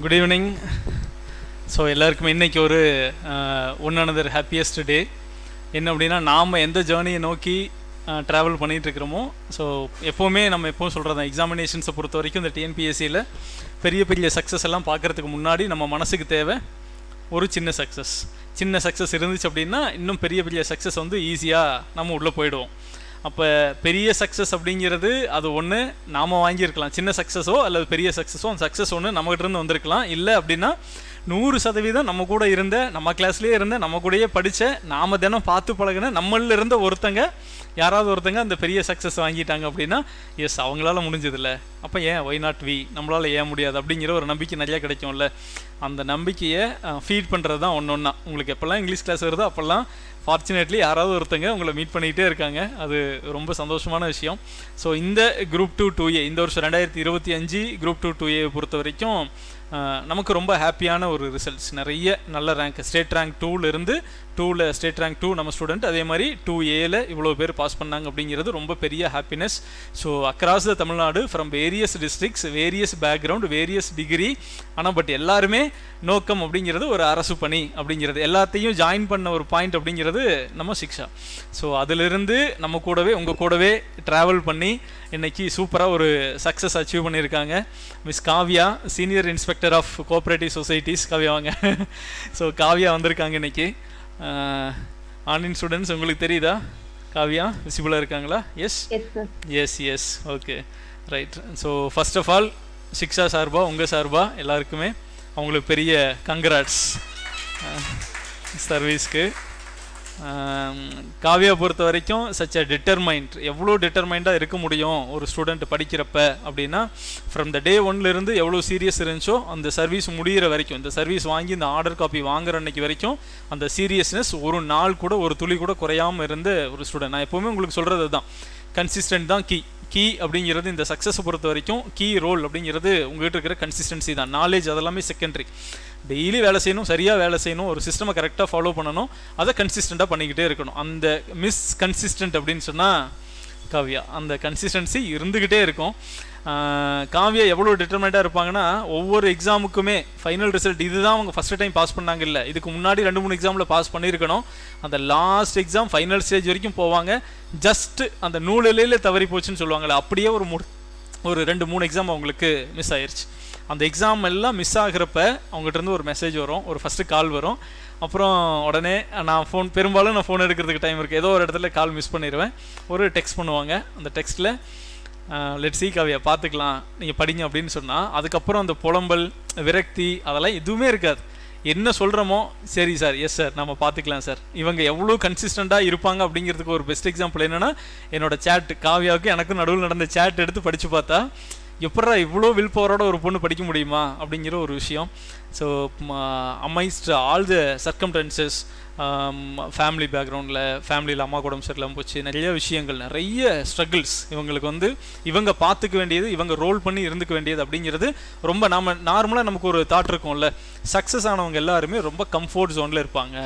Good evening. So எல்லாருக்குமே இன்றைக்கி ஒரு ஒன் அனதர் ஹாப்பியஸ்ட் டே. என்ன அப்படின்னா, நாம் எந்த ஜேர்னியை நோக்கி ட்ராவல் பண்ணிகிட்ருக்கிறோமோ, ஸோ எப்போவுமே நம்ம எப்போவும் சொல்கிறது தான், எக்ஸாமினேஷன்ஸை பொறுத்த வரைக்கும் இந்த டிஎன்பிஎஸ்சியில் பெரிய பெரிய சக்ஸஸ் எல்லாம் பார்க்குறதுக்கு முன்னாடி நம்ம மனசுக்கு தேவை ஒரு சின்ன சக்ஸஸ் இருந்துச்சு அப்படின்னா இன்னும் பெரிய பெரிய சக்ஸஸ் வந்து ஈஸியாக நம்ம உள்ளே போயிடுவோம். அப்போ பெரிய சக்ஸஸ் அப்படிங்கிறது அது ஒன்று நாம் வாங்கியிருக்கலாம், சின்ன சக்ஸஸோ அல்லது பெரிய சக்ஸஸோ, அந்த சக்ஸஸ் ஒன்று நம்மகிட்டேருந்து வந்திருக்கலாம். இல்லை அப்படின்னா 100% நம்ம கூட இருந்த, நம்ம கிளாஸ்லேயே இருந்த, நம்ம கூடயே படித்த, நாம் தினம் பார்த்து பழகின நம்மளில் இருந்த யாராவது ஒருத்தங்க அந்த பெரிய சக்ஸஸ் வாங்கிட்டாங்க அப்படின்னா, எஸ் அவங்களால முடிஞ்சதில்லை, அப்போ ஏன் ஒய் நாட் வி, நம்மளால் ஏன் முடியாது அப்படிங்கிற ஒரு நம்பிக்கை நிறையா கிடைக்கும்ல. அந்த நம்பிக்கையை ஃபீட் பண்ணுறது தான் ஒன்றா. உங்களுக்கு எப்போல்லாம் இங்கிலீஷ் கிளாஸ் வருதோ அப்போல்லாம் ஃபார்ச்சுனேட்லி யாராவது ஒருத்தங்க உங்களை மீட் பண்ணிக்கிட்டே இருக்காங்க. அது ரொம்ப சந்தோஷமான விஷயம். ஸோ இந்த குரூப் 2-2A, இந்த வருஷம் 2025 குரூப் 2-2A பொறுத்த வரைக்கும் நமக்கு ரொம்ப ஹாப்பியான ஒரு ரிசல்ட்ஸ். நிறைய நல்ல ரேங்க், ஸ்டேட் ரேங்க் 2லேருந்து 2ல் ஸ்டேட் ரேங்க் 2 நம்ம ஸ்டூடெண்ட், அதே மாதிரி 2Aல இவ்வளோ பேர் பாஸ் பண்ணாங்க அப்படிங்கிறது ரொம்ப பெரிய happiness. So across the Tamil Nadu, from various districts, various background, various degree, ஆனால் பட் எல்லாருமே நோக்கம் அப்படிங்கிறது ஒரு அரசு பணி அப்படிங்கிறது, எல்லாத்தையும் ஜாயின் பண்ண ஒரு பாயிண்ட் அப்படிங்கிறது நம்ம சிக்ஷா. ஸோ அதிலிருந்து நம்ம கூடவே உங்கள் கூடவே ட்ராவல் பண்ணி இன்றைக்கி சூப்பராக ஒரு சக்ஸஸ் அச்சீவ் பண்ணியிருக்காங்க miss Kavya, senior inspector of cooperative societies. Kavya வாங்க. ஸோ காவ்யா வந்திருக்காங்க இன்றைக்கி. ஆன்லைன் ஸ்டூடெண்ட்ஸ் உங்களுக்கு தெரியுதா காவ்யா விசிபிளாக இருக்காங்களா? Yes yes yes okay right. So first of all Shiksha சார்பா, உங்கள் சார்பா எல்லாருக்குமே அவங்களுக்கு பெரிய கங்க்ராட்ஸ் சர்வீஸ்க்கு. காவ்யா பொறுத்த வரைக்கும் சச் அ டிட்டர்மைண்ட், எவ்வளோ டிட்டர்மைண்டாக இருக்க முடியும் ஒரு ஸ்டூடெண்ட் படிக்கிறப்ப அப்படின்னா, ஃப்ரம் த டே 1லேருந்து எவ்வளோ சீரியஸ் இருந்துச்சோ அந்த சர்வீஸ் முடிகிற வரைக்கும், இந்த சர்வீஸ் வாங்கி இந்த ஆர்டர் காப்பி வாங்குற அன்னைக்கு வரைக்கும் அந்த சீரியஸ்னஸ் ஒரு நாள் கூட ஒரு துளி கூட குறையாமல் இருந்த ஒரு ஸ்டூடெண்ட். நான் எப்போவுமே உங்களுக்கு சொல்கிறது தான், கன்சிஸ்டன்ட் தான் கீ அப்படிங்கிறது. இந்த சக்ஸஸை பொறுத்த வரைக்கும் கீ ரோல் அப்படிங்கிறது உங்கள்கிட்ட இருக்கிற கன்சிஸ்டன்சி தான். நாலேஜ் அதெல்லாமே செகண்டரி. டெய்லி வேலை செய்யணும், சரியாக வேலை செய்யணும், ஒரு சிஸ்டமை கரெக்டாக ஃபாலோ பண்ணணும், அதை கன்சிஸ்டண்ட்டாக பண்ணிக்கிட்டே இருக்கணும். அந்த கன்சிஸ்டன்ட் அப்படின்னு சொன்னால் காவ்யா, அந்த கன்சிஸ்டன்சி இருந்துக்கிட்டே இருக்கும். காவ்யா எவ்வளோ டிட்டர்மெண்ட்டாக இருப்பாங்கன்னா, ஒவ்வொரு எக்ஸாமுக்குமே ஃபைனல் ரிசல்ட் இதுதான் அவங்க ஃபஸ்ட்டு டைம் பாஸ் பண்ணாங்க, இல்லை இதுக்கு முன்னாடி 2-3 எக்ஸாமில் பாஸ் பண்ணியிருக்கணும். அந்த லாஸ்ட் எக்ஸாம் ஃபைனல் ஸ்டேஜ் வரைக்கும் போவாங்க. ஜஸ்ட்டு அந்த நூலிலையில் தவறி போச்சுன்னு சொல்லுவாங்கள்ல, அப்படியே ஒரு 2-3 எக்ஸாம் அவங்களுக்கு மிஸ் ஆயிடுச்சு. அந்த எக்ஸாம் எல்லாம் மிஸ் ஆகிறப்ப அவங்ககிட்ட ஒரு மெசேஜ் வரும், ஒரு ஃபஸ்ட்டு கால் வரும். அப்புறம் உடனே நான் பெரும்பாலும் ஃபோன் எடுக்கிறதுக்கு டைம் இருக்குது, ஏதோ ஒரு இடத்துல கால் மிஸ் பண்ணிடுவேன். ஒரு டெக்ஸ்ட் பண்ணுவாங்க, அந்த டெக்ஸ்ட்டில் லெட்ஸ் சீ காவ்யா பார்த்துக்கலாம், நீங்கள் படிங்க அப்படின்னு சொன்னால், அதுக்கப்புறம் அந்த புலம்பல், விரக்தி அதெல்லாம் எதுவுமே இருக்காது. என்ன சொல்கிறோமோ சரி சார், எஸ் சார், நம்ம பார்த்துக்கலாம் சார். இவங்க எவ்வளோ கன்சிஸ்டண்ட்டாக இருப்பாங்க அப்படிங்கிறதுக்கு ஒரு பெஸ்ட் எக்ஸாம்பிள் என்னென்னா, என்னோடய சேட், காவ்யாவுக்கு எனக்கும் நடுவில் நடந்த சேட் எடுத்து படித்து பார்த்தா, எப்படா இவ்வளோ வில் பவரோட ஒரு பொண்ணு படிக்க முடியுமா அப்படிங்கிற ஒரு விஷயம். So அமைஸ்ட் all the circumstances, family பேக்ரவுண்டில், ஃபேமிலியில் அம்மா கூட சரியில்லாமல் போச்சு, நிறைய விஷயங்கள், நிறைய ஸ்ட்ரகிள்ஸ் இவங்களுக்கு இவங்க பார்த்துக்க வேண்டியது, இவங்க ரோல் பண்ணி இருந்துக்க வேண்டியது அப்படிங்கிறது ரொம்ப நார்மலாக நமக்கு ஒரு தாட் இருக்கும்ல. சக்ஸஸ் ஆனவங்க எல்லாருமே ரொம்ப கம்ஃபர்ட் ஜோனில் இருப்பாங்க,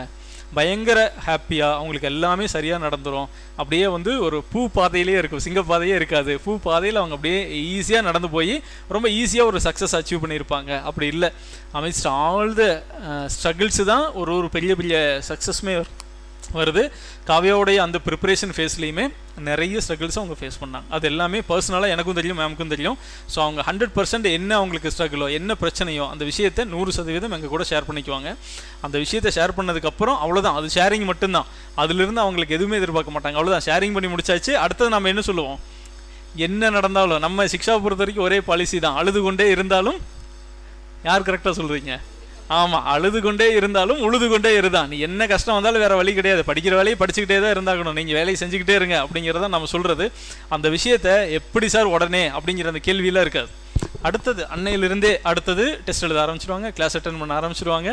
பயங்கர ஹாப்பியாக, அவங்களுக்கு எல்லாமே சரியாக நடந்துடும். அப்படியே ஒரு பூ பாதையிலே இருக்கும், சிங்க பாதையே இருக்காது, பூ பாதையில் அவங்க அப்படியே ஈஸியாக நடந்து போய் ரொம்ப ஈஸியாக ஒரு சக்ஸஸ் அச்சீவ் பண்ணியிருப்பாங்க. அப்படி இல்லை, அமிட்ஸ்ட் ஆல் த ஸ்ட்ரகிள்ஸு தான் ஒரு பெரிய பெரிய சக்ஸஸ்மே வருது. காவ்யாவுடைய அந்த ப்ரிப்பரேஷன் ஃபேஸ்லேயுமே நிறைய ஸ்ட்ரகிள்ஸை அவங்க ஃபேஸ் பண்ணாங்க. அது எல்லாமே பர்சனலாக எனக்கும் தெரியும், மேமுக்கும் தெரியும். ஸோ அவங்க 100% என்ன அவங்களுக்கு ஸ்ட்ரகிளோ, என்ன பிரச்சனையோ அந்த விஷயத்தை 100% எங்கள் கூட ஷேர் பண்ணிக்குவாங்க. அந்த விஷயத்தை ஷேர் பண்ணதுக்கப்புறம் அவ்வளோதான், அது ஷேரிங் மட்டும்தான். அதிலிருந்து அவங்களுக்கு எதுவுமே எதிர்பார்க்க மாட்டாங்க. அவ்வளோதான், ஷேரிங் பண்ணி முடிச்சாச்சு. அடுத்தது நம்ம என்ன சொல்லுவோம், என்ன நடந்தாலும் நம்ம சிக்ஷாவை பொறுத்த வரைக்கும் ஒரே பாலிசி தான், அழுது கொண்டே இருந்தாலும், யார் கரெக்டாக சொல்கிறீங்க? ஆமாம், அழுது கொண்டே இருந்தாலும் உழுது கொண்டே இருந்தான். நீ என்ன கஷ்டம் வந்தாலும் வேறு வழி கிடையாது, படிக்கிற வேலையை படிச்சுக்கிட்டே தான் இருந்தாகணும், நீங்கள் வேலையை செஞ்சுக்கிட்டே இருங்க அப்படிங்கிறத நம்ம சொல்கிறது. அந்த விஷயத்தை எப்படி சார் உடனே அப்படிங்கிற அந்த கேள்வியெலாம் இருக்காது. அடுத்தது அன்னையிலிருந்தே அடுத்தது டெஸ்ட் எழுத ஆரம்பிச்சிடுவாங்க, கிளாஸ் அட்டன் பண்ண ஆரம்பிச்சிடுவாங்க.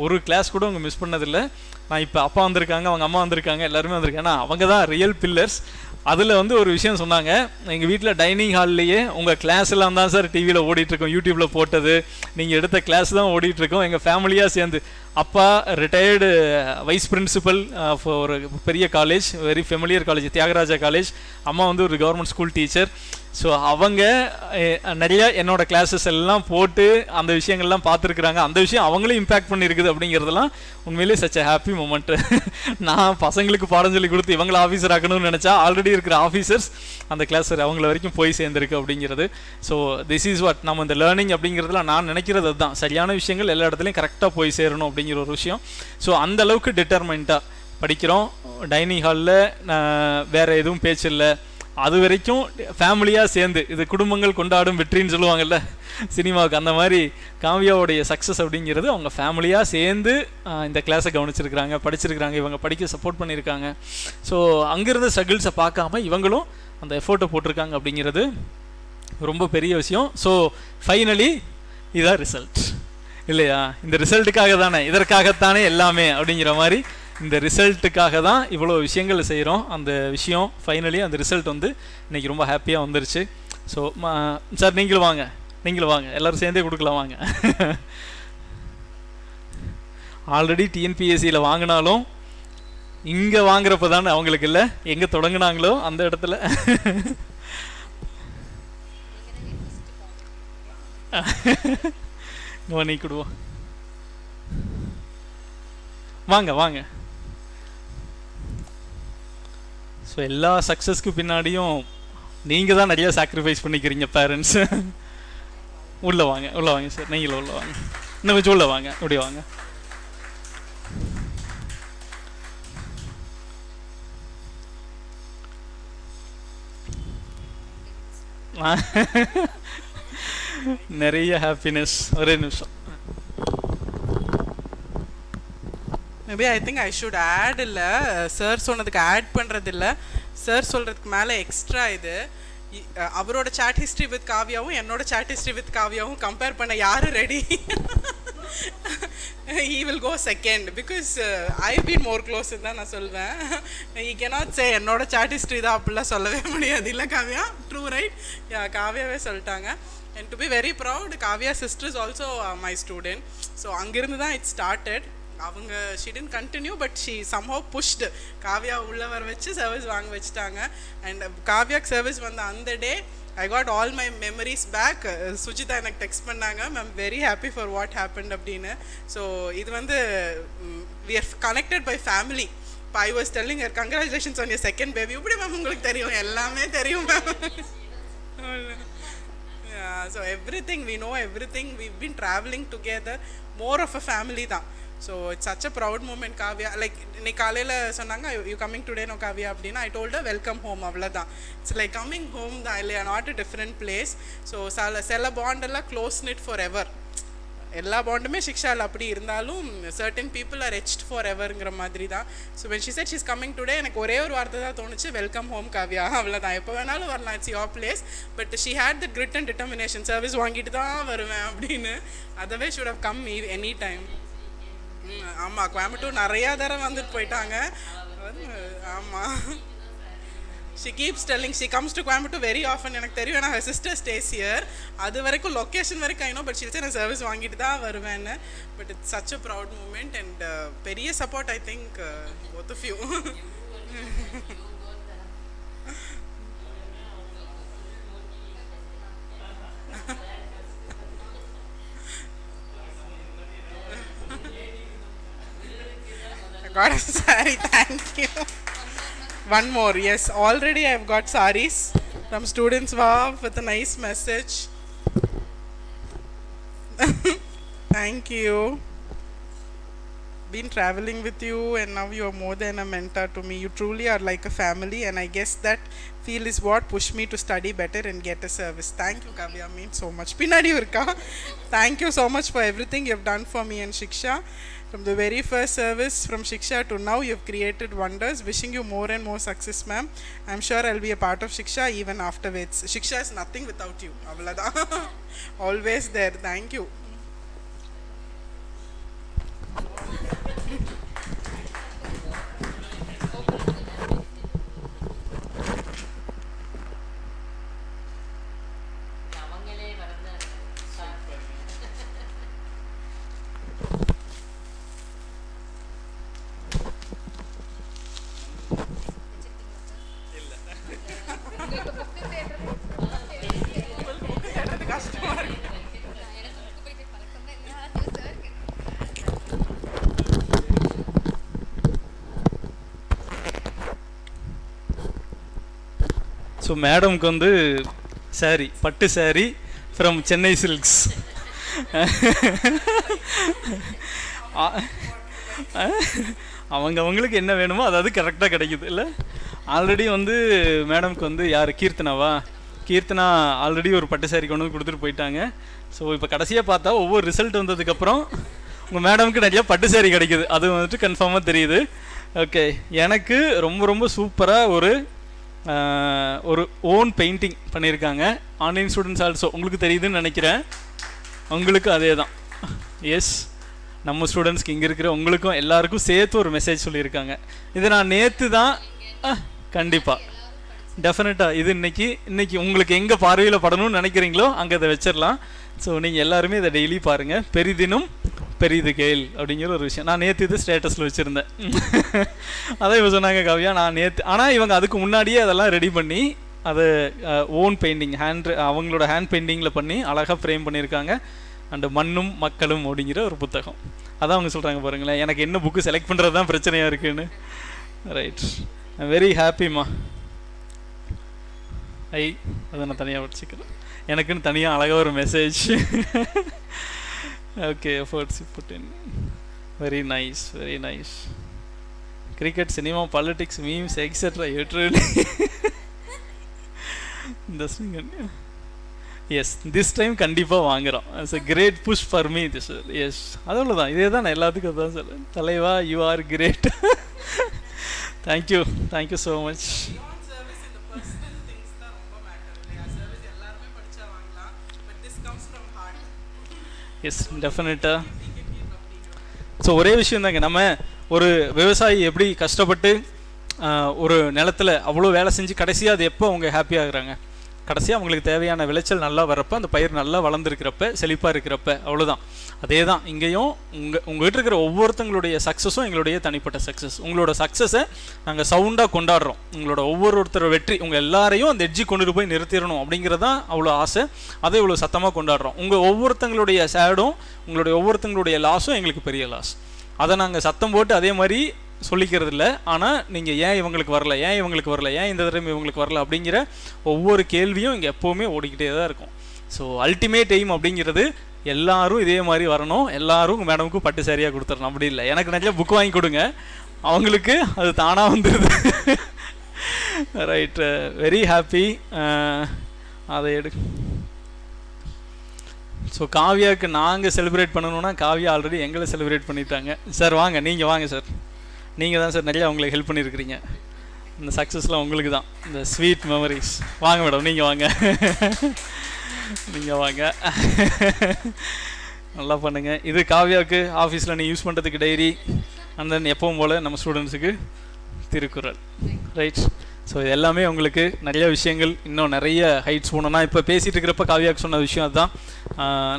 ஒரு கிளாஸ் கூட அவங்க மிஸ் பண்ணதில்லை. நான் இப்போ அப்பா வந்திருக்காங்க, அவங்க அம்மா வந்திருக்காங்க, எல்லாருமே வந்திருக்காங்க. ஏன்னா அவங்க தான் ரியல் பில்லர்ஸ். அதில் ஒரு விஷயம் சொன்னாங்க, எங்கள் வீட்டில் டைனிங் ஹால்லையே உங்கள் கிளாஸ் எல்லாம் தான் சார் டிவியில் ஓடிட்டுருக்கோம், யூடியூப்பில் போட்டது நீங்கள் எடுத்த கிளாஸ் தான் ஓடிட்டுருக்கோம். எங்கள் ஃபேமிலியாக சேர்ந்து, அப்பா ரிட்டையர்டு வைஸ் பிரின்சிபல் ஒரு பெரிய college, very familiar college, Thiagaraja college. அம்மா ஒரு கவர்மெண்ட் ஸ்கூல் டீச்சர். ஸோ அவங்க நிறைய என்னோட கிளாஸஸ் எல்லாம் போட்டு அந்த விஷயங்கள்லாம் பார்த்துருக்குறாங்க. அந்த விஷயம் அவங்களும் இம்பேக்ட் பண்ணியிருக்குது அப்படிங்கிறதெல்லாம் உண்மையிலே சச் a ஹாப்பி மூமெண்ட். நான் பசங்களுக்கு பாடம் சொல்லி கொடுத்து இவங்களை ஆஃபீஸர் ஆக்கணும்னு நினச்சா ஆல்ரெடி இருக்கிற ஆஃபீஸர்ஸ் அந்த கிளாஸ் அவங்கள வரைக்கும் போய் சேர்ந்துருக்கு அப்படிங்கிறது. ஸோ திஸ் இஸ் வாட் நம்ம இந்த லேர்னிங் அப்படிங்கிறதுல நான் நினைக்கிறது அதுதான், சரியான விஷயங்கள் எல்லா இடத்துலையும் கரெக்டாக போய் சேரணும் அப்படிங்கிற ஒரு விஷயம். ஸோ அந்த அளவுக்கு டிட்டர்மெண்ட்டாக படிக்கிறோம். டைனிங் ஹாலில் வேறு எதுவும் பேச்சு இல்லை, அது வரைக்கும் ஃபேமிலியாக சேர்ந்து, இது குடும்பங்கள் கொண்டாடும் வெற்றின்னு சொல்லுவாங்கல்ல சினிமாவுக்கு, அந்த மாதிரி காவியாவுடைய சக்ஸஸ் அப்படிங்கிறது அவங்க ஃபேமிலியாக சேர்ந்து இந்த கிளாஸை கவனிச்சிருக்கிறாங்க, படிச்சிருக்கிறாங்க, இவங்க படிக்க சப்போர்ட் பண்ணியிருக்காங்க. ஸோ அங்கேருந்து ஸ்ட்ரகிள்ஸை பார்க்காம இவங்களும் அந்த எஃபோர்ட்டை போட்டிருக்காங்க அப்படிங்கிறது ரொம்ப பெரிய விஷயம். ஸோ ஃபைனலி இதான் ரிசல்ட் இல்லையா? இந்த ரிசல்ட்டுக்காக தானே, இதற்காகத்தானே எல்லாமே அப்படிங்கிற மாதிரி இந்த ரிசல்ட்டுக்காக தான் இவ்வளோ விஷயங்கள் செய்கிறோம். அந்த விஷயம் ஃபைனலி அந்த ரிசல்ட் வந்து இன்றைக்கி ரொம்ப ஹாப்பியாக வந்துருச்சு. ஸோ சார் நீங்களும் வாங்க, நீங்களும் வாங்க, எல்லோரும் சேர்ந்தே கொடுக்கலாம் வாங்க. ஆல்ரெடி டிஎன்பிஎஸ்சியில் வாங்கினாலும் இங்கே வாங்குறப்ப தானே அவங்களுக்கு இல்லை, எங்கே தொடங்கினாங்களோ அந்த இடத்துல நீ கொடுவோம். வாங்க வாங்க. ஸோ எல்லா சக்ஸஸ்க்கு பின்னாடியும் நீங்கள் தான் நிறைய சாக்ரிஃபைஸ் பண்ணிக்கிறீங்க பேரண்ட்ஸ். உள்ளே வாங்க, உள்ளே வாங்க சார், நீங்களும் உள்ளே வாங்க, இன்னும் கொஞ்சம் உள்ளே வாங்க, இப்படி வாங்க. நிறைய ஹாப்பினஸ். ஒரே நிமிஷம். Maybe I think I should add இல்லை, சார் சொன்னதுக்கு ஆட் பண்ணுறது இல்லை, சார் சொல்கிறதுக்கு மேலே எக்ஸ்ட்ரா இது அவரோட சாட் ஹிஸ்ட்ரி வித் காவியாவும் என்னோட சாட் ஹிஸ்ட்ரி வித் காவியாவும் கம்பேர் பண்ண யார் ready? he will go second because I've been more close தான் நான் சொல்வேன். he cannot say என்னோட சாட் ஹிஸ்ட்ரி தான் அப்படிலாம் சொல்லவே முடியாது இல்லை காவியா? True right? காவியாவே சொல்லிட்டாங்க. and to be very proud, Kavya sister is also my student. so அங்கிருந்து தான் it started. அவங்க she didn't continue but she somehow pushed Kavya உள்ள வர வச்சு சர்வீஸ் வாங்க வச்சுட்டாங்க. அண்ட் காவியாக்கு சர்வீஸ் வந்த அந்த டே I got all my memories back. Sujitha எனக்கு டெக்ஸ்ட் பண்ணாங்க, ma'am very happy for what happened அப்படின்னு. ஸோ இது வந்து we are connected by family. இப்போ I was telling her congratulations on your second baby. இப்படி மேம் உங்களுக்கு தெரியும், எல்லாமே தெரியும் ma'am. So everything we know, everything we've been traveling together, more of a family தான். So it's such a proud moment. Kavya, like இன்னைக்கு காலையில் சொன்னாங்க you coming today no Kavya அப்படின்னா I told her welcome home, அவ்வளோதான். It's like coming home தான் இல்லையா, not a different place. So சில bond எல்லாம் க்ளோஸ் knit forever. எல்லா பாண்டுமே சிக்ஷாவில் அப்படி இருந்தாலும் certain people are etched foreverங்கிற மாதிரி தான். So when she said she's coming today, எனக்கு ஒரே ஒரு வார்த்தை தான் தோணுச்சு, வெல்கம் ஹோம் காவ்யா, அவ்வளோதான். எப்போ வேணாலும் வரலாம், it's your place. But she had that grit and determination, service வாங்கிட்டு தான் வருவேன் அப்படின்னு. அதவே should have come any time. ஆமாம், கோயம்புத்தூர் நிறையா தடவை வந்துட்டு போயிட்டாங்க. ஆமாம், she keeps telling she comes to Coimbatore very often. எனக்கு தெரியும், ஏன்னா her sister stays here. அது வரைக்கும் லொக்கேஷன் வரைக்கும் I know, but she'll say நான் சர்வீஸ் வாங்கிட்டு தான் வருவேன்னு. But it's such a proud moment and பெரிய support I think both of you. I got a saree, thank you. One more, yes, already I've got sarees from students. Wow, with a nice message. Thank you. Been traveling with you and now you are more than a mentor to me. You truly are like a family, and I guess that feel is what pushed me to study better and get a service. Thank you Kavya, means so much. Pinadi urka. Thank you so much for everything you've done for me and Shiksha. From the very first service from Shiksha to now, you've created wonders. Wishing you more and more success, ma'am. I'm sure I'll be a part of Shiksha even afterwards. Shiksha is nothing without you. Always there. Thank you. So மேடம்க்கு வந்து sorry, பட்டு sorry from Chennai silks. அவங்களுக்கு என்ன வேணுமோ அதாவது கரெக்டாக கிடைக்குது இல்லை. ஆல்ரெடி வந்து மேடம்க்கு வந்து யார், கீர்த்தனா ஆல்ரெடி ஒரு பட்டு சாரி கொண்டு வந்து கொடுத்துட்டு போயிட்டாங்க. ஸோ இப்போ கடைசியாக பார்த்தா ஒவ்வொரு ரிசல்ட் வந்ததுக்கப்புறம் உங்கள் மேடம்க்கு நிறையா பட்டு சாரி கிடைக்குது, அது வந்துட்டு கன்ஃபார்மாக தெரியுது. ஓகே, எனக்கு ரொம்ப ரொம்ப சூப்பராக ஒரு ஓன் பெயிண்டிங் பண்ணியிருக்காங்க. ஆன்லைன் ஸ்டூடெண்ட்ஸ் ஆல்சோ உங்களுக்கு தெரியுதுன்னு நினைக்கிறேன். உங்களுக்கு அதே தான். எஸ், நம்ம ஸ்டூடெண்ட்ஸ்க்கு இங்கே இருக்கிற உங்களுக்கும் எல்லாருக்கும் சேர்த்து ஒரு மெசேஜ் சொல்லியிருக்காங்க. இதை நான் நேற்று தான் கண்டிப்பாக டெஃபினட்டாக இது இன்னைக்கு உங்களுக்கு எங்கே பார்வையில் படணும்னு நினைக்கிறீங்களோ அங்கே இதை வச்சிடலாம். ஸோ நீங்கள் எல்லாருமே இதை டெய்லி பாருங்கள். பெரிதினும் பெரிது கேள் அப்படிங்கிற ஒரு விஷயம் நான் நேற்று இது ஸ்டேட்டஸில் வச்சுருந்தேன். அதான் இவங்க சொன்னாங்க காவியா, நான் நேற்று, ஆனால் இவங்க அதுக்கு முன்னாடியே அதெல்லாம் ரெடி பண்ணி அதை ஓன் பெயிண்டிங் அவங்களோட ஹேண்ட் பெயிண்டிங்கில் பண்ணி அழகாக ஃப்ரேம் பண்ணியிருக்காங்க. அண்டு மண்ணும் மக்களும் அப்படிங்கிற ஒரு புத்தகம். அதான் அவங்க சொல்கிறாங்க பாருங்களேன், எனக்கு என்ன புக்கு செலக்ட் பண்ணுறது தான் பிரச்சனையாக இருக்குன்னு. ரைட், வெரி ஹாப்பிம்மா. அதை நான் தனியாக படிச்சுக்கிறேன், எனக்குன்னு தனியாக அழகாக ஒரு message. Okay, efforts put in. Very nice, very nice. Cricket, cinema, politics, memes etcetera literally. Yes, this time கண்டிப்பாக வாங்குகிறோம். It's a great push for me this. Yes, அதோட தான், இதே தான் நான் எல்லாத்துக்கும் அதான் சொல்கிறேன். தலைவா, you are great. Thank you, thank you so much. Yes, டெஃபினட்டாக. ஸோ ஒரே விஷயம் தாங்க, நம்ம ஒரு விவசாயி எப்படி கஷ்டப்பட்டு ஒரு நிலத்தில் அவ்வளோ வேலை செஞ்சு கடைசியாக அது எப்போ அவங்க ஹாப்பியாகிறாங்க, கடைசியாக அவங்களுக்கு தேவையான விளைச்சல் நல்லா வரப்போ, அந்த பயிர் நல்லா வளர்ந்துருக்கிறப்ப, செழிப்பாக இருக்கிறப்ப, அவ்வளோதான். அதே தான் இங்கேயும் உங்கள்கிட்ட இருக்கிற ஒவ்வொருத்தங்களுடைய சக்ஸஸும் எங்களுடைய தனிப்பட்ட சக்ஸஸ். உங்களோட சக்ஸஸை நாங்கள் சவுண்டாக கொண்டாடுறோம். உங்களோட ஒவ்வொருத்தர் வெற்றி, உங்கள் எல்லாரையும் அந்த எட்ஜி கொண்டுட்டு போய் நிறுத்திடணும் அப்படிங்கிறதான் அவ்வளோ ஆசை. அதை இவ்வளோ சத்தமாக கொண்டாடுறோம். உங்கள் ஒவ்வொருத்தங்களுடைய சேடும், உங்களுடைய ஒவ்வொருத்தங்களுடைய லாஸும் எங்களுக்கு பெரிய லாஸ். அதை நாங்கள் சத்தம் போட்டு அதே மாதிரி சொல்லிக்கிறது இல்லை. ஆனால் நீங்கள் ஏன் இவங்களுக்கு வரல, ஏன் இந்த தடவை இவங்களுக்கு வரல அப்படிங்கிற ஒவ்வொரு கேள்வியும் இங்கே எப்போவுமே ஓடிக்கிட்டே தான் இருக்கும். ஸோ அல்டிமேட் எய்ம் அப்படிங்கிறது எல்லாரும் இதே மாதிரி வரணும், எல்லாரும் மேடமுக்கும் பட்டு சரியாக கொடுத்துடணும். அப்படி இல்லை, எனக்கு நிறைய புக் வாங்கி கொடுங்க, அவங்களுக்கு அது தானாக வந்துடுது. Right, very happy. அதை ஸோ காவியாவுக்கு நாங்கள் செலிப்ரேட் பண்ணணுன்னா காவியா ஆல்ரெடி எங்களை செலிப்ரேட் பண்ணிட்டாங்க. சார் வாங்க, நீங்கள் வாங்க சார், நீங்கள் தான் சார் நிறையா அவங்களுக்கு ஹெல்ப் பண்ணியிருக்கிறீங்க. இந்த சக்ஸஸ்லாம் உங்களுக்கு தான், இந்த ஸ்வீட் மெமரிஸ். வாங்க மேடம், நீங்கள் வாங்க, நீங்கள் வாங்க, நல்லா பண்ணுங்கள். இது காவியாவுக்கு ஆஃபீஸில் நீ யூஸ் பண்ணுறதுக்கு டைரி, அண்ட் தென் எப்பவும் போல் நம்ம ஸ்டூடெண்ட்ஸுக்கு திருக்குறள். ரைட், ஸோ இது எல்லாமே உங்களுக்கு நிறைய விஷயங்கள், இன்னும் நிறைய ஹைட்ஸ் போகணுன்னா, இப்போ பேசிகிட்டு இருக்கிறப்ப காவியாவுக்கு சொன்ன விஷயம் அதுதான்.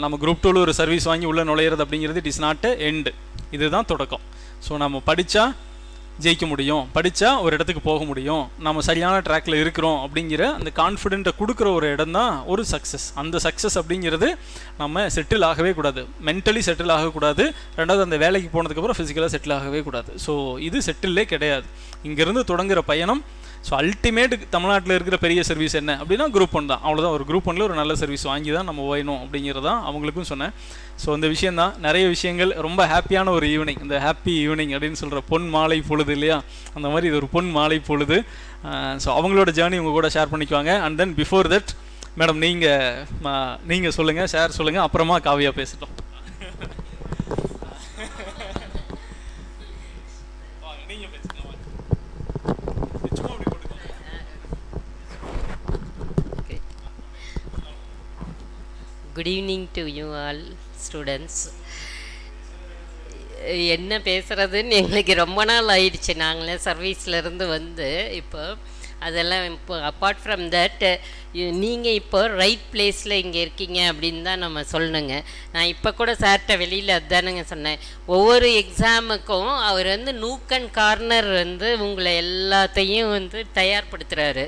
நம்ம குரூப் 2 ஒரு சர்வீஸ் வாங்கி உள்ளே நுழையிறது அப்படிங்கிறது it is not a end, இதுதான் தொடக்கம். ஸோ நம்ம படித்தா ஜெயிக்க முடியும், படித்தா ஒரு இடத்துக்கு போக முடியும், நம்ம சரியான ட்ராக்கில் இருக்கிறோம் அப்படிங்கிற அந்த கான்ஃபிடென்ட்டை கொடுக்குற ஒரு இடம் தான் ஒரு சக்ஸஸ். அந்த சக்ஸஸ் அப்படிங்கிறது நம்ம செட்டில் ஆகவே கூடாது, மென்டலி செட்டில் ஆகக்கூடாது. ரெண்டாவது, அந்த வேலைக்கு போனதுக்கப்புறம் ஃபிசிக்கலாக செட்டில் ஆகவே கூடாது. ஸோ இது செட்டிலே கிடையாது, இங்கேருந்து தொடங்குகிற பயணம். ஸோ அல்டிமேட் தமிழ்நாட்டில் இருக்கிற பெரிய சர்வீஸ் என்ன அப்படின்னா குரூப் 1 தான். அவ்வளோதான், ஒரு குரூப் 1ல் ஒரு நல்ல சர்வீஸ் வாங்கி தான் நம்ம ஓயணும் அப்படிங்கிறதான் அவங்களுக்கும் சொன்னேன். ஸோ இந்த விஷயந்தான், நிறைய விஷயங்கள். ரொம்ப ஹாப்பியான ஒரு ஈவினிங், இந்த ஹாப்பி ஈவினிங் அப்படின்னு சொல்கிற பொன் மாலை பொழுது இல்லையா, அந்த மாதிரி இது ஒரு பொன் மாலை பொழுது. ஸோ அவங்களோட ஜேர்னி உங்கள் கூட ஷேர் பண்ணிக்குவாங்க. And then before that madam நீங்கள் சொல்லுங்கள், ஷேர் சொல்லுங்கள், அப்புறமா காவியா பேசட்டும். Good evening to you all students. என்ன பேசுகிறதுன்னு எங்களுக்கு ரொம்ப நாள் ஆயிடுச்சு, நாங்களே சர்வீஸ்லேருந்து வந்து. இப்போ அதெல்லாம் இப்போ அப்பார்ட் ஃப்ரம் தட், நீங்கள் இப்போ ரைட் பிளேஸில் இங்கே இருக்கீங்க அப்படின்னு தான் நம்ம சொல்லணுங்க. நான் இப்போ கூட சார்கிட்ட வெளியில் அதுதானுங்க சொன்னேன், ஒவ்வொரு எக்ஸாமுக்கும் அவர் வந்து நூக் அண்ட் கார்னர் வந்து உங்களை எல்லாத்தையும் வந்து தயார்படுத்துகிறாரு.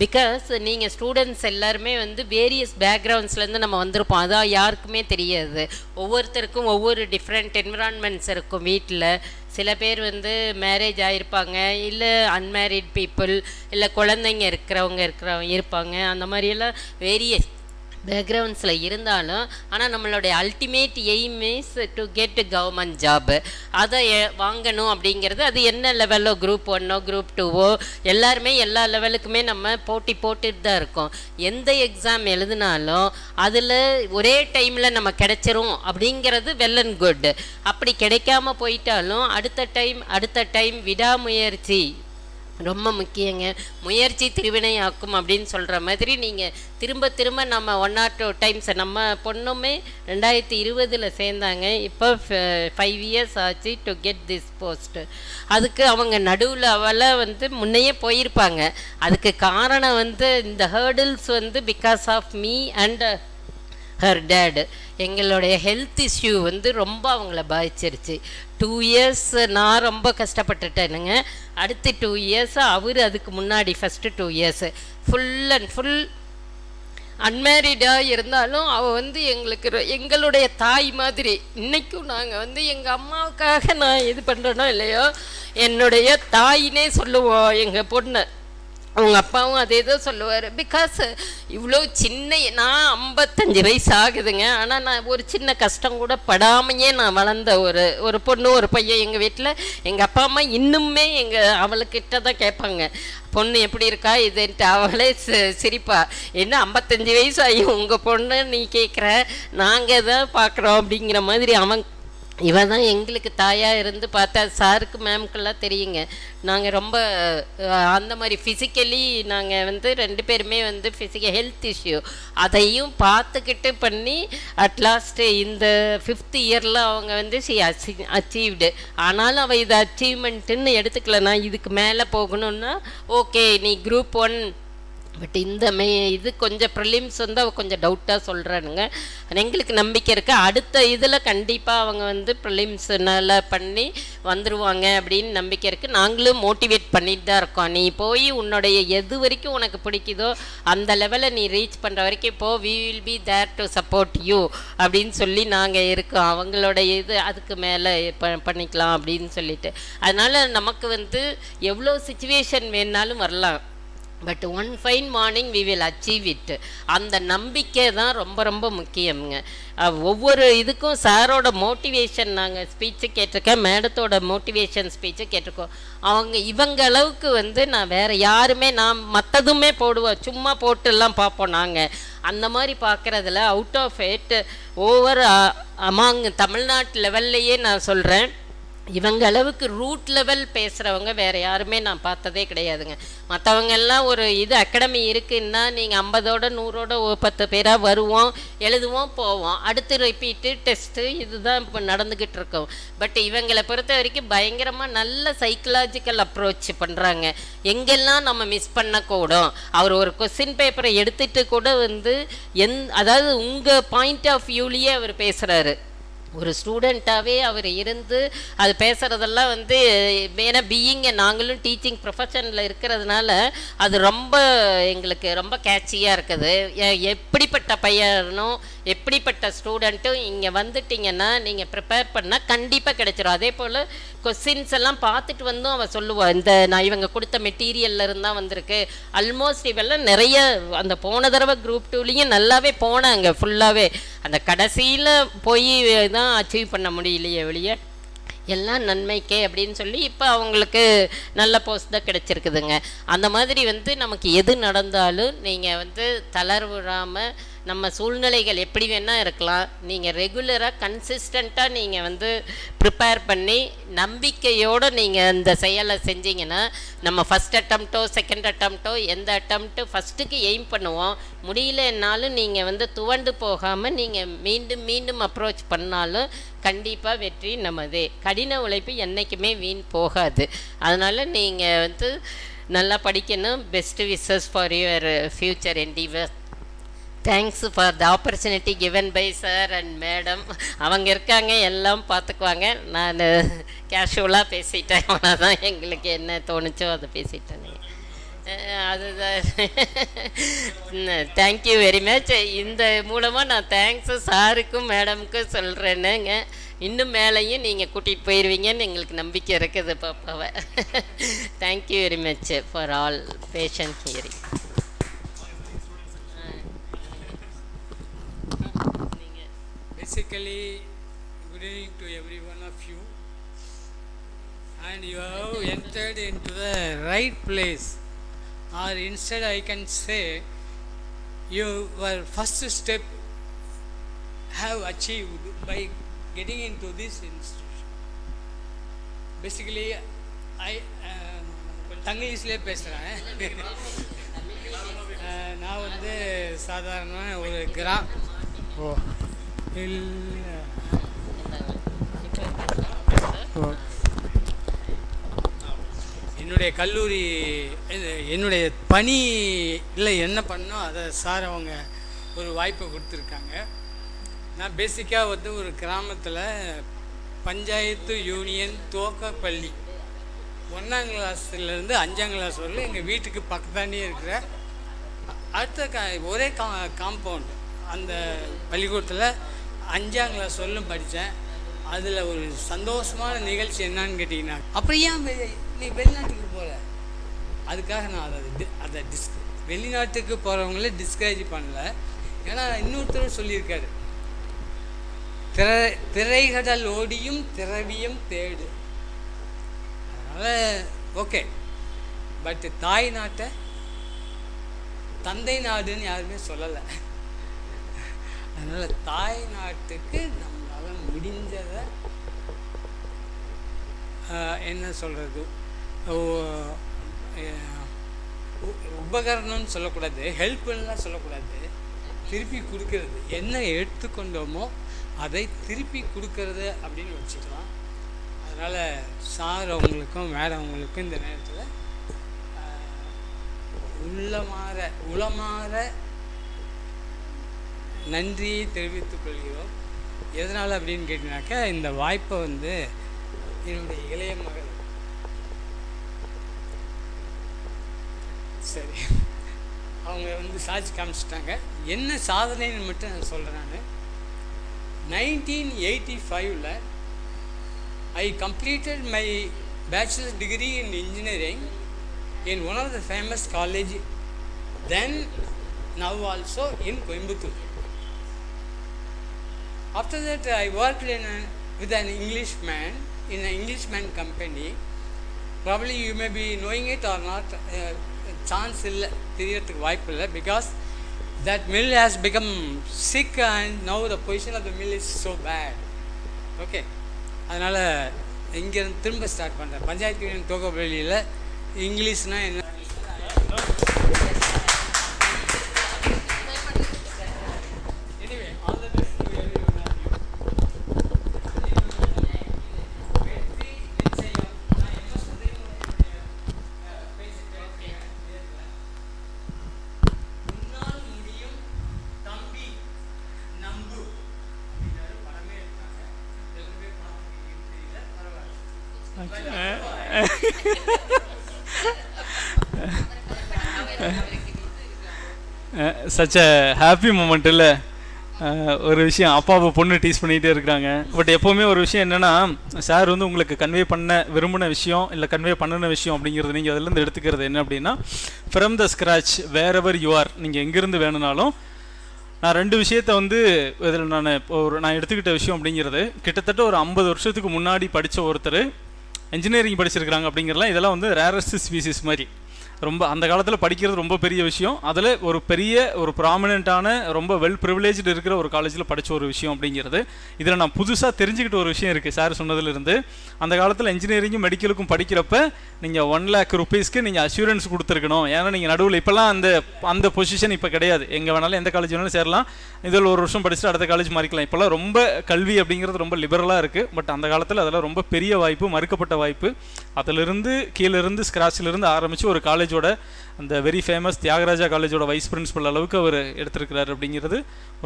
பிகாஸ் நீங்கள் ஸ்டூடெண்ட்ஸ் எல்லாருமே வந்து வேரியஸ் பேக்ரவுண்ட்ஸ்லேருந்து நம்ம வந்திருப்போம். அதான் யாருக்குமே தெரியாது. ஒவ்வொருத்தருக்கும் ஒவ்வொரு டிஃப்ரெண்ட் என்விரான்மெண்ட்ஸ் இருக்கும் வீட்டில். சில பேர் வந்து மேரேஜ் ஆகிருப்பாங்க, இல்லை அன்மேரிட் பீப்புள், இல்லை குழந்தைங்க இருப்பாங்க. அந்த மாதிரியெல்லாம் வேரியஸ் பேக்ரவுண்ட்ஸில் இருந்தாலும் ஆனால் நம்மளுடைய ultimate aim is to get government job. அதை வாங்கணும் அப்படிங்கிறது. அது என்ன லெவலோ, குரூப் 1ஓ குரூப் 2ஓ எல்லாருமே எல்லா லெவலுக்குமே நம்ம போட்டுட்டு தான் இருக்கோம். எந்த எக்ஸாம் எழுதினாலும் அதில் ஒரே டைமில் நம்ம கிடைச்சிரும் அப்படிங்கிறது வெல் அண்ட் குட். அப்படி கிடைக்காம போயிட்டாலும் அடுத்த டைம் விடாமுயற்சி ரொம்ப முக்கியங்க. முயற்சி திருவினையாக்கும் அப்படின்னு சொல்கிற மாதிரி நீங்கள் திரும்ப நம்ம 1 or 2 டைம்ஸ், நம்ம பொண்ணுமே 2020 சேர்ந்தாங்க. இப்போ 5 years ஆச்சு டு கெட் திஸ் போஸ்ட். அதுக்கு அவங்க நடுவில் அவளை வந்து முன்னையே போயிருப்பாங்க. அதுக்கு காரணம் வந்து இந்த ஹேர்டில்ஸ் வந்து because of me and her dad. எங்களுடைய ஹெல்த் இஷ்யூ வந்து ரொம்ப அவங்கள பாதிச்சிருச்சு. 2 years நான் ரொம்ப கஷ்டப்பட்டுட்டேனுங்க. அடுத்து 2 years அவர், அதுக்கு முன்னாடி first 2 years full and full அன்மேரிடாக இருந்தாலும் அவள் வந்து எங்களுடைய தாய் மாதிரி. இன்றைக்கும் நாங்கள் வந்து எங்கள் அம்மாவுக்காக நான் இது பண்ணுறேனோ இல்லையோ, என்னுடைய தாயினே சொல்லுவோம் எங்கள் பொண்ணு. அவங்க அப்பாவும் அதே தான் சொல்லுவார். பிகாஸ் இவ்வளோ நான் 55 வயசு ஆகுதுங்க. ஆனால் நான் ஒரு சின்ன கஷ்டம் கூட படாமையே நான் வளர்ந்த ஒரு பொண்ணு, ஒரு பையன் எங்கள் வீட்டில். எங்கள் அப்பா அம்மா இன்னுமே அவளுக்கிட்ட தான் கேட்பாங்க, பொண்ணு எப்படி இருக்கா இதுன்ட்டு. அவளே சிரிப்பா, என்ன 55 வயசு ஆகி உங்கள் பொண்ணு நீ கேட்குற, நாங்கள் தான் பார்க்குறோம் அப்படிங்கிற மாதிரி. இவன் தான் எங்களுக்கு தாயாக இருந்து பார்த்தா. சாருக்கு மேம்க்கெல்லாம் தெரியுங்க, நாங்கள் ரொம்ப அந்த மாதிரி ஃபிசிக்கலி நாங்கள் வந்து 2 பேருமே வந்து ஃபிசிக்கல் ஹெல்த் இஷ்யூ அதையும் பார்த்துக்கிட்டு பண்ணி அட்லாஸ்ட்டு இந்த 5th இயரில் அவங்க வந்து அச்சீவ்டு. ஆனாலும் அவள் இது அச்சீவ்மெண்ட்டுன்னு எடுத்துக்கல. நான் இதுக்கு மேலே போகணுன்னா ஓகே நீ குரூப் 1. பட் இந்த இது கொஞ்சம் ப்ரிலிம்ஸ் வந்து அவள் கொஞ்சம் டவுட்டாக சொல்கிறானுங்க. எங்களுக்கு நம்பிக்கை இருக்குது அடுத்த இதில் கண்டிப்பாக அவங்க வந்து ப்ரிலிம்ஸ் நல்லா பண்ணி வந்துடுவாங்க அப்படின்னு நம்பிக்கை இருக்குது. நாங்களும் மோட்டிவேட் பண்ணிட்டு தான் இருக்கோம். நீ போய் உன்னுடைய எது வரைக்கும் உனக்கு பிடிக்குதோ அந்த லெவலை நீ ரீச் பண்ணுற வரைக்கும் இப்போ we will be there to support you அப்படின்னு சொல்லி நாங்கள் இருக்கோம். அவங்களுடைய இது அதுக்கு மேலே பண்ணிக்கலாம் அப்படின்னு சொல்லிட்டு. அதனால் நமக்கு வந்து எவ்வளோ சிச்சுவேஷன் வேணுனாலும் வரலாம். But one fine morning we will achieve it. அந்த நம்பிக்கை தான் ரொம்ப ரொம்ப முக்கியம்ங்க. ஒவ்வொரு இதுக்கும் சாரோட மோட்டிவேஷன் நாங்கள் ஸ்பீச்சு கேட்டிருக்கேன், மேடத்தோட மோட்டிவேஷன் ஸ்பீச்சு கேட்டிருக்கோம். இவங்க அளவுக்கு வந்து நான் வேறு யாருமே, நான் மற்றதுமே போடுவோம், சும்மா போட்டுலாம் பார்ப்போம். நாங்கள் அந்த மாதிரி பார்க்குறதுல out of it over among தமிழ்நாட்டு லெவல்லையே நான் சொல்கிறேன், இவங்க அளவுக்கு ரூட் லெவல் பேசுகிறவங்க வேறு யாருமே நான் பார்த்ததே கிடையாதுங்க. மற்றவங்க எல்லாம் ஒரு இது அகாடமி இருக்குன்னா நீங்கள் 50ஓட 100ஓட 10 பேராக வருவோம், எழுதுவோம், போவோம், அடுத்து ரிப்பீட்டு டெஸ்ட்டு இதுதான் இப்போ நடந்துக்கிட்டு இருக்கோம். பட் இவங்களை பொறுத்த வரைக்கும் பயங்கரமாக நல்ல சைக்கலாஜிக்கல் அப்ரோச் பண்ணுறாங்க. எங்கெல்லாம் நம்ம மிஸ் பண்ணக்கூடும், அவர் ஒரு கொஸ்டின் பேப்பரை எடுத்துகிட்டு கூட வந்து அதாவது உங்கள் பாயிண்ட் ஆஃப் வியூலேயே அவர் பேசுகிறாரு. ஒரு ஸ்டூடெண்ட்டாகவே அவர் இருந்து அது பேசுகிறதெல்லாம் வந்து ஏன்னா பீயிங்க நாங்களும் டீச்சிங் ப்ரொஃபஷனில் இருக்கிறதுனால அது ரொம்ப எங்களுக்கு ரொம்ப கேட்சியாக இருக்குது. எப்படிப்பட்ட பையனும் எப்படிப்பட்ட ஸ்டூடெண்ட்டும் இங்கே வந்துட்டிங்கன்னா நீங்கள் ப்ரிப்பேர் பண்ணால் கண்டிப்பாக கிடைச்சிரும். அதே போல் கொஸ்டின்ஸ் எல்லாம் பார்த்துட்டு வந்தும் அவள் சொல்லுவாள், நான் இவங்க கொடுத்த மெட்டீரியலில் இருந்தால் வந்திருக்கு. ஆல்மோஸ்ட் இவெல்லாம் நிறைய அந்த போன தடவை குரூப் 2லேயும் நல்லாவே போனாங்க ஃபுல்லாகவே. அந்த கடைசியில் போய் தான் அச்சீவ் பண்ண முடியலையே வெளியே, எல்லாம் நன்மைக்கே அப்படின்னு சொல்லி இப்போ அவங்களுக்கு நல்ல போஸ்ட் தான் கிடைச்சிருக்குதுங்க. அந்த மாதிரி வந்து நமக்கு எது நடந்தாலும் நீங்கள் வந்து தளர்வுறாமல் நம்ம சூழ்நிலைகள் எப்படி வேணால் இருக்கலாம், நீங்கள் ரெகுலராக கன்சிஸ்டண்ட்டாக நீங்கள் வந்து ப்ரிப்பேர் பண்ணி நம்பிக்கையோடு நீங்கள் இந்த செயலை செஞ்சீங்கன்னா நம்ம ஃபஸ்ட் அட்டம்ப்டோ செகண்ட் அட்டம்ப்டோ எந்த அட்டம்ப்ட்டு ஃபஸ்ட்டுக்கு எய்ம் பண்ணுவோம், முடியலன்னாலும் நீங்கள் வந்து துவண்டு போகாமல் நீங்கள் மீண்டும் மீண்டும் அப்ரோச் பண்ணாலும் கண்டிப்பாக வெற்றி நமதே. கடின உழைப்பு என்றைக்குமே வீண் போகாது. அதனால் நீங்கள் வந்து நல்லா படிக்கணும். Best wishes for your future endeavour. Thanks for the opportunity given by sir and madam. அவங்க இருக்காங்க, எல்லாம் பார்த்துக்குவாங்க. நான் கேஷுவலாக பேசிட்டேன், ஆனால் தான் எங்களுக்கு என்ன தோணுச்சோ அதை பேசிட்டேன். அதுதான். Thank you very much. இந்த மூலமாக நான் தேங்க்ஸு சாருக்கும் மேடமுக்கும் சொல்கிறேன்னுங்க. இன்னும் மேலேயும் நீங்கள் கூட்டிகிட்டு போயிடுவீங்கன்னு எங்களுக்கு நம்பிக்கை இருக்குது பாப்பாவை. Thank you very much for all patient hearing. Basically, good evening to every one of you. And you have entered into the right place, or instead I can say your first step have achieved by getting into this institution. Basically I தங்கிலீஷ்லேயே பேசுகிறேன். நான் வந்து சாதாரண ஒரு என்னுடைய கல்லூரி என்னுடைய பணியில் என்ன பண்ணோம் அதை சார் அவங்க ஒரு வாய்ப்பை கொடுத்துருக்காங்க. நான் பேசிக்காக வந்து ஒரு கிராமத்தில் பஞ்சாயத்து யூனியன் துவக்கப்பள்ளி 1ஆம் கிளாஸ்லேருந்து 5ஆம் கிளாஸ் வரலும் எங்கள் வீட்டுக்கு பக்கத்தாண்டே இருக்கிற அடுத்த ஒரே காம்பவுண்டு அந்த பள்ளிக்கூடத்தில் 5ஆம் கிளாஸ் வரலும் படித்தேன். அதில் ஒரு சந்தோஷமான நிகழ்ச்சி என்னன்னு கேட்டிங்கன்னா, அப்புறம் ஏன் நீ வெளிநாட்டுக்கு போகிற, அதுக்காக நான் அதை வெளிநாட்டுக்கு போகிறவங்களே டிஸ்கரேஜ் பண்ணல. ஏன்னா இன்னொருத்தர் சொல்லியிருக்காரு, திரைகடல் ஓடியும் திரவியம் தேடு. அதனால் ஓகே, பட் தாய் நாட்டை தந்தை நாடுன்னு யாருமே சொல்லலை. அதனால் தாய் நாட்டுக்கு நம்மளால் முடிஞ்சதை என்ன சொல்கிறது, உபகரணம்னு சொல்லக்கூடாது, ஹெல்ப்லாம் சொல்லக்கூடாது, திருப்பி கொடுக்கறது, என்ன எடுத்துக்கொண்டோமோ அதை திருப்பி கொடுக்கறது அப்படின்னு வச்சுக்கலாம். அதனால் சார் அவங்களுக்கும் மேடம் அவங்களுக்கும் இந்த நேரத்தில் உளமாற நன்றியை தெரிவித்துக் கொள்கிறோம். எதனால் அப்படின்னு கேட்டிங்கனாக்கா, இந்த வாய்ப்பை வந்து என்னுடைய இளைய மகள் சரி அவங்க வந்து சாட்சி காமிச்சிட்டாங்க. என்ன சாதனைன்னு மட்டும் நான் சொல்கிறேன். நான் 1985 I completed my bachelor's degree in engineering in one of the famous college, then now also in Coimbatore. After that I worked with an Englishman in an Englishman company. Probably you may be knowing it or not, chance illa theriyadhukku vaaipu illa, because that mill has become sick and now the position of the mill is so bad. Okay, அதனால் இங்கே திரும்ப start பண்ணுறேன். Panchayat union துவக்கப்பள்ளியில் இங்கிலீஷ்னால் என்ன, such a happy moment இல்லை? ஒரு விஷயம், அப்பாவை பொண்ணு டீஸ் பண்ணிகிட்டே இருக்கிறாங்க. பட் எப்போவுமே ஒரு விஷயம் என்னென்னா, சார் வந்து உங்களுக்கு கன்வே பண்ண விரும்பின விஷயம் இல்லை கன்வே பண்ணின விஷயம் அப்படிங்கிறது நீங்கள் அதிலேருந்து எடுத்துக்கிறது என்ன அப்படின்னா, from the scratch wherever you are, நீங்கள் எங்கேருந்து வேணும்னாலும். நான் 2 விஷயத்தை வந்து இதில் நான் எடுத்துக்கிட்ட விஷயம் அப்படிங்கிறது, கிட்டத்தட்ட ஒரு 50 வருஷத்துக்கு முன்னாடி படித்த ஒருத்தர் இன்ஜினியரிங் படிச்சிருக்கிறாங்க அப்படிங்கிறலாம், இதெல்லாம் வந்து ரேரஸ்ட் ஸ்பீசிஸ் மாதிரி. ரொம்ப அந்த காலத்தில் படிக்கிறது ரொம்ப பெரிய விஷயம். அதில் ஒரு ப்ராமினெண்ட்டான ரொம்ப வெல் ப்ரிவிலேஜ்டு இருக்கிற ஒரு காலேஜில் படித்த ஒரு விஷயம் அப்படிங்கிறது. இதில் நான் புதுசாக தெரிஞ்சுக்கிட்ட ஒரு விஷயம் இருக்குது சார் சொன்னதுலேருந்து. அந்த காலத்தில் இன்ஜினியரிங்கும் மெடிக்கலுக்கும் படிக்கிறப்ப நீங்கள் 1 lakh rupeesக்கு நீங்கள் அஷூரன்ஸ் கொடுத்துருக்கணும். ஏன்னா நீங்கள் நடுவில் இப்போல்லாம் அந்த பொசிஷன் இப்போ கிடையாது. எங்கே வேணாலும் எந்த காலேஜ் வேணாலும் சேரலாம். இதில் ஒரு வருஷம் படிச்சுட்டு அடுத்த காலேஜ் மாறிக்கலாம். இப்போல்லாம் ரொம்ப கல்வி அப்படிங்கிறது ரொம்ப லிபரலாக இருக்குது. பட் அந்த காலத்தில் அதெல்லாம் ரொம்ப பெரிய வாய்ப்பு, மறுக்கப்பட்ட வாய்ப்பு. அதிலிருந்து கீழேருந்து ஸ்க்ராட்சிலிருந்து ஆரம்பித்து ஒரு காலேஜோட அந்த வெரி ஃபேமஸ் தியாகராஜா காலேஜோட வைஸ் பிரின்சிபல் அளவுக்கு அவர் எடுத்திருக்கிறார் அப்படிங்கிறது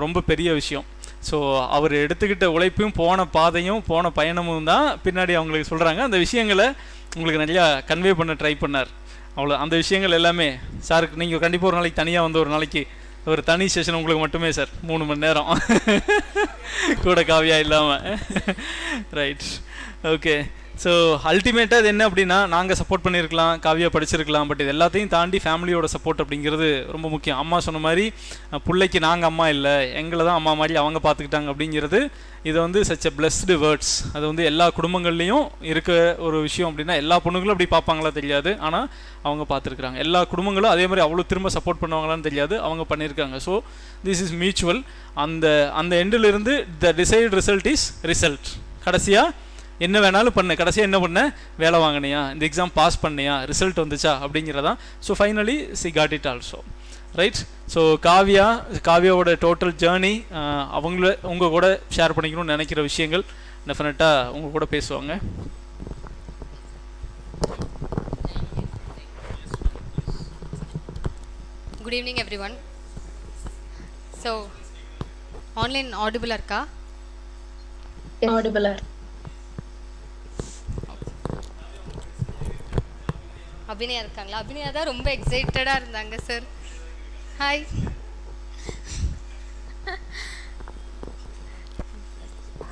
ரொம்ப பெரிய விஷயம். ஸோ அவர் எடுத்துக்கிட்ட உழைப்பும் போன பாதையும் போன பயணமும் தான் பின்னாடி அவங்களுக்கு சொல்கிறாங்க. அந்த விஷயங்களை உங்களுக்கு நிறையா கன்வே பண்ண ட்ரை பண்ணார். அவ்வளோ அந்த விஷயங்கள் எல்லாமே சாருக்கு நீங்கள் கண்டிப்பாக ஒரு நாளைக்கு தனியாக வந்து ஒரு நாளைக்கு ஒரு தனி செஷன் உங்களுக்கு மட்டுமே சார் 3 மணி நேரம் கூட காவியா இல்லாமல். Right, okay. ஸோ அல்டிமேட்டாக இது என்ன அப்படின்னா, நாங்கள் சப்போர்ட் பண்ணியிருக்கலாம், காவியா படிச்சிருக்கலாம், பட் இது எல்லாத்தையும் தாண்டி ஃபேமிலியோட சப்போர்ட் அப்படிங்கிறது ரொம்ப முக்கியம். அம்மா சொன்ன மாதிரி பிள்ளைக்கு நாங்கள் அம்மா இல்லை, எங்களை தான் அம்மா மாதிரி அவங்க பார்த்துக்கிட்டாங்க அப்படிங்கிறது இது வந்து சச் எ பிளஸ்டு வேர்ட்ஸ். அது வந்து எல்லா குடும்பங்கள்லேயும் இருக்க ஒரு விஷயம் அப்படின்னா, எல்லா பொண்ணுங்களும் அப்படி பார்ப்பாங்களா தெரியாது, ஆனால் அவங்க பார்த்துருக்குறாங்க. எல்லா குடும்பங்களும் அதே மாதிரி அவ்வளோ திரும்ப சப்போர்ட் பண்ணுவாங்களான்னு தெரியாது, அவங்க பண்ணியிருக்காங்க. So this is mutual. அந்த எண்டிலிருந்து த டிசைட் ரிசல்ட் இஸ் ரிசல்ட். கடைசியாக என்ன வேணாலும் பண்ண, கடைசியாக என்ன பண்ண, வேலை வாங்கினியா, இந்த எக்ஸாம் பாஸ் பண்ணியா, ரிசல்ட் வந்துச்சா அப்படிங்கிறதான். So finally she got it also. Right. So காவியாவோட டோட்டல் ஜேர்னி உங்கள் கூட ஷேர் பண்ணிக்கணும்னு நினைக்கிற விஷயங்கள் டெஃபினட்டாக உங்கள் கூட பேசுவாங்க. Good evening everyone. So online audible இருக்கா? audible. அபிநயா இருக்காங்களா? அபிநயா தான் ரொம்ப எக்ஸைட்டடாக இருந்தாங்க sir. Hi.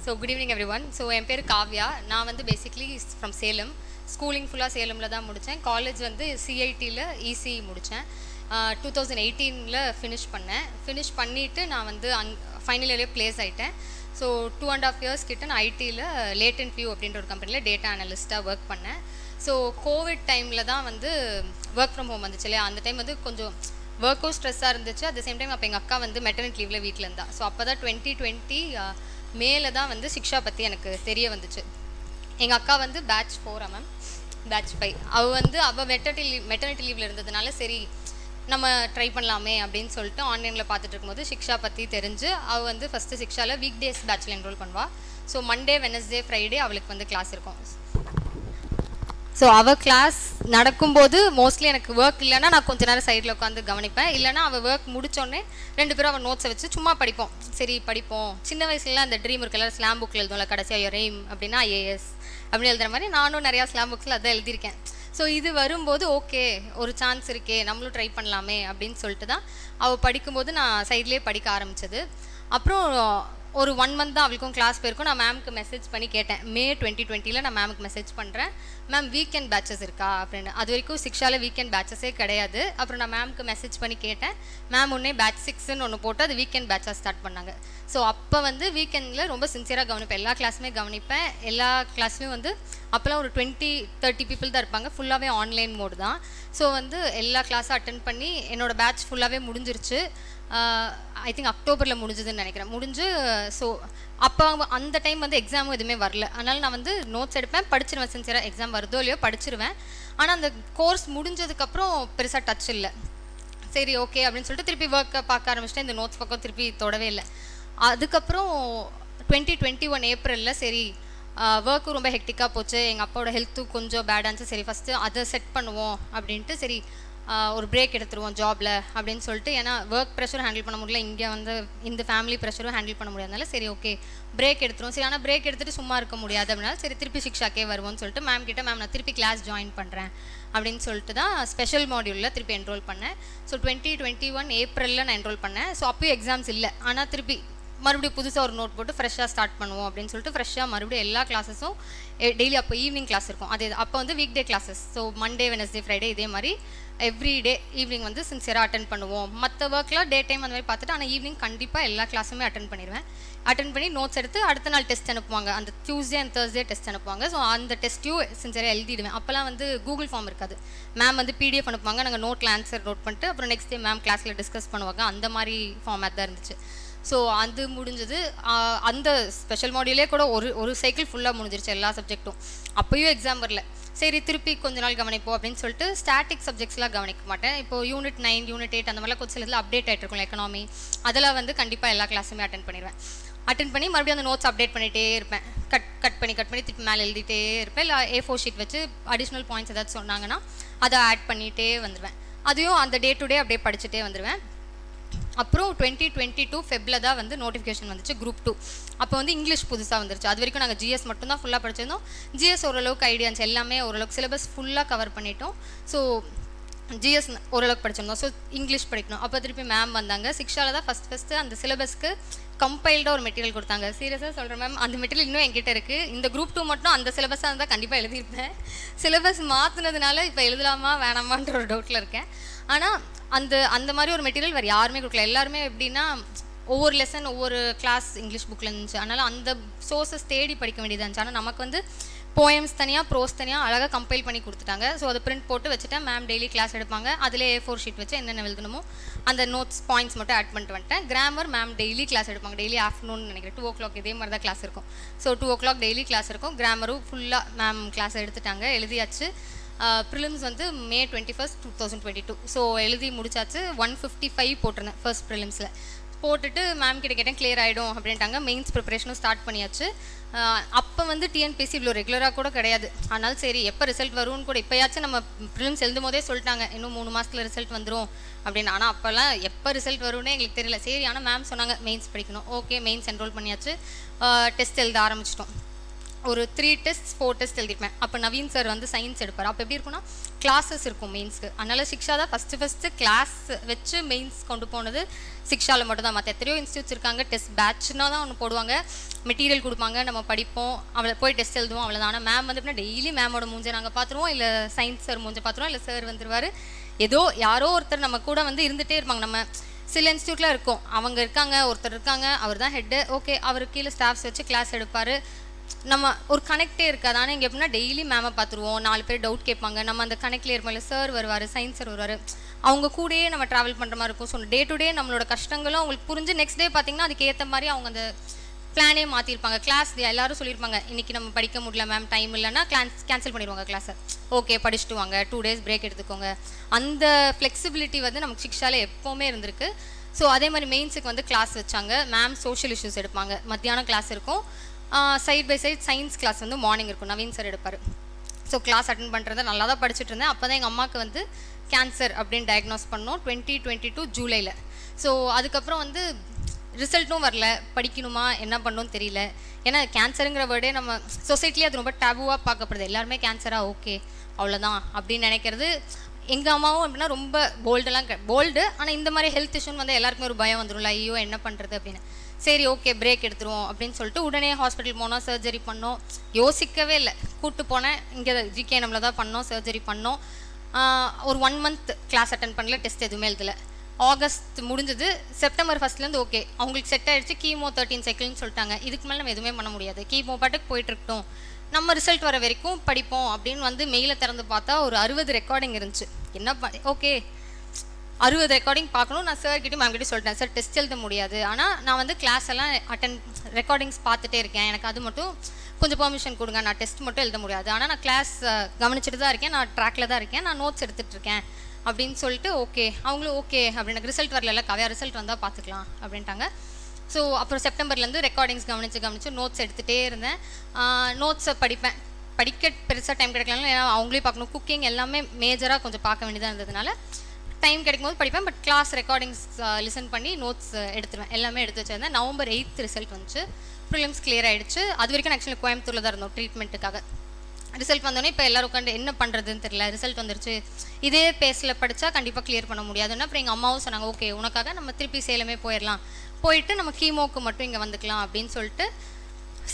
So good evening everyone. So என் பேர் காவ்யா. நான் வந்து பேசிக்லி ஃப்ரம் சேலம். ஸ்கூலிங் ஃபுல்லாக சேலமில் தான் முடித்தேன். காலேஜ் வந்து சிஐடியில் இசி முடித்தேன். 2018 ஃபினிஷ் பண்ணேன். ஃபினிஷ் பண்ணிவிட்டு நான் வந்து ஃபைனல் இயர்லேயே ப்ளேஸ் ஆகிட்டேன். ஸோ 2.5 years கிட்ட நான் ஐடியில் லேட்டன்ட் வியூ அப்படின்ற ஒரு கம்பெனியில் டேட்டா அனலிஸ்ட்டாக ஒர்க் பண்ணேன். ஸோ கோவிட் டைமில் தான் வந்து ஒர்க் ஃப்ரம் ஹோம் வந்துச்சு இல்லையா, அந்த டைம் வந்து கொஞ்சம் ஒர்க்கும் ஸ்ட்ரெஸ்ஸாக இருந்துச்சு. அட் த சேம் டைம் அப்போ எங்கள் அக்கா வந்து மெட்டர்னிட்டி லீவில் வீட்டில் இருந்தா. ஸோ அப்போ தான் 2020 மேல தான் வந்து சிக்ஷா பற்றி எனக்கு தெரிய வந்துச்சு. எங்கள் அக்கா வந்து பேட்ச் 4 மேம், பேட்ச் 5. அவள் மெட்டர்னிட்டி லீவில் இருந்ததுனால சரி நம்ம ட்ரை பண்ணலாமே அப்படின்னு சொல்லிட்டு ஆன்லைனில் பார்த்துட்டு இருக்கும்போது சிக்ஷா பற்றி தெரிஞ்சு அவள் வந்து ஃபஸ்ட்டு சிக்ஷாவில் வீக் டேஸ் பேட்சில் என்ரோல் பண்ணுவாள். ஸோ மண்டே, வெனஸ்டே, ஃப்ரைடே அவளுக்கு வந்து கிளாஸ் இருக்கும். ஸோ அவள் கிளாஸ் நடக்கும்போது மோஸ்ட்லி எனக்கு ஒர்க் இல்லைன்னா நான் கொஞ்ச நேரம் சைடில் உட்காந்து கவனிப்பேன். இல்லைனா அவள் ஒர்க் முடித்தோடனே 2 பேரும் அவள் நோட்ஸை வச்சு சும்மா படிப்போம். சரி படிப்போம். சின்ன வயசுல அந்த ட்ரீம் இருக்குல்ல, ஸ்லாம் புக்கில் எழுதும்ல கடைசியாக யோர் எய்ம் அப்படின்னா ஐஏஎஸ் அப்படின்னு எழுதுகிற மாதிரி நானும் நிறையா ஸ்லாம் புக்ஸில் அதான் எழுதியிருக்கேன். ஸோ இது வரும்போது ஓகே ஒரு சான்ஸ் இருக்கே நம்மளும் ட்ரை பண்ணலாமே அப்படின்னு சொல்லிட்டு தான் அவள் படிக்கும்போது நான் சைட்லேயே படிக்க ஆரம்பித்தது. அப்புறம் ஒரு 1 month தான் அவளுக்கும் கிளாஸ் போயிருக்கும். நான் மேம்க்கு மெசேஜ் பண்ணி கேட்டேன். மே 2020 நான் மேமுக்கு மெசேஜ் பண்ணுறேன், மேம் வீக்கெண்ட் பேட்சஸ் இருக்கா அப்படின்னு. அது வரைக்கும் சிக்ஷாவில் வீக்கெண்ட் பேட்சஸே கிடையாது. அப்புறம் நான் மேம்க்கு மெசேஜ் பண்ணி கேட்டேன். மேம் ஒன்றே பேட்ச் 6ன்னு ஒன்று போட்டு அது வீக்கெண்ட் பேட்சாக ஸ்டார்ட் பண்ணாங்க. ஸோ அப்போ வந்து வீக்கெண்டில் ரொம்ப சின்சியராக கவனிப்பேன். எல்லா கிளாஸுமே கவனிப்பேன். எல்லா கிளாஸ்லேயும் வந்து அப்போல்லாம் ஒரு 20-30 people தான் இருப்பாங்க. ஃபுல்லாகவே ஆன்லைன் மோடு தான். ஸோ வந்து எல்லா கிளாஸும் அட்டென்ட் பண்ணி என்னோடய பேட்ச் ஃபுல்லாகவே முடிஞ்சிருச்சு. ஐ திங்க் அக்டோபரில் முடிஞ்சதுன்னு நினைக்கிறேன். முடிஞ்சு ஸோ அப்போ அந்த டைம் வந்து எக்ஸாமும் எதுவுமே வரல. அதனால் நான் வந்து நோட்ஸ் எடுப்பேன், படிச்சிருவேன். சின்சியராக எக்ஸாம் வருதோ இல்லையோ படிச்சிருவேன். ஆனால் அந்த கோர்ஸ் முடிஞ்சதுக்கப்புறம் பெருசாக டச் இல்லை. சரி ஓகே அப்படின்னு சொல்லிட்டு திருப்பி ஒர்க்கை பார்க்க ஆரம்பிச்சிட்டேன். இந்த நோட்ஸ் பக்கம் திருப்பி தொடவே இல்லை. அதுக்கப்புறம் 2021 ஏப்ரலில் சரி ஒர்க்கும் ரொம்ப ஹெக்டிக்காக போச்சு. எங்கள் அப்பாவோட ஹெல்த்தும் கொஞ்சம் பேடாக இருந்துச்சு. சரி ஃபஸ்ட்டு அதை செட் பண்ணுவோம் அப்படின்ட்டு சரி ஒரு பிரேக் எடுத்துருவோம் ஜாபில் அப்படின்னு சொல்லிட்டு. ஏன்னா ஒர்க் ப்ரெஷரும் ஹேண்டில் பண்ண முடியல, இங்கே வந்து இந்த ஃபேமிலி ப்ரெஷரும் ஹேண்டில் பண்ண முடியாதனால சரி ஓகே பிரேக் எடுத்துருவோம். சரி ஆனால் பிரேக் எடுத்துகிட்டு சும்மா இருக்க முடியாது அப்படின்னா சரி திருப்பி சிக்ஷாக்கே வருவோம்னு சொல்லிட்டு மேம் கிட்ட மேம் நான் திருப்பி கிளாஸ் ஜாயின் பண்ணுறேன் அப்படின்னு சொல்லிட்டு தான் ஸ்பெஷல் மாடியூலில் திருப்பி என்ரோல் பண்ணேன். ஸோ 2021 ஏப்ரலில் நான் என்ரோல் பண்ணேன். ஸோ அப்போயும் எக்ஸாம்ஸ் இல்லை. ஆனால் திருப்பி மறுபடியும் புதுசாக ஒரு நோட் போட்டு ஃப்ரெஷ்ஷாக ஸ்டார்ட் பண்ணுவோம் அப்படின்னு சொல்லிட்டு ஃப்ரெஷ்ஷாக மறுபடியும் எல்லா கிளாஸஸும் டெய்லி அப்போ ஈவினிங் கிளாஸ் இருக்கும். அது அப்போ வந்து week day classes. So Monday, Wednesday, Friday இதே மாதிரி எவ்ரி டே ஈவினிங் வந்து சின்சியராக அட்டன் பண்ணுவோம். மற்ற ஒர்க்கில் டே டைம் அந்த மாதிரி பார்த்துட்டு ஆனால் ஈவினிங் கண்டிப்பாக எல்லா கிளாஸுமே அட்டன் பண்ணிடுவேன். அட்டன் பண்ணி நோட்ஸ் எடுத்து அடுத்த நாள் டெஸ்ட் அனுப்புவாங்க. அந்த டியூஸ்டே அண்ட் தேர்ஸ்டே டெஸ்ட் அனுப்புவாங்க. ஸோ அந்த டெஸ்ட்டையும் சின்சியராக எழுதிடுவேன். அப்போல்லாம் வந்து கூகுள் ஃபார்ம் இருக்காது. மேம் வந்து பிடிஎஃப் அனுப்புவாங்க, நாங்கள் நோட்டில் ஆன்சர் நோட் பண்ணிட்டு அப்புறம் நெக்ஸ்ட் டே மேம் கிளாஸில் டிஸ்கஸ் பண்ணுவாங்க. அந்த மாதிரி ஃபார்மேட் தான் இருந்துச்சு. ஸோ அது முடிஞ்சது. அந்த ஸ்பெஷல் மாடியூலே கூட ஒரு சைக்கிள் ஃபுல்லாக முடிஞ்சிருச்சு எல்லா சப்ஜெக்ட்டும். அப்போயும் எக்ஸாம் வரல. சரி திருப்பி கொஞ்ச நாள் கவனிப்போம் அப்படின்னு சொல்லிட்டு ஸ்டாட்டிக் சப்ஜெக்ட்ஸ்லாம் கவனிக்க மாட்டேன். இப்போது யூனிட் 9, யூனிட் 8 அந்த மாதிரிலாம் கொஞ்சம் சில இதில் அப்டேட் ஆகிட்டு இருக்கும். எக்கனாமி அதெல்லாம் வந்து கண்டிப்பாக எல்லா கிளாஸுமே அட்டன் பண்ணிடுவேன். அட்டன் பண்ணி மறுபடியும் அந்த நோட்ஸ் அப்டேட் பண்ணிகிட்டே இருப்பேன். கட் பண்ணி திருப்பி மேலே எழுதிட்டே இருப்பேன். இல்லை A4 ஷீட் வச்சு அடிஷ்னல் பாயிண்ட்ஸ் ஏதாச்சும் சொன்னாங்கன்னா அதை ஆட் பண்ணிகிட்டே வந்துடுவேன். அதையும் அந்த டே டு டே அப்படியே படிச்சுட்டே வந்துடுவேன். அப்புறம் 2022 ஃபெப்ரில் தான் வந்து நோட்டிஃபிகேஷன் வந்துச்சு குரூப் 2. அப்போ வந்து இங்கிலீஷ் புதுசாக வந்துருச்சு. அது வரைக்கும் நாங்கள் ஜிஎஸ் மட்டும் தான் ஃபுல்லாக படிச்சிருந்தோம். ஜிஎஸ் ஓரளவுக்கு ஐடியா இருந்துச்சு. எல்லாமே ஓரளவுக்கு சிலபஸ் ஃபுல்லாக கவர் பண்ணிட்டோம். ஸோ ஜிஎஸ் ஓரளவுக்கு படிச்சிருந்தோம். ஸோ இங்கிலீஷ் படிக்கணும். அப்போ திருப்பி மேம் வந்தாங்க. சிக்ஷாவில் தான் ஃபஸ்ட்டு அந்த சிலபஸ்க்கு கம்பைல்டாக ஒரு மெட்டீரியல் கொடுத்தாங்க. சீரியஸாக சொல்கிறேன் மேம், அந்த மெட்டீரியல் இன்னும் என்கிட்ட இருக்குது. இந்த குரூப் 2 மட்டும் அந்த சிலபஸாக இருந்தால் கண்டிப்பாக எழுதியிருப்பேன். சிலபஸ் மாற்றினதுனால இப்போ எழுதலாமா வேணாமான்ற ஒரு டவுட்டில் இருக்கேன். ஆனால் அந்த மாதிரி ஒரு மெட்டீரியல் வேறு யாருமே கொடுக்கல. எல்லாருமே எப்படின்னா ஒவ்வொரு லெசன் ஒவ்வொரு கிளாஸ் இங்கிலீஷ் புக்கில் இருந்துச்சு. அதனால் அந்த சோர்ஸஸ் தேடி படிக்க வேண்டியதாக இருந்துச்சு. ஆனால் நமக்கு வந்து போயம்ஸ் தனியாக ப்ரோஸ் தனியாக அழகாக கம்பைல் பண்ணி கொடுத்துட்டாங்க. ஸோ அதை பிரிண்ட் போட்டு வச்சுட்டேன். மேம் டெய்லி கிளாஸ் எடுப்பாங்க. அதிலே A4 ஷீட் வச்சு என்னென்ன எழுதணுமோ அந்த நோட்ஸ் பாயிண்ட்ஸ் மட்டும் ஆட் பண்ணிட்டு வந்துட்டேன். கிராமர் மேம் டெய்லி கிளாஸ் எடுப்பாங்க. டெய்லி ஆஃப்டர்நூன் நினைக்கிறேன் 2 o'clock இதே மாதிரி தான் கிளாஸ் இருக்கும். ஸோ 2 o'clock டெய்லி கிளாஸ் இருக்கும். கிராமரும் ஃபுல்லாக மேம் கிளாஸ் எடுத்துட்டாங்க. எழுதியாச்சு. ப்ரிலிம்ஸ் வந்து May 21, 2022. ஸோ எழுதி முடிச்சாச்சு. 155 போட்டிருந்தேன் ஃபர்ஸ்ட் ப்ரிலிம்ஸில். போட்டுட்டு மேம் கிட்ட கேட்டேன், கிளியர் ஆகிடும் அப்படின்ட்டாங்க. மெயின்ஸ் ப்ரிப்பரேஷனும் ஸ்டார்ட் பண்ணியாச்சு. அப்போ வந்து டிஎன்பிஎஸ்சி இவ்வளோ ரெகுலராக கூட கிடையாது. அதனால சரி எப்போ ரிசல்ட் வரும்னு கூட இப்போயாச்சும் நம்ம ப்ரிலிம்ஸ் எழுதும் போதே சொல்லிட்டாங்க இன்னும் 3 மாதத்தில் ரிசல்ட் வந்துடும் அப்படின்னு. ஆனால் அப்போல்லாம் எப்போ ரிசல்ட் வரும்னே எங்களுக்கு தெரியல. சரி ஆனால் மேம் சொன்னாங்க மெயின்ஸ் படிக்கணும். ஓகே மெயின்ஸ் என்ரோல் பண்ணியாச்சு. டெஸ்ட் எழுத ஆரம்பிச்சிட்டோம். ஒரு 3 டெஸ்ட் 4 டெஸ்ட் எழுதிருப்பேன். அப்போ நவீன் சார் வந்து சயின்ஸ் எடுப்பார். அப்போ எப்படி இருக்குன்னா கிளாஸஸ் இருக்கும் மெயின்ஸ்க்கு. அதனால் சிக்ஷா தான் ஃபஸ்ட்டு கிளாஸ் வச்சு மெயின்ஸ் கொண்டு போனது சிக்ஷாவில் மட்டும் தான். மற்ற எத்தனையோ இன்ஸ்டியூட்ஸ் இருக்காங்க. டெஸ்ட் பேட்ச்னா தான் ஒன்று போடுவாங்க, மெட்டீரியல் கொடுப்பாங்க, நம்ம படிப்போம், அவளை போய் டெஸ்ட் எழுதுவோம், அவ்வளோதான். ஆனால் மேம் வந்து எப்படின்னா டெய்லி மேமோட மூஞ்சை நாங்கள் பார்த்துருவோம், இல்லை சயின்ஸ் சார் மூஞ்சை பார்த்துருவோம், இல்லை சார் வந்துருவார். ஏதோ யாரோ ஒருத்தர் நம்ம கூட வந்து இருந்துகிட்டே இருப்பாங்க. நம்ம சில இன்ஸ்டியூட்டில் இருக்கும், அவங்க இருக்காங்க, ஒருத்தர் இருக்காங்க, அவர் தான் ஹெட்டு, ஓகே அவர் கீழே ஸ்டாஃப்ஸ் வச்சு கிளாஸ் எடுப்பார், நம்ம ஒரு கனெக்டே இருக்காது. ஆனால் இங்கே எப்படின்னா டெய்லி மேமை பார்த்துருவோம், 4 பேர் டவுட் கேட்பாங்க, நம்ம அந்த கனெக்ட்லேயே இருப்போம். இல்லை சார் வருவார், சயின்ஸ் சார் வருவார், அவங்க கூடயே நம்ம ட்ராவல் பண்ணுற மாதிரி இருக்கும். ஸோ டே டு டே நம்மளோட கஷ்டங்களும் அவங்களுக்கு புரிஞ்சு நெக்ஸ்ட் டே பார்த்திங்கன்னா அதுக்கு ஏற்ற மாதிரி அவங்க அந்த பிளானே மாற்றிருப்பாங்க. கிளாஸ் எல்லோரும் சொல்லியிருப்பாங்க இன்றைக்கி நம்ம படிக்க முடியல மேம், டைம் இல்லைன்னா கேன்சல் பண்ணிடுவாங்க கிளாஸை. ஓகே படிச்சுட்டு வாங்க, 2 days பிரேக் எடுத்துக்கோங்க. அந்த ஃப்ளெக்சிபிலிட்டி வந்து நமக்கு சிக்ஷாவில் எப்போவுமே இருந்திருக்கு. ஸோ அதே மாதிரி மெயின்ஸுக்கு வந்து கிளாஸ் வச்சாங்க. மேம் சோஷியல் இஷ்யூஸ் எடுப்பாங்க, மத்தியானம் கிளாஸ் இருக்கும். Side by side science class வந்து மார்னிங் இருக்கும், நவீன் சார் எடுப்பார். ஸோ கிளாஸ் அட்டன் பண்ணுறதை நல்லா தான் படிச்சுட்டு இருந்தேன். அப்போ தான் எங்கள் அம்மாவுக்கு வந்து கேன்சர் அப்படின்னு டயக்னோஸ் பண்ணோம் 2022 ஜூலையில். ஸோ அதுக்கப்புறம் வந்து ரிசல்ட்டும் வரல, படிக்கணுமா என்ன பண்ணணும்னு தெரியல. ஏன்னா கேன்சருங்கிற வேர்டே நம்ம சொசைட்டிலே அது ரொம்ப டேபுவாக பார்க்கப்படுது. எல்லாருமே கேன்சராக ஓகே அவ்வளோதான் அப்படின்னு நினைக்கிறது. எங்கள் அம்மாவும் எப்படின்னா ரொம்ப போல்டு, ஆனால் இந்த மாதிரி ஹெல்த் இஷ்யூன்னு வந்து எல்லாருக்குமே ஒரு பயம் வந்துடும்ல, ஐயோ என்ன பண்ணுறது அப்படின்னு. சரி ஓகே பிரேக் எடுத்துருவோம் அப்படின்னு சொல்லிட்டு உடனே ஹாஸ்பிட்டல் போனோம், சர்ஜரி பண்ணோம். யோசிக்கவே இல்லை, கூப்பிட்டு போனேன். இங்கே GKNMல தான் பண்ணோம், சர்ஜரி பண்ணோம். ஒரு 1 month கிளாஸ் அட்டன் பண்ணல, டெஸ்ட் எதுவுமே எழுதலை. ஆகஸ்ட் முடிஞ்சது. செப்டம்பர் 1st ஓகே அவங்களுக்கு செட் ஆகிடுச்சு. கீமோ 13 cycleன்னு சொல்லிட்டாங்க. இதுக்கு மேலே நம்ம எதுவுமே பண்ண முடியாது, கீமோ பாட்டுக்கு போயிட்டுருக்கட்டும், நம்ம ரிசல்ட் வர வரைக்கும் படிப்போம் அப்படின்னு வந்து மெயிலை திறந்து பார்த்தா ஒரு 60 ரெக்கார்டிங் இருந்துச்சு. என்ன ஓகே 60 ரெக்கார்டிங் பார்க்கணும். நான் சார்கிட்டையும் மேம்கிட்டையும் சொல்லிட்டேன், சார் டெஸ்ட் எழுத முடியாது, ஆனால் நான் வந்து கிளாஸ் எல்லாம் ரெக்கார்டிங்ஸ் பார்த்துட்டே இருக்கேன், எனக்கு அது மட்டும் கொஞ்சம் பெர்மிஷன் கொடுங்க, நான் டெஸ்ட் மட்டும் எழுத முடியாது, ஆனால் நான் கிளாஸ் கவனிச்சுட்டு தான் இருக்கேன், நான் ட்ராக்கில் தான் இருக்கேன், நான் நோட்ஸ் எடுத்துகிட்டு இருக்கேன் அப்படின்னு சொல்லிட்டு ஓகே அவங்களும் ஓகே அப்படின்னு. எனக்கு ரிசல்ட் வரல, காவியா ரிசல்ட் வந்தால் பார்த்துக்கலாம் அப்படின்ட்டாங்க. ஸோ அப்புறம் செப்டம்பர்லேருந்து ரெக்கார்டிங்ஸ் கவனித்து நோட்ஸ் எடுத்துகிட்டே இருந்தேன். நோட்ஸை படிக்க பெருசாக டைம் கிடைக்கலனால, ஏன்னா அவங்களே பார்க்கணும், குக்கிங் எல்லாமே மேஜராக கொஞ்சம் பார்க்க வேண்டியதாக இருந்ததுனால டைம் கிடைக்கும் போது படிப்பேன். பட் கிளாஸ் ரெக்கார்டிங்ஸ் லிசன் பண்ணி நோட்ஸ் எடுத்துருவேன், எல்லாமே எடுத்து வச்சுருந்தேன். நவம்பர் 8 ரிசல்ட் வந்துச்சு, ப்ரிலிம்ஸ் கிளியர் ஆகிடுச்சு. அது வரைக்கும் ஆக்சுவலி கோயம்புத்தூரில் தான் இருந்தோம் ட்ரீட்மெண்ட்டுக்காக. ரிசல்ட் வந்தோடனே இப்போ எல்லோரும் உட்காந்து என்ன பண்ணுறதுன்னு தெரியல, ரிசல்ட் வந்துருச்சு, இதே பேஸில் படித்தா கண்டிப்பாக கிளியர் பண்ண முடியாதுன்னா அப்புறம் எங்கள் அம்மாவும் சொன்னாங்க ஓகே உனக்காக நம்ம திருப்பி சேலமே போயிடலாம், போயிட்டு நம்ம கீமோக்கு மட்டும் இங்கே வந்துக்கலாம் அப்படின்னு சொல்லிட்டு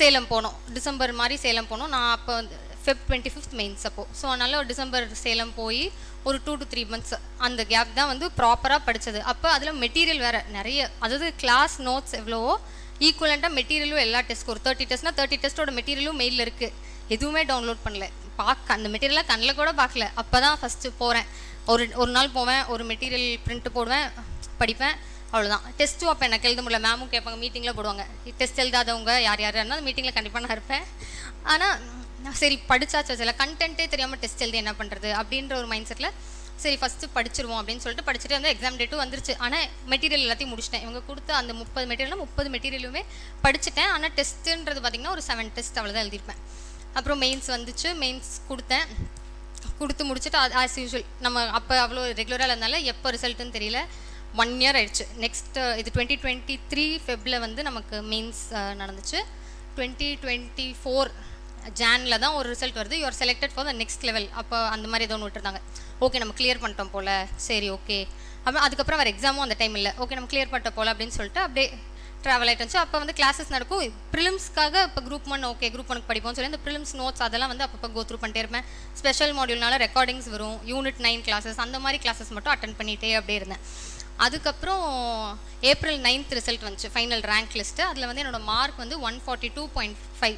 சேலம் போனோம். டிசம்பர் மாதிரி சேலம் போனோம். நான் அப்போ வந்து Feb 25 மெயின்ஸ் அப்போது. ஸோ அதனால் ஒரு டிசம்பர் சேலம் போய் ஒரு 2 to 3 months அந்த கேப் தான் வந்து ப்ராப்பராக படித்தது. அப்போ அதில் மெட்டீரியல் வேறு நிறைய, அதாவது கிளாஸ் நோட்ஸ் எவ்வளவோ ஈக்குவலண்ட்டாக மெட்டீரியலும் எல்லா டெஸ்ட்க்கு ஒரு 30 டெஸ்ட்னா 30 டெஸ்ட்டோட மெட்டீரியலும் மெயிலில் இருக்குது, எதுவுமே டவுன்லோட் பண்ணல, அந்த மெட்டீரியலாக கண்ணில் கூட பார்க்கல. அப்போ தான் ஃபஸ்ட்டு போகிறேன். ஒரு நாள் போவேன், ஒரு மெட்டீரியல் பிரிண்ட் போடுவேன், படிப்பேன், அவ்வளோதான். டெஸ்ட்டும் அப்போ எனக்கு எழுத முடியல, மேமும் கேட்பாங்க, மீட்டிங்கில் போடுவாங்க டெஸ்ட் எழுதாதவங்க யார் யாருன்னா அந்த மீட்டிங்கில் கண்டிப்பாக நான் இருப்பேன். ஆனால் சரி படித்தாச்சு சில கண்டென்ட்டே தெரியாமல் டெஸ்ட் எழுதி என்ன பண்ணுறது அப்படின்ற ஒரு மைண்ட் செட்டில் சரி ஃபஸ்ட்டு படிச்சிருவோம் அப்படின்னு சொல்லிட்டு படிச்சுட்டு வந்து எக்ஸாம் டேட்டும் வந்துருச்சு. ஆனால் மெட்டீரியல் எல்லாத்தையும் முடிச்சிட்டேன். இவங்க கொடுத்த அந்த 30 மெட்டீரியல்னா 30 மெட்டீரியலுமே படிச்சுட்டேன். ஆனால் டெஸ்ட்டுன்றது பார்த்திங்கன்னா ஒரு 7 டெஸ்ட் அவ்வளோதான் எழுதியிருப்பேன். அப்புறம் மெயின்ஸ் வந்துச்சு, மெயின்ஸ் கொடுத்து முடிச்சுட்டு ஆஸ் யூஷுவல் நம்ம அப்போ அவ்வளோ ரெகுலராக இருந்தனால எப்போ ரிசல்ட்டுன்னு தெரியல. 1 year ஆயிடுச்சு. நெக்ஸ்ட் இது 2023 ஃபெப்ரில் வந்து நமக்கு மெயின்ஸ் நடந்துச்சு. 2024 ஜானில் தான் ஒரு ரிசல்ட் வருது, you are selected for the next level. அப்போ அந்த மாதிரி ஏதோ ஒன்று விட்டுருந்தாங்க. ஓகே நம்ம கிளியர் பண்ணிட்டோம் போல், சரி ஓகே. அப்புறம் அதுக்கப்புறம் வேறு எக்ஸாமும் அந்த டைம் இல்லை, ஓகே நம்ம கிளியர் பண்ணிட்டோம் போல் அப்படின்னு சொல்லிட்டு அப்படியே ட்ராவல் ஆகிட்டு இருந்துச்சு. அப்போ வந்து கிளாஸஸ் நடக்கும். ப்ரிலிம்ஸ்க்காக இப்போ குரூப் 1 ஓகே குரூப் 1 படிப்போம்னு சொல்லி அந்த ப்ரிலிம்ஸ் நோட்ஸ் அதெல்லாம் வந்து அப்பப்போ கோ த்ரூ பண்ணிட்டே இருப்பேன். ஸ்பெஷல் மாடியூல்னால ரெக்கார்டிங்ஸ் வரும், யூனிட் 9 கிளாஸஸ் அந்த மாதிரி கிளாஸஸ் மட்டும் அட்டன் பண்ணிகிட்டே அப்படியே இருந்தேன். அதுக்கப்புறம் April 9th ரிசல்ட் வந்துச்சு, ஃபைனல் ரேங்க் லிஸ்ட்டு. அதில் வந்து என்னோடய மார்க் வந்து 142.5,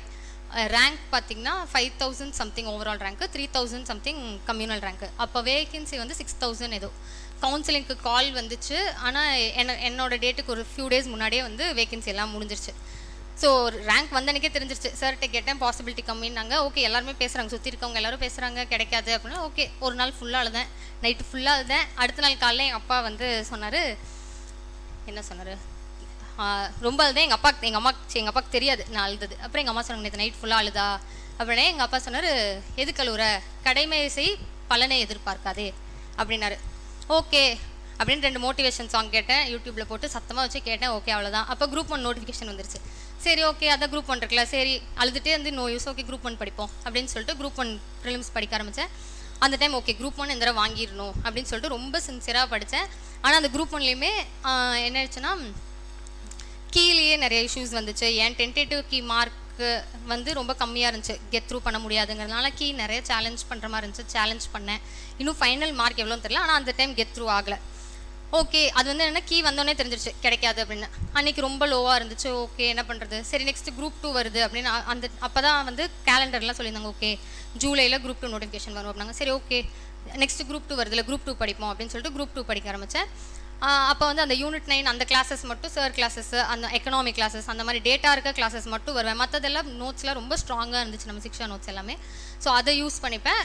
ரேங்க் பார்த்திங்கன்னா 5000 something overall rank, 3000 something communal rank. அப்போ வேகன்சி வந்து 6000 ஏதோ. கவுன்சிலிங்க்கு கால் வந்துச்சு, ஆனால் என்னோட டேட்டுக்கு ஒரு ஃபியூ டேஸ் முன்னாடியே வந்து வேகன்சி எல்லாம் முடிஞ்சிருச்சு. ஸோ ரேங்க் வந்தனைக்கே தெரிஞ்சிருச்சு. சார்கிட்ட கேட்டேன் பாசிபிலிட்டி கம்மின்னாங்க. ஓகே எல்லாருமே பேசுகிறாங்க, சுற்றி இருக்கவங்க எல்லோரும் பேசுகிறாங்க கிடைக்காது அப்படின்னா ஓகே. ஒரு நாள் ஃபுல்லாக அழுதேன், நைட்டு ஃபுல்லாக அழுதேன். அடுத்த நாள் காலையில் எங்கள் அப்பா வந்து சொன்னார், என்ன சொன்னார், ரொம்ப அழுதேன். எங்கள் அப்பாவுக்கு தெரியாது நான் அழுதது. அப்புறம் எங்கள் அம்மா சொன்னாங்க நேற்று நைட் ஃபுல்லாக அழுதா அப்படின்னே. எங்கள் அப்பா சொன்னார், எது கழுவுற, கடமை செய் பலனை எதிர்பார்க்காதே அப்படின்னாரு. ஓகே அப்படின்னு 2 மோட்டிவேஷன் சாங் கேட்டேன், யூடியூப்பில் போட்டு சத்தமாக வச்சு கேட்டேன். ஓகே அவ்வளோதான். அப்போ குரூப் 1 நோட்டிஃபிகேஷன் வந்துருச்சு. சரி ஓகே அதான் குரூப் 1 இருக்குல்ல, சரி அழுதுகிட்டே வந்து நோ யூஸ், ஓகே குரூப் 1 படிப்போம் அப்படின்னு சொல்லிட்டு குரூப் 1 ப்ரிலிம்ஸ் படிக்க ஆரம்பித்தேன். அந்த டைம் ஓகே குரூப் 1 இந்த தடவை வாங்கிடணும் அப்படின்னு சொல்லிட்டு ரொம்ப சின்சியராக படித்தேன். ஆனால் அந்த குரூப் 1லேயுமே என்ன ஆச்சுன்னா கீழேயே நிறைய இஷ்யூஸ் வந்துச்சு. என் டென்டேட்டிவ் கீ மார்க்கு வந்து ரொம்ப கம்மியாக இருந்துச்சு, கெட் த்ரூ பண்ண முடியாதுங்கிறதுனால கீ நிறைய சேலஞ்ச் பண்ணுற மாதிரி இருந்துச்சு. சேலஞ்ச் பண்ணேன், இன்னும் ஃபைனல் மார்க் எவ்வளோன்னு தெரியல, ஆனால் அந்த டைம் கெட் த்ரூ ஆகலை. ஓகே அது வந்து என்னென்னா கீ வந்தோடனே தெரிஞ்சிருச்சு கிடைக்காது அப்படின்னு. அன்றைக்கி ரொம்ப லோவாக இருந்துச்சு. ஓகே என்ன பண்ணுறது, சரி நெக்ஸ்ட்டு குரூப் 2 வருது அப்படின்னு அப்போ தான் வந்து கேலண்டர்லாம் சொல்லியிருந்தாங்க. ஓகே ஜூலையில் குரூப் 2 நோட்டிஃபிகேஷன் வரும் அப்படின்னாங்க. சரி ஓகே நெக்ஸ்ட்டு குரூப் 2 வருதுல, குரூப் 2 படிப்போம் அப்படின்னு சொல்லிட்டு குரூப் 2 படிக்க ஆரம்பித்தேன். அப்போ வந்து அந்த யூனிட் 9 அந்த கிளாஸஸ் மட்டும், சார் கிளாஸஸ், அந்த எக்கனாமிக் கிளாஸஸ், அந்த மாதிரி டேட்டா இருக்க கிளாஸஸ் மட்டும் வருவேன். மற்றதெல்லாம் நோட்ஸ்லாம் ரொம்ப ஸ்ட்ராங்காக இருந்துச்சு, நம்ம சிக்ஷா நோட்ஸ் எல்லாமே. ஸோ அதை யூஸ் பண்ணிப்பேன்.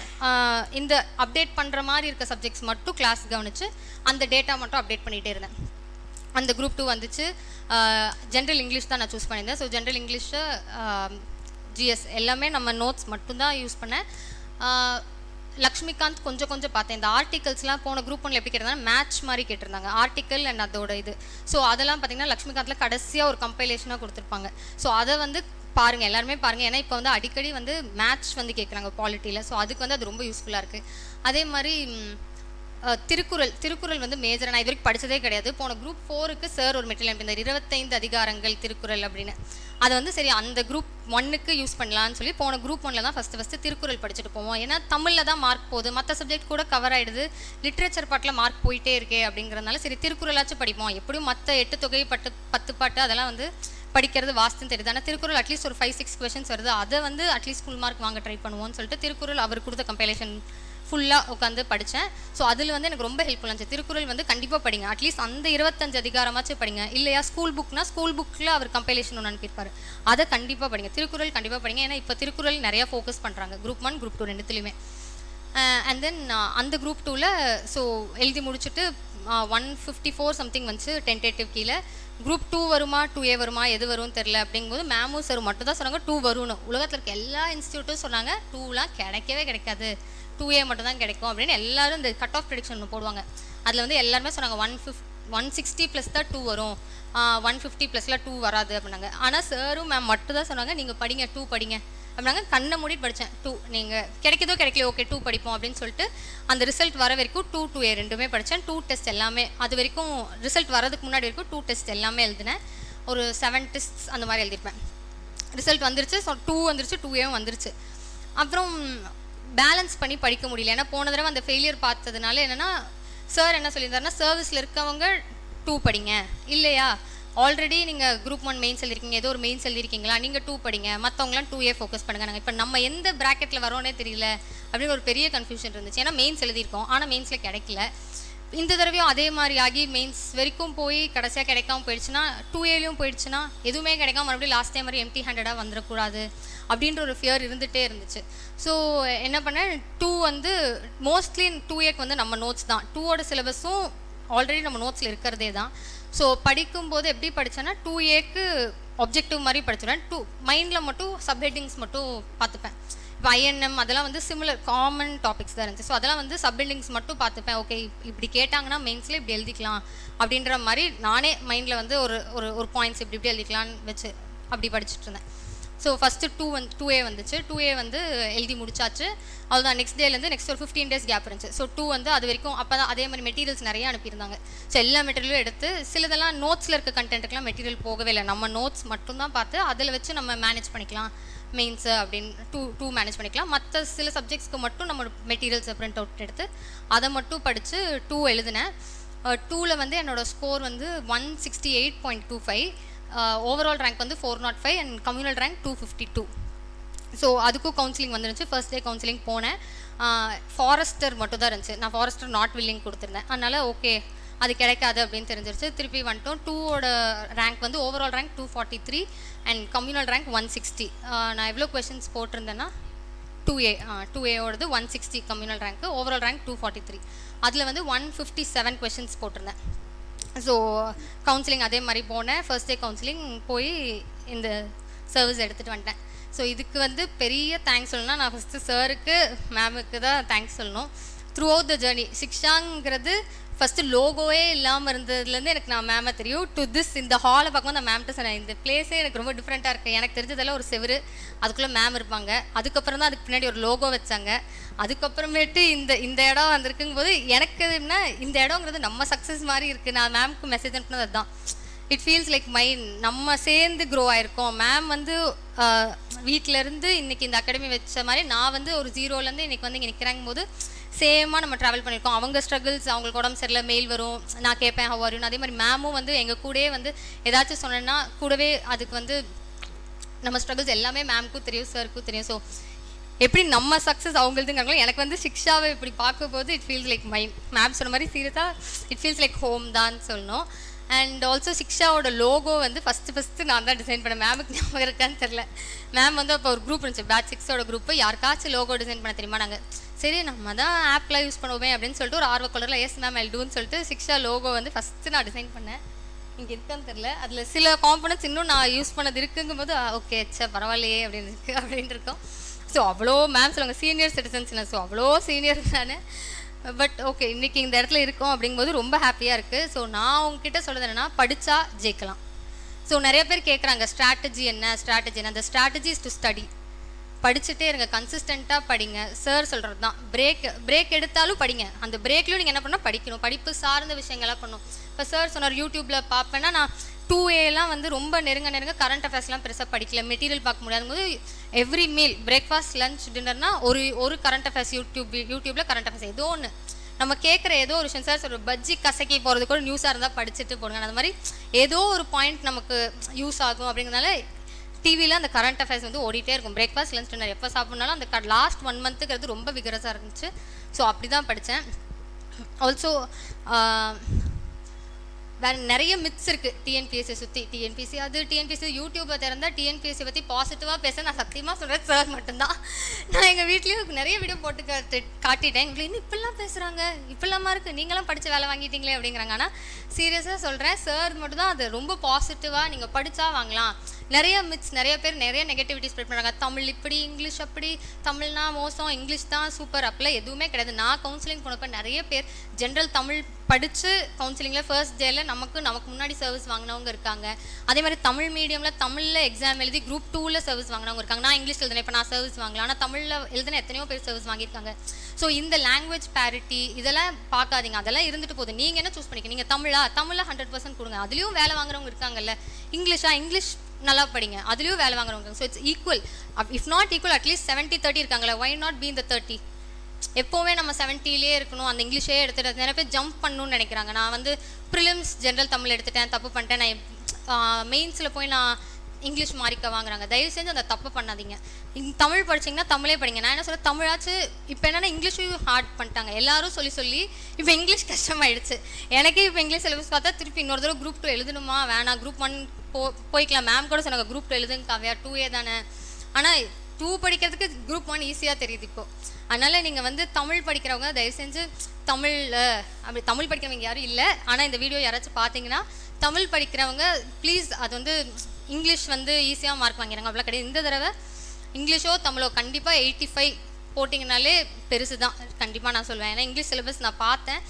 இந்த அப்டேட் பண்ணுற மாதிரி இருக்க சப்ஜெக்ட்ஸ் மட்டும் கிளாஸ் கவனித்து அந்த டேட்டா மட்டும் அப்டேட் பண்ணிகிட்டே இருந்தேன். அந்த குரூப் 2 வந்துச்சு. ஜென்ரல் இங்கிலீஷ் தான் நான் சூஸ் பண்ணியிருந்தேன். ஸோ ஜென்ரல் இங்கிலீஷு, ஜிஎஸ் எல்லாமே நம்ம நோட்ஸ் மட்டும்தான் யூஸ் பண்ணேன். லக்ஷ்மிகாந்த் கொஞ்சம் பார்த்தேன். இந்த ஆர்டிகல்ஸ்லாம் போன குரூப் 1 எப்படி கேட்டிருந்தாங்க, மேட்ச் மாதிரி கேட்டிருந்தாங்க, ஆர்டிக்கல் அண்ட் அதோட இது. ஸோ அதெல்லாம் பார்த்திங்கன்னா லக்ஷ்மிகாந்தில் கடைசியாக ஒரு கம்பைலேஷனாக கொடுத்துருப்பாங்க. ஸோ அதை வந்து பாருங்கள், எல்லாருமே பாருங்கள். ஏன்னா இப்போ வந்து அடிக்கடி வந்து மேட்ச் வந்து கேட்குறாங்க பாலிட்டியில். ஸோ அதுக்கு வந்து அது ரொம்ப யூஸ்ஃபுல்லாக இருக்குது. அதே மாதிரி திருக்குறள் வந்து மேஜர் நான் இது வரைக்கும் படித்ததே கிடையாது. போன குரூப் 4க்கு சார் ஒரு மெட்டீரியல் அனுப்பியிருந்தார், 25 அதிகாரங்கள் திருக்குறள் அப்படின்னு. அதை வந்து சரி அந்த குரூப் 1க்கு யூஸ் பண்ணலான்னு சொல்லி போன குரூப் 1ல் தான் ஃபஸ்ட்டு திருக்குறள் படிச்சுட்டு போவோம். ஏன்னா தமிழில் தான் மார்க் போகுது, மற்ற சப்ஜெக்ட் கூட கவர் ஆகிடுது, லிட்ரேச்சர் பாட்டில் மார்க் போயிட்டே இருக்கே அப்படிங்கிறதுனால சரி திருக்குறளாச்சும் படிப்போம். எப்படியும் மற்ற 8 தொகை 10 பாட்டு அதெல்லாம் வந்து படிக்கிறது வாஸ்துன்னு தெரியுது. ஆனால் திருக்குறள் அட்லீஸ்ட் ஒரு 5-6 கொஷின்ஸ் வருது, அதை வந்து அட்லீஸ்ட் ஃபுல் மார்க் வாங்க ட்ரை பண்ணுவோம்னு சொல்லிட்டு திருக்குறள் அவர் கொடுத்த கம்பைலேஷன் ஃபுல்லாக உட்காந்து படித்தேன். ஸோ அதில் வந்து எனக்கு ரொம்ப ஹெல்ப்ஃபுல்லாக இருந்துச்சு. திருக்குறள் வந்து கண்டிப்பாக படிங்க, அட்லீஸ்ட் அந்த 25 அதிகாரமாச்சும் படிங்க. இல்லையா ஸ்கூல் புக்னா ஸ்கூல் புக்கில் அவர் கம்பைலேஷன் ஒன்று அனுப்பியிருப்பார், அதை கண்டிப்பாக படிங்க. திருக்குறள் கண்டிப்பாக படிங்க. ஏன்னா இப்போ திருக்குறள் நிறையா ஃபோக்கஸ் பண்ணுறாங்க குரூப் 1 குரூப் 2 ரெண்டுத்துலையுமே. அண்ட் தென் அந்த குரூப் 2ல் ஸோ எழுதி முடிச்சுட்டு 154 சம்திங் வந்துச்சு டென்டேட்டிவ் கீழே. குரூப் 2 வருமா 2A வருமா எது வரும்னு தெரில அப்படிங்கும்போது மேமும் சார் மட்டும் தான் சொன்னாங்க 2 வரும்னு. உலகத்தில் இருக்க எல்லா இன்ஸ்டியூட்டும் சொன்னாங்க 2லாம் கிடைக்கவே கிடைக்காது, 2A மட்டும் தான் கிடைக்கும் அப்படின்னு. எல்லாரும் இந்த கட் ஆஃப் ப்ரெடிக்ஷன் ஒன்று போடுவாங்க, அதில் வந்து எல்லாருமே சொன்னாங்க 160 ப்ளஸ் தான் 2 வரும், 150 ப்ளஸில் 2 வராது அப்படின்னாங்க. ஆனால் சாரும் மேம் மட்டும் தான் சொன்னாங்க நீங்கள் படிங்க 2 படிங்க அப்படின்னாங்க. கண்ணை மூடிட்டு படித்தேன். 2 நீங்கள் கிடைக்கதோ கிடைக்கலையோ ஓகே 2 படிப்போம் அப்படின்னு சொல்லிட்டு அந்த ரிசல்ட் வர வரைக்கும் 2 2A ரெண்டுமே படித்தேன். 2 டெஸ்ட் எல்லாமே அது வரைக்கும் ரிசல்ட் வரதுக்கு முன்னாடி வரைக்கும் 2 டெஸ்ட் எல்லாமே எழுதினேன். ஒரு 7 டெஸ்ட்ஸ் அந்த மாதிரி எழுதிருப்பேன். ரிசல்ட் வந்துருச்சு. ஸோ 2 வந்துருச்சு, 2Aவும் வந்துருச்சு. அப்புறம் பேலன்ஸ் பண்ணி படிக்க முடியல. ஏன்னா போன தடவை அந்த ஃபெயிலியர் பார்த்ததுனால என்னென்னா சார் என்ன சொல்லியிருந்தாருன்னா சர்வீஸில் இருக்கவங்க 2 படிங்க, இல்லையா ஆல்ரெடி நீங்கள் குரூப் 1 மெயின்ஸ் எழுதிருக்கீங்க, ஏதோ ஒரு மெயின்ஸ் எழுதிருக்கீங்களா, நீங்கள் 2 படிங்க, மற்றவங்களாம் 2A ஃபோக்கஸ் பண்ணுங்க. நாங்கள் இப்போ நம்ம எந்த ப்ராக்கெட்டில் வரோன்னே தெரியல அப்படின்னு ஒரு பெரிய கன்ஃபியூஷன் இருந்துச்சு. ஏன்னா மெயின்ஸ் எழுதியிருக்கோம், ஆனால் மெயின்ஸில் கிடைக்கல. இந்த தடவையும் அதே மாதிரி ஆகி மெயின்ஸ் வரைக்கும் போய் கடைசியாக கிடைக்காம போயிடுச்சுன்னா 2Aலையும் போயிடுச்சுன்னா எதுவுமே கிடைக்காம மறுபடியும் லாஸ்ட் டைம் மாதிரி எம்டி ஹேண்டடாக வந்துடக்கூடாது அப்படின்ற ஒரு ஃபியர் இருந்துகிட்டே இருந்துச்சு. ஸோ என்ன பண்ணேன், 2 வந்து மோஸ்ட்லி 2Aக்கு வந்து நம்ம நோட்ஸ் தான், 2ஓட சிலபஸும் ஆல்ரெடி நம்ம நோட்ஸில் இருக்கிறதே தான். ஸோ படிக்கும்போது எப்படி படித்தேன்னா 2Aக்கு ஆப்ஜெக்டிவ் மாதிரி படிச்சிடுவேன். மைண்டில் மட்டும் சப்ஹெட்டிங்ஸ் மட்டும் பார்த்துப்பேன். இப்போ INM அதெல்லாம் வந்து சிமிலர் காமன் டாபிக்ஸ் தான் இருந்துச்சு. ஸோ அதெல்லாம் வந்து சப்ஹெட்டிங்ஸ் மட்டும் பார்த்துப்பேன். ஓகே இப்படி கேட்டாங்கன்னா மெயின்ஸில் இப்படி எழுதிக்கலாம் அப்படின்ற மாதிரி நானே மைண்டில் வந்து ஒரு பாயிண்ட்ஸ் இப்படி எழுதிக்கலான்னு வச்சு அப்படி படிச்சுட்டு இருந்தேன். ஸோ ஃபஸ்ட்டு 2A வந்துச்சு. 2A வந்து எழுதி முடிச்சாச்சு. அதுதான் நெக்ஸ்ட் டேலேருந்து நெக்ஸ்ட் ஒரு 15 days கேப் இருந்துச்சு. ஸோ 2 வந்து அது வரைக்கும் அப்போ தான் அதே மாதிரி மெட்டீரியல்ஸ் நிறைய அனுப்பியிருந்தாங்க. ஸோ எல்லா மெட்டீரியலும் எடுத்து சிலதெல்லாம் நோட்ஸில் இருக்க கண்டென்ட்டுக்கெலாம் மெட்டீரியல் போகவே இல்லை. நம்ம நோட்ஸ் மட்டும்தான் பார்த்து அதில் வச்சு நம்ம மேனேஜ் பண்ணிக்கலாம். மெயின்ஸு அப்படின்னு டூ மேனேஜ் பண்ணிக்கலாம். மற்ற சில சப்ஜெக்ட்ஸ்க்கு மட்டும் நம்ம மெட்டீரியல்ஸை பிரிண்ட் அவுட் எடுத்து அதை மட்டும் படித்து 2 எழுதினேன். 2ல் வந்து என்னோடய ஸ்கோர் வந்து 168.25, ஓவரால் ரேங்க் வந்து 405 அண்ட் கம்யூனல் ரேங்க் 252. ஸோ அதுக்கும் கவுன்சிலிங் வந்துருந்துச்சு. ஃபர்ஸ்ட் டே கவுன்சிலிங் போனேன். ஃபாரஸ்டர் மட்டும் தான் இருந்துச்சு. நான் ஃபாரஸ்டர் நாட் வில்லிங் கொடுத்துருந்தேன். அதனால் ஓகே அது கிடைக்காது அப்படின்னு தெரிஞ்சிருச்சு. திருப்பி வந்துட்டோம். 2ஓட ரேங்க் வந்து overall rank 243 and communal rank 160. நான் எவ்வளோ கொஷின்ஸ் போட்டிருந்தேன்னா 2A ஓடது 160 கம்யூனல் ரேங்க்கு, ஓவரால் ரேங்க் 243. அதில் வந்து 157 கொஷின்ஸ் போட்டிருந்தேன். ஸோ கவுன்சிலிங் அதே மாதிரி போனேன். ஃபர்ஸ்ட் டே கவுன்சிலிங் போய் இந்த சர்வீஸ் எடுத்துகிட்டு வந்துட்டேன். ஸோ இதுக்கு வந்து பெரிய தேங்க்ஸ் சொல்லணும்னா நான் ஃபஸ்ட்டு சாருக்கு மேமுக்கு தான் தேங்க்ஸ் சொல்லணும். த்ரூ அவுட் த ஜேர்னி சிக்ஷாங்கிறது ஃபஸ்ட்டு லோகோவே இல்லாமல் இருந்ததுலேருந்து எனக்கு நான் மேமை தெரியும். டு திஸ் இந்த ஹாலை பார்க்கும்போது நான் மேம்கிட்ட சொன்னேன், இந்த பிளேஸே எனக்கு ரொம்ப டிஃப்ரெண்ட்டாக இருக்குது. எனக்கு தெரிஞ்சதெல்லாம் ஒரு செவரு, அதுக்குள்ளே மேம் இருப்பாங்க. அதுக்கப்புறம் தான் அதுக்கு பின்னாடி ஒரு லோகோ வச்சாங்க. அதுக்கப்புறமேட்டு இந்த இடம் வந்திருக்குங்கும் போது எனக்கு என்ன இந்த இடங்கிறது நம்ம சக்ஸஸ் மாதிரி இருக்குது. நான் மேம்க்கு மெசேஜ் அனுப்புனது அதுதான். இட் ஃபீல்ஸ் லைக் நம்ம சேர்ந்து க்ரோ ஆகிருக்கோம். மேம் வந்து வீட்டிலேருந்து இன்றைக்கி இந்த அகாடமி வச்ச மாதிரி நான் வந்து ஒரு 0லேருந்து இன்றைக்கி வந்து இங்கே நிற்கிறாங்கும் போது சேமாக நம்ம ட்ராவல் பண்ணியிருக்கோம். அவங்க ஸ்ட்ரகிள்ஸ், அவங்களுக்கு உடம்பு சரியில்லை, மெயில் வரும், நான் கேட்பேன் ஹவ் ஆர் யூ. அதே மாதிரி மேமும் வந்து எங்கள் கூடவே வந்து ஏதாச்சும் சொன்னேன்னா கூடவே அதுக்கு வந்து நம்ம ஸ்ட்ரகிள்ஸ் எல்லாமே மேம்க்கும் தெரியும், சாருக்கும் தெரியும். ஸோ எப்படி நம்ம சக்ஸஸ் அவங்களுதுங்கிறாங்களோ எனக்கு வந்து சிக்ஷாவை இப்படி பார்க்கும்போது இட் ஃபீல்ஸ் லைக் மேம் சொன்ன மாதிரி சீரியஸாக இட் ஃபீல்ஸ் லைக் ஹோம் தான் சொல்லணும். அண்ட் ஆல்சோ சிக்ஷாவோட லோகோ வந்து ஃபஸ்ட்டு நான் தான் டிசைன் பண்ணேன். மேமுக்கு ஞாபகம் இருக்கான்னு தெரில. மேம் வந்து அப்போ ஒரு குரூப் இருந்துச்சு, பேட்ச் 6ஓட குரூப்பு. யாருக்காச்சும் லோகோ டிசைன் பண்ண தெரியுமா? நாங்கள் சரி நம்ம தான் ஆப்லாம் யூஸ் பண்ணுவோமே அப்படின்னு சொல்லிட்டு ஒரு ஆர்வ கலரில் எஸ் மேம் ஐ டூன்னு சொல்லிட்டு சிக்ஷா லோகோ வந்து ஃபஸ்ட்டு நான் டிசைன் பண்ணேன். இங்கே இருக்கான்னு தெரில. அதில் சில காம்பனன்ட்ஸ் இன்னும் நான் யூஸ் பண்ணது இருக்குங்கும் போது ஓகே சே பரவாயில்லையே அப்படின்னு இருக்குது அப்படின்ட்டு இருக்கோம். ஸோ அவ்வளோ மேம் சொல்லுவாங்க சீனியர் சிட்டிசன்ஸ். ஸோ அவ்வளோ சீனியர் நான். பட் ஓகே இன்றைக்கி இந்த இடத்துல இருக்கோம் அப்படிங்கும்போது ரொம்ப ஹாப்பியாக இருக்குது. ஸோ நான் உங்ககிட்ட சொல்கிறது என்னென்னா படித்தா ஜெயிக்கலாம். ஸோ நிறைய பேர் கேட்குறாங்க ஸ்ட்ராட்டஜி என்ன. அந்த ஸ்ட்ராட்டஜி இஸ் டு ஸ்டடி. படிச்சுட்டே இருங்க, கன்சிஸ்டண்ட்டாக படிங்க. சார் சொல்கிறது தான், பிரேக் எடுத்தாலும் படிங்க. அந்த பிரேக்லையும் நீங்கள் என்ன பண்ணால் படிக்கணும். படிப்பு சார்ந்த விஷயங்கள்லாம் பண்ணணும். இப்போ சார் சொன்னார் யூடியூப்பில் பார்ப்பேன்னா நான் 2Aலாம் வந்து ரொம்ப நெருங்க கரண்ட் அஃபேர்ஸ்லாம் பெருசாக படிக்கல, மெட்டீரியல் பார்க்க முடியாதும் போது எவ்ரி மீல் பிரேக்ஃபாஸ்ட் லஞ்ச் டின்னர்னா ஒரு கரண்ட் அஃபேர்ஸ் யூடியூப்பில் கரண்ட் அஃபேர்ஸ் ஏதோ ஒன்று நம்ம கேட்குற ஏதோ ஒரு விஷயம். சார் ஒரு பஜ்ஜி கசக்கி போகிறது கூட நியூஸாக இருந்தால் படிச்சுட்டு போடுங்க. அந்த மாதிரி ஏதோ ஒரு பாயிண்ட் நமக்கு யூஸ் ஆகும் அப்படிங்கிறதுனால டிவியில் அந்த கரண்ட் அஃபேர்ஸ் வந்து ஓடிட்டே இருக்கும். பிரேக்ஃபாஸ்ட் லஞ்ச் டின்னர் எப்போ சாப்பிட்னாலும் அந்த லாஸ்ட் 1 monthங்கிறது ரொம்ப விகரஸாக இருந்துச்சு. ஸோ அப்படி தான் படித்தேன். ஆல்சோ வேறு நிறைய மித்ஸ் இருக்குது டிஎன்பிஎஸ்சி சுற்றி. டிஎன்பிஎஸ்சி யூடியூப்பை திறந்தால் டிஎன்பிஎஸ்சி பற்றி பாசிட்டிவாக பேச நான் சத்தியமாக சொல்கிறேன் சார் மட்டும்தான். நான் எங்கள் வீட்லேயும் நிறைய வீடியோ போட்டு காட்டிட்டேன். எங்களுக்கு இன்னும் இப்படிலாம் பேசுகிறாங்க, இப்படிலாமா இருக்குது, நீங்களாம் படித்து வேலை வாங்கிட்டீங்களே அப்படிங்கிறாங்க. ஆனால் சீரியஸாக சொல்கிறேன் சார் மட்டும்தான் அது ரொம்ப பாசிட்டிவாக நீங்கள் படித்தா வாங்கலாம். நிறைய மித்ஸ், நிறைய பேர் நிறைய நெகட்டிவிட்டி ஸ்ப்ரெட் பண்ணுறாங்க. தமிழ் இப்படி, இங்கிலீஷ் அப்படி, தமிழ்னா மோசம், இங்கிலீஷ் தான் சூப்பர், அப்படிலாம் எதுவுமே கிடையாது. நான் கவுன்சிலிங் போனப்போ நிறைய பேர் ஜென்ரல் தமிழ் படித்து கவுன்சிலிங்கில் ஃபர்ஸ்ட் டேயில் நமக்கு முன்னாடி சர்வீஸ் வாங்கினவங்க இருக்காங்க. அதே மாதிரி தமிழ் மீடியமில் தமிழில் எக்ஸாம் எழுதி குரூப் 2ல் சர்வீஸ் வாங்கினவங்க இருக்காங்க. நான் இங்கிலீஷ் எழுதினேன், இப்போ நான் சர்வீஸ் வாங்கலாம். ஆனால் தமிழில் எழுதின எத்தனையோ பேர் சர்வீஸ் வாங்கியிருக்காங்க. ஸோ இந்த லாங்குவேஜ் பேரிட்டி இதெல்லாம் பார்க்காதீங்க, அதெல்லாம் இருந்துட்டு போகுது. நீங்கள் என்ன சூஸ் பண்ணிக்க, நீங்கள் தமிழில் 100% கொடுங்க. அதுலேயும் வேலை வாங்குறவங்க இருக்காங்கல்ல. இங்கிலீஷ் நல்லா படிங்க, அதுலேயும் வேலை வாங்குறவங்க. So it's equal. If not equal at least 70-30 இருக்காங்களே, ஒய் நாட் பி இந்த 30? எப்போவுமே நம்ம 70லே இருக்கணும், அந்த இங்கிலீஷே எடுத்துகிட்டு நிறைய பேர் ஜம்ப் பண்ணணும்னு நினைக்கிறாங்க. நான் வந்து ப்ரிலிம்ஸ் ஜென்ரல் தமிழ் எடுத்துட்டேன், தப்பு பண்ணிட்டேன், நான் மெயின்ஸில் போய் நான் இங்கிலீஷ் மார்க்க வாங்குறாங்க. தயவு செஞ்சு அந்த தப்பு பண்ணாதீங்க. தமிழ் படிச்சிங்கன்னா தமிழே படிங்க. நான் என்ன சொல்கிறேன், தமிழாச்சு இப்போ என்னென்னா இங்கிலீஷையும் ஹார்ட் பண்ணிட்டாங்க. எல்லாரும் சொல்லி இப்போ இங்கிலீஷ் கஷ்டமாயிடுச்சு. எனக்கே இப்போ இங்கிலீஷ் சிலபஸ் பார்த்தா திருப்பி இன்னொரு தடவை குரூப் 2 எழுதணுமா வேணாம், குரூப் 1 போய்க்கலாம். மேம் கூட சொன்னாங்க குரூப் 2 எழுதுங்க காவியா, 2A தானே. ஆனால் 2 படிக்கிறதுக்கு குரூப் 1 ஈஸியாக தெரியுது இப்போது. அதனால் நீங்கள் வந்து தமிழ் படிக்கிறவங்க தயவு செஞ்சு தமிழ் படிக்கிறவங்க யாரும் இல்லை. ஆனால் இந்த வீடியோ யாராச்சும் பார்த்தீங்கன்னா தமிழ் படிக்கிறவங்க ப்ளீஸ் அது வந்து இங்கிலீஷ் வந்து ஈஸியாக மார்க் வாங்கிறாங்க, அவ்வளோ கிடையாது. இந்த தடவை இங்கிலீஷோ தமிழோ கண்டிப்பாக 85 போட்டிங்கனாலே பெருசு தான் கண்டிப்பாக நான் சொல்லுவேன். ஏன்னா இங்கிலீஷ் சிலபஸ் நான் பார்த்தேன்,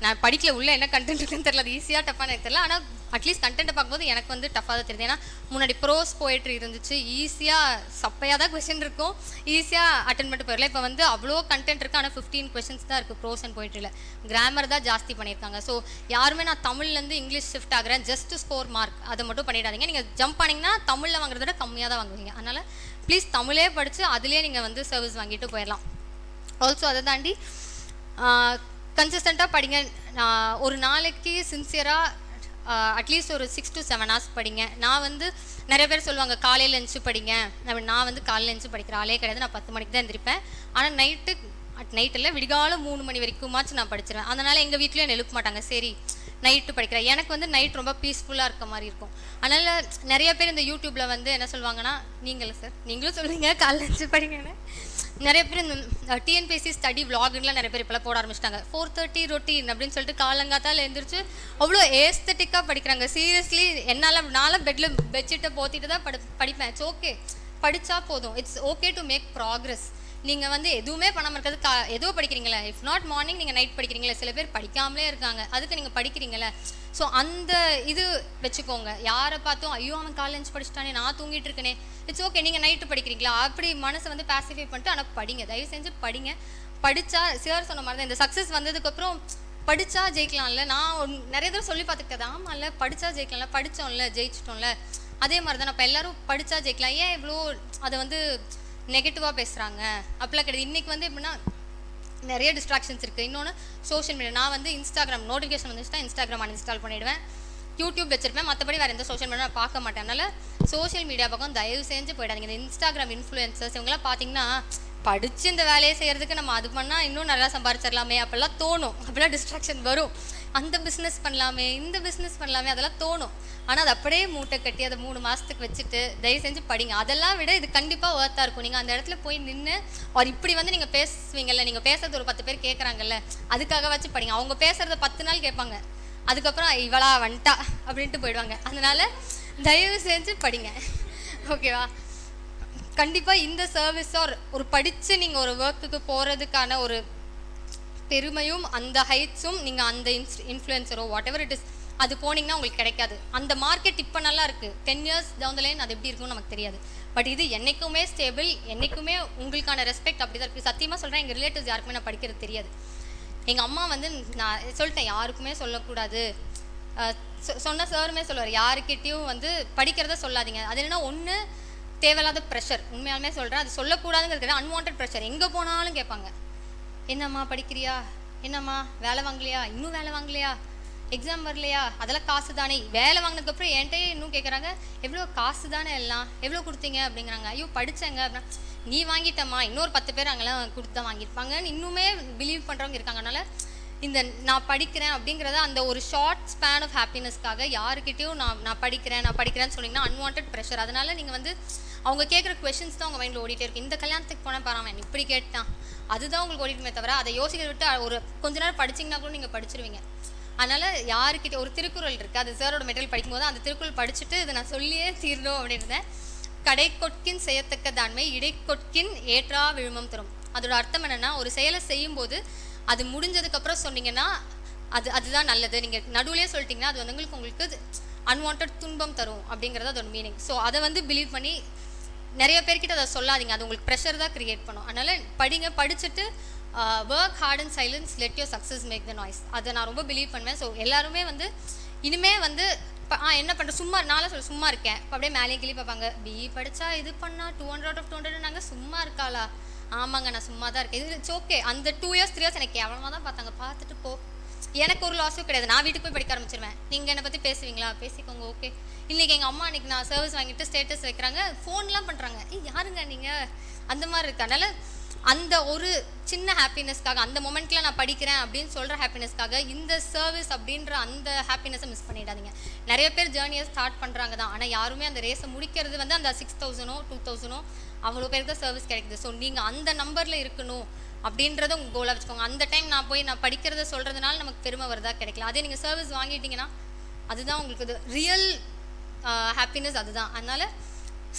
நான் படிக்கல உள்ள என்ன கண்டென்ட் இருக்குன்னு தெரியல, அது ஈஸியாக டஃப்பாக எனக்கு தெரியல. ஆனால் அட்லீஸ்ட் கண்டென்ட்டை பார்க்கும்போது எனக்கு வந்து டஃப்பாக தான் தெரியுது. ஏன்னா முன்னாடி ப்ரோஸ் போய்ட்ரி இருந்துச்சு, ஈஸியாக சப்பையாக தான் கொஸ்டின் இருக்கும், ஈஸியாக அட்டன் பண்ணிட்டு போயிடல. இப்போ வந்து அவ்வளோ கண்டென்ட் இருக்குது, ஆனால் 15 கொஸ்டின்ஸ் தான் இருக்குது ப்ரோஸ் அண்ட் போய்ட்ரியில். கிராமர் தான் ஜாஸ்தி பண்ணியிருக்காங்க. ஸோ யாருமே நான் தமிழ்லேருந்து இங்கிலீஷ் ஷிஃப்ட் ஆகிறேன் ஜஸ்ட் ஸ்கோர் மார்க் அதை மட்டும் பண்ணிடாதீங்க. நீங்கள் ஜம்ப் பண்ணிங்கன்னா தமிழில் வாங்குறத விட கம்மியாக தான் வாங்குவீங்க. அதனால் ப்ளீஸ் தமிழே படித்து அதுலேயே நீங்கள் வந்து சர்வீஸ் வாங்கிட்டு போயிடலாம். ஆல்சோ அதை தாண்டி கன்சிஸ்டண்ட்டாக படிங்க. ஒரு நாளைக்கு சின்சியராக அட்லீஸ்ட் ஒரு 6 to 7 hours படிங்க. நான் வந்து நிறைய பேர் சொல்லுவாங்க காலையில் எழுந்துச்சு படிங்க. நான் வந்து காலையில் எழுந்துச்சு படிக்கிற ஆளே கிடையாது. நான் 10 மணிக்கு தான் எழுந்திருப்பேன். ஆனால் நைட்டில் விடிகாலம் 3 மணி வரைக்குமாச்சும் நான் படிச்சிருவேன். அதனால் எங்கள் வீட்லேயும் எழுப்ப மாட்டாங்க. சரி நைட்டு படிக்கிறேன். எனக்கு வந்து நைட் ரொம்ப பீஸ்ஃபுல்லாக இருக்க மாதிரி இருக்கும். அதனால் நிறைய பேர் இந்த யூடியூப்பில் வந்து என்ன சொல்லுவாங்கன்னா, நீங்களும் சொல்லுவீங்க காலையில் எழுந்துச்சு படிங்கன்னு. நிறைய பேர் இந்த டிஎன்பிஎஸ்சி ஸ்டடி விளாகுலாம் நிறைய பேர் இப்போலாம் போட ஆரம்பிச்சிட்டாங்க. 4:30 ரொட்டீன் அப்படின்னு சொல்லிட்டு காலங்காத்தால் எழுந்திரிச்சு அவ்வளோ ஏஸ்தட்டிக்காக படிக்கிறாங்க. சீரியஸ்லி நானும் பெட்ஷீட்டை போத்திட்டு தான் படிப்பேன். இட்ஸ் ஓகே, படித்தா போதும். It's okay to make progress. நீங்கள் வந்து எதுவுமே பண்ணாமல் இருக்கிறது ஏதோ படிக்கிறீங்களே, இஃப் நாட் மார்னிங் நீங்கள் நைட் படிக்கிறீங்களே, சில பேர் படிக்காமலே இருக்காங்க, அதுக்கு நீங்கள் படிக்கிறீங்களே. ஸோ அந்த இது வச்சுக்கோங்க. யாரை பார்த்தும் ஐயோ அவன் காலேஜ் படிச்சுட்டானே நான் தூங்கிட்டு இருக்கேனே, இட்ஸ் ஓகே நீங்கள் நைட்டு படிக்கிறீங்களா அப்படி மனசை வந்து பேசிஃபை பண்ணிட்டு ஆனால் படிங்க, தயவு செஞ்சு படிங்க. படித்தா சார் சொன்ன மாதிரி தான் இந்த சக்ஸஸ் வந்ததுக்கப்புறம் படித்தா ஜெயிக்கலாம்ல. நான் நிறைய தடவை சொல்லி பார்த்துக்கிட்டது, ஆமாம் இல்லை படித்தா ஜெயிக்கலாம்ல, படித்தோம்ல ஜெயிச்சிட்டோம்ல. அதே மாதிரி தான் இப்போ எல்லோரும் படித்தா ஜெயிக்கலாம், ஏன் இவ்வளோ அதை வந்து நெகட்டிவாக பேசுகிறாங்க அப்படிலாம் கிடையாது. இன்றைக்கி வந்து எப்படின்னா நிறைய டிஸ்ட்ராக்ஷன்ஸ் இருக்குது. இன்னொன்று சோஷியல் மீடியா. நான் வந்து இன்ஸ்டாகிராம் நோட்டிஃபிகேஷன் வந்துச்சுன்னா இன்ஸ்டாகிராம் அன்இன்ஸ்டால் பண்ணிவிடுவேன். யூடியூப் வச்சிருப்பேன், மற்றபடி வேறு எந்த சோஷியல் மீடியா நான் பார்க்க மாட்டேன். அதனால் சோஷியல் மீடியா பக்கம் தயவு செஞ்சு போயிடாதீங்க. இந்த இன்ஸ்டாகிராம் இன்ஃப்ளூயன்சர்ஸ் இவங்களாம் பார்த்தீங்கன்னா படித்து இந்த வேலையை செய்கிறதுக்கு நம்ம அது பண்ணால் இன்னும் நல்லா சம்பாரிச்சிடலாமே அப்படிலாம் தோணும். அப்படிலாம் டிஸ்ட்ராக்ஷன் வரும். அந்த பிஸ்னஸ் பண்ணலாமே, இந்த பிஸ்னஸ் பண்ணலாமே, அதெல்லாம் தோணும். ஆனால் அது அப்படியே மூட்டை கட்டி அதை 3 மாதத்துக்கு வச்சுட்டு தயவு செஞ்சு படிங்க. அதெல்லாம் விட இது கண்டிப்பாக ஒர்த்தாக இருக்கும். நீங்கள் அந்த இடத்துல போய் நின்று ஒரு இப்படி வந்து நீங்கள் பேசுவீங்கல்ல, நீங்கள் பேசுறது ஒரு 10 பேர் கேட்குறாங்கல்ல, அதுக்காக வச்சு படிங்க. அவங்க பேசுகிறத 10 நாள் கேட்பாங்க, அதுக்கப்புறம் இவளா வந்துட்டா அப்படின்ட்டு போயிடுவாங்க. அதனால் தயவு செஞ்சு படிங்க, ஓகேவா? கண்டிப்பாக இந்த சர்வீஸாக ஒரு படித்து நீங்கள் ஒரு ஒர்க்குக்கு போகிறதுக்கான ஒரு பெருமையும் அந்த ஹைட்ஸும் நீங்கள் அந்த இன்ஃப்ளூயன்சரோ வாட் எவர் இட் இஸ் அது போனீங்கன்னா உங்களுக்கு கிடைக்காது. அந்த மார்க்கெட் இப்போ நல்லா இருக்குது, 10 years down the line அது எப்படி இருக்குன்னு நமக்கு தெரியாது. பட் இது என்றைக்குமே ஸ்டேபிள், என்றைக்குமே உங்களுக்கான ரெஸ்பெக்ட் அப்படி தான் இருக்குது. சத்தியமாக சொல்கிறேன், எங்கள் ரிலேட்டிவ்ஸ் யாருக்குமே நான் படிக்கிறது தெரியாது. எங்கள் அம்மா வந்து நான் சொல்லிட்டேன் யாருக்குமே சொல்லக்கூடாது. சொன்ன சாருமே சொல்லுவார், யாருக்கிட்டேயும் வந்து படிக்கிறத சொல்லாதீங்க. அது என்னென்னா ஒன்று தேவையில்லாத ப்ரெஷர். உண்மையாலுமே சொல்கிறேன், அது சொல்லக்கூடாதுங்கிறது அன்வான்ட் ப்ரெஷர். எங்கே போனாலும் கேட்பாங்க, என்னம்மா படிக்கிறியா, என்னம்மா வேலை வாங்கலையா, இன்னும் வேலை வாங்கலையா, எக்ஸாம் வரலையா, அதெல்லாம் காசு தானே. வேலை வாங்கினதுக்கப்புறம் என்கிட்ட இன்னும் கேட்குறாங்க, எவ்வளோ காசு தானே எல்லாம், எவ்வளோ கொடுத்தீங்க அப்படிங்கிறாங்க. ஐயோ படித்தேங்க அப்படின்னா, நீ வாங்கிட்டம்மா, இன்னொரு 10 பேர் அங்கெல்லாம் கொடுத்தா வாங்கியிருப்பாங்கன்னு இன்னுமே பிலீவ் பண்ணுறவங்க இருக்காங்க. அதனால் இந்த நான் படிக்கிறேன் அப்படிங்கிறத அந்த ஒரு ஷார்ட் ஸ்பேன் ஆஃப் ஹாப்பினஸ்க்காக யாருக்கிட்டேயும் நான் படிக்கிறேன்னு சொன்னீங்கன்னா அன்வான்ட் ப்ரெஷர். அதனால் நீங்கள் வந்து அவங்க கேட்குற கொஷின்ஸ் தான் உங்கள் மைண்டில் ஓடிட்டே இருக்கும். இந்த கல்யாணத்துக்கு போனால் பாராமன் இப்படி கேட்டான், அதுதான் உங்களுக்கு ஓடிட்டுமே தவிர அதை யோசிக்கிறத விட்டு ஒரு கொஞ்ச நேரம் படிச்சிங்கன்னா கூட நீங்கள் படிச்சிருவீங்க. அதனால் யாருக்கிட்ட ஒரு திருக்குறள் இருக்குது, அது சாரோட மெட்டீரியல் படிக்கும்போது அந்த திருக்குறள் படிச்சுட்டு இதை நான் சொல்லியே தீரணும் அப்படின்றேன். கடை கொட்கின் செய்யத்தக்க தாண்மை, இடை கொட்கின் ஏற்றா விழுமம் தரும். அதோட அர்த்தம் என்னென்னா, ஒரு செயலை செய்யும்போது அது முடிஞ்சதுக்கப்புறம் சொன்னீங்கன்னா அதுதான் நல்லது. நீங்கள் நடுவுலேயே சொல்லிட்டீங்கன்னா அது வந்து உங்களுக்கு அன்வான்ட் துன்பம் தரும் அப்படிங்கிறது அதோட மீனிங். ஸோ அதை வந்து பிலீவ் பண்ணி நிறைய பேர்கிட்ட அதை சொல்லாதீங்க, அது உங்களுக்கு ப்ரெஷர் தான் க்ரியேட் பண்ணும். அதனால் படிங்க, படிச்சுட்டு work hard and silence, let your success make the noise. அதை நான் ரொம்ப பிலீவ் பண்ணுவேன். ஸோ எல்லாருமே வந்து இனிமே வந்து என்ன பண்ணுற சும்மா சும்மா இருக்கேன் இப்போ அப்படியே மேலேயும் கிளி பார்ப்பாங்க, பிஇ படித்தா இது பண்ணால் 200 out of 200 நாங்கள் சும்மா இருக்காளா, ஆமாங்க நான் சும்மா தான் இருக்கேன். இது இட்ஸ் ஓகே. அந்த 2 years 3 years எனக்கு கேவலமாக தான் பார்த்தாங்க, பார்த்துட்டு போ, எனக்கு ஒரு லாஸும் கிடையாது. நான் வீட்டுக்கு போய் படிக்க ஆரம்பிச்சிருவேன். நீங்கள் என்னை பற்றி பேசுவீங்களா, பேசிக்கோங்க, ஓகே. இன்றைக்கி எங்கள் அம்மா அன்றைக்கி நான் சர்வீஸ் வாங்கிட்டு ஸ்டேட்டஸ் வைக்கிறாங்க, ஃபோன்லாம் பண்ணுறாங்க, யாருங்க நீங்கள், அந்த மாதிரி இருக்கு. அதனால் அந்த ஒரு சின்ன ஹாப்பினஸ்க்காக அந்த மொமெண்ட்டில் நான் படிக்கிறேன் அப்படின்னு சொல்கிற ஹாப்பினஸ்க்காக இந்த சர்வீஸ் அப்படின்ற அந்த ஹாப்பினஸை மிஸ் பண்ணிடாதீங்க. நிறைய பேர் ஜேர்னியை ஸ்டார்ட் பண்ணுறாங்க தான், ஆனால் யாருமே அந்த ரேஸை முடிக்கிறது வந்து அந்த 6000 2000 அவ்வளோ பேருக்கு தான் சர்வீஸ் கிடைக்குது. ஸோ நீங்கள் அந்த நம்பரில் இருக்கணும் அப்படின்றத உங்கள் கோலாக வச்சுக்கோங்க. அந்த டைம் நான் படிக்கிறத சொல்கிறதுனால நமக்கு பெருமை வருதா கிடைக்கல. அதே நீங்கள் சர்வீஸ் வாங்கிட்டீங்கன்னா அதுதான் உங்களுக்கு ரியல் ஹாப்பினஸ், அதுதான். அதனால்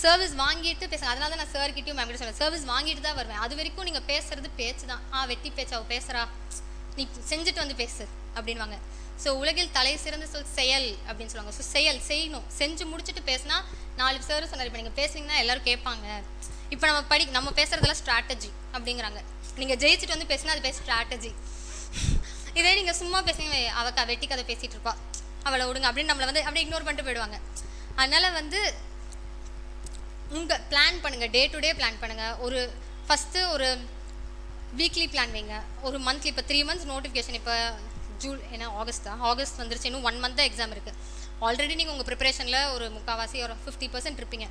சர்வீஸ் வாங்கிட்டு பேசுங்க. அதனால தான் நான் சார்கிட்டையும் மேம்கிட்ட சொல்லுவேன், சர்வீஸ் வாங்கிட்டு தான் வருவேன். அது வரைக்கும் நீங்கள் பேசுகிறது பேச்சு தான். வெட்டி பேச்சு, அவள் பேசுகிறா, நீ செஞ்சுட்டு வந்து பேசு அப்படின்வாங்க. ஸோ உலகில் தலை சிறந்த சொல் செயல் அப்படின்னு சொல்லுவாங்க. ஸோ செயல் செய்யணும், செஞ்சு முடிச்சுட்டு பேசினா 4 பேர் சொன்னார். இப்போ நீங்கள் பேசுனீங்கன்னா எல்லோரும் கேட்பாங்க. இப்போ நம்ம பேசுகிறதெல்லாம் ஸ்ட்ராட்டஜி அப்படிங்கிறாங்க. நீங்கள் ஜெயிச்சுட்டு வந்து பேசினா அது ஸ்ட்ராட்டஜி. இதே நீங்கள் சும்மா பேசுனீங்க, அவள் வெட்டி கதை பேசிகிட்டு இருப்பா, அவளை விடுங்க அப்படின்னு நம்மளை வந்து அப்படியே இக்னோர் பண்ணிட்டு போயிடுவாங்க. அதனால் வந்து உங்கள் பிளான் பண்ணுங்கள், டே டு டே பிளான் பண்ணுங்கள். ஃபஸ்ட்டு ஒரு வீக்லி பிளான் வைங்க, ஒரு மந்த்லி. இப்போ 3 months நோட்டிஃபிகேஷன், இப்போ ஆகஸ்ட் வந்துருச்சு, இன்னும் 1 month தான் எக்ஸாம் இருக்குது. ஆல்ரெடி நீங்கள் உங்கள் ப்ரிப்பரேஷனில் ஒரு 3/4 ஒரு 50% இருப்பீங்க.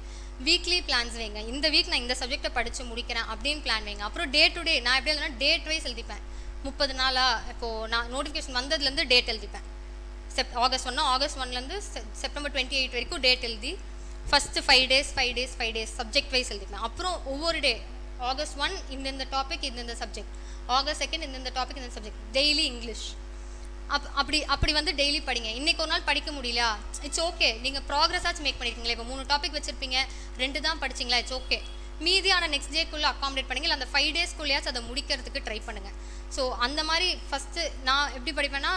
வீக்லி பிளான்ஸ் வைங்க. இந்த வீக் நான் இந்த சப்ஜெக்டை படித்து முடிக்கிறேன் அப்படின்னு பிளான் வைங்க. அப்புறம் டே டு டே நான் எப்படி எழுதுனா டேட் வைஸ் எழுதிப்பேன். 30 நாளாக இப்போது நான் நோட்டிஃபிகேஷன் வந்ததுலேருந்து டேட் எழுதிப்பேன். ஆகஸ்ட் 1 செப்டம்பர் 28 வரைக்கும் டேட் எழுதி ஃபஸ்ட்டு 5 days சப்ஜெக்ட் வைஸ் எழுதிப்பேன். அப்புறம் ஒவ்வொரு டே August 1 இந்த டாபிக் இந்த சப்ஜெக்ட், August 2 இந்த டாபிக் இந்த சப்ஜெக்ட், டெய்லி இங்கிலீஷ். அப்படி வந்து டெய்லி படிங்க. இன்றைக்கி ஒரு நாள் படிக்க முடியல, இட்ஸ் ஓகே. நீங்கள் ப்ராக்ரஸ் ஆச்சு மேக் பண்ணியிருக்கீங்களா? இப்போ 3 டாபிக் வச்சுருப்பீங்க, 2 தான் படிச்சிங்களா, இட்ஸ் ஓகே. மீதியான நெக்ஸ்ட் டேக்குள்ளே அக்காமடேட் பண்ணிங்க, இல்லை அந்த 5 daysக்குள்ளேயாச்சும் அதை முடிக்கிறதுக்கு ட்ரை பண்ணுங்கள். ஸோ அந்த மாதிரி ஃபஸ்ட்டு நான் எப்படி படிப்பேன்னா,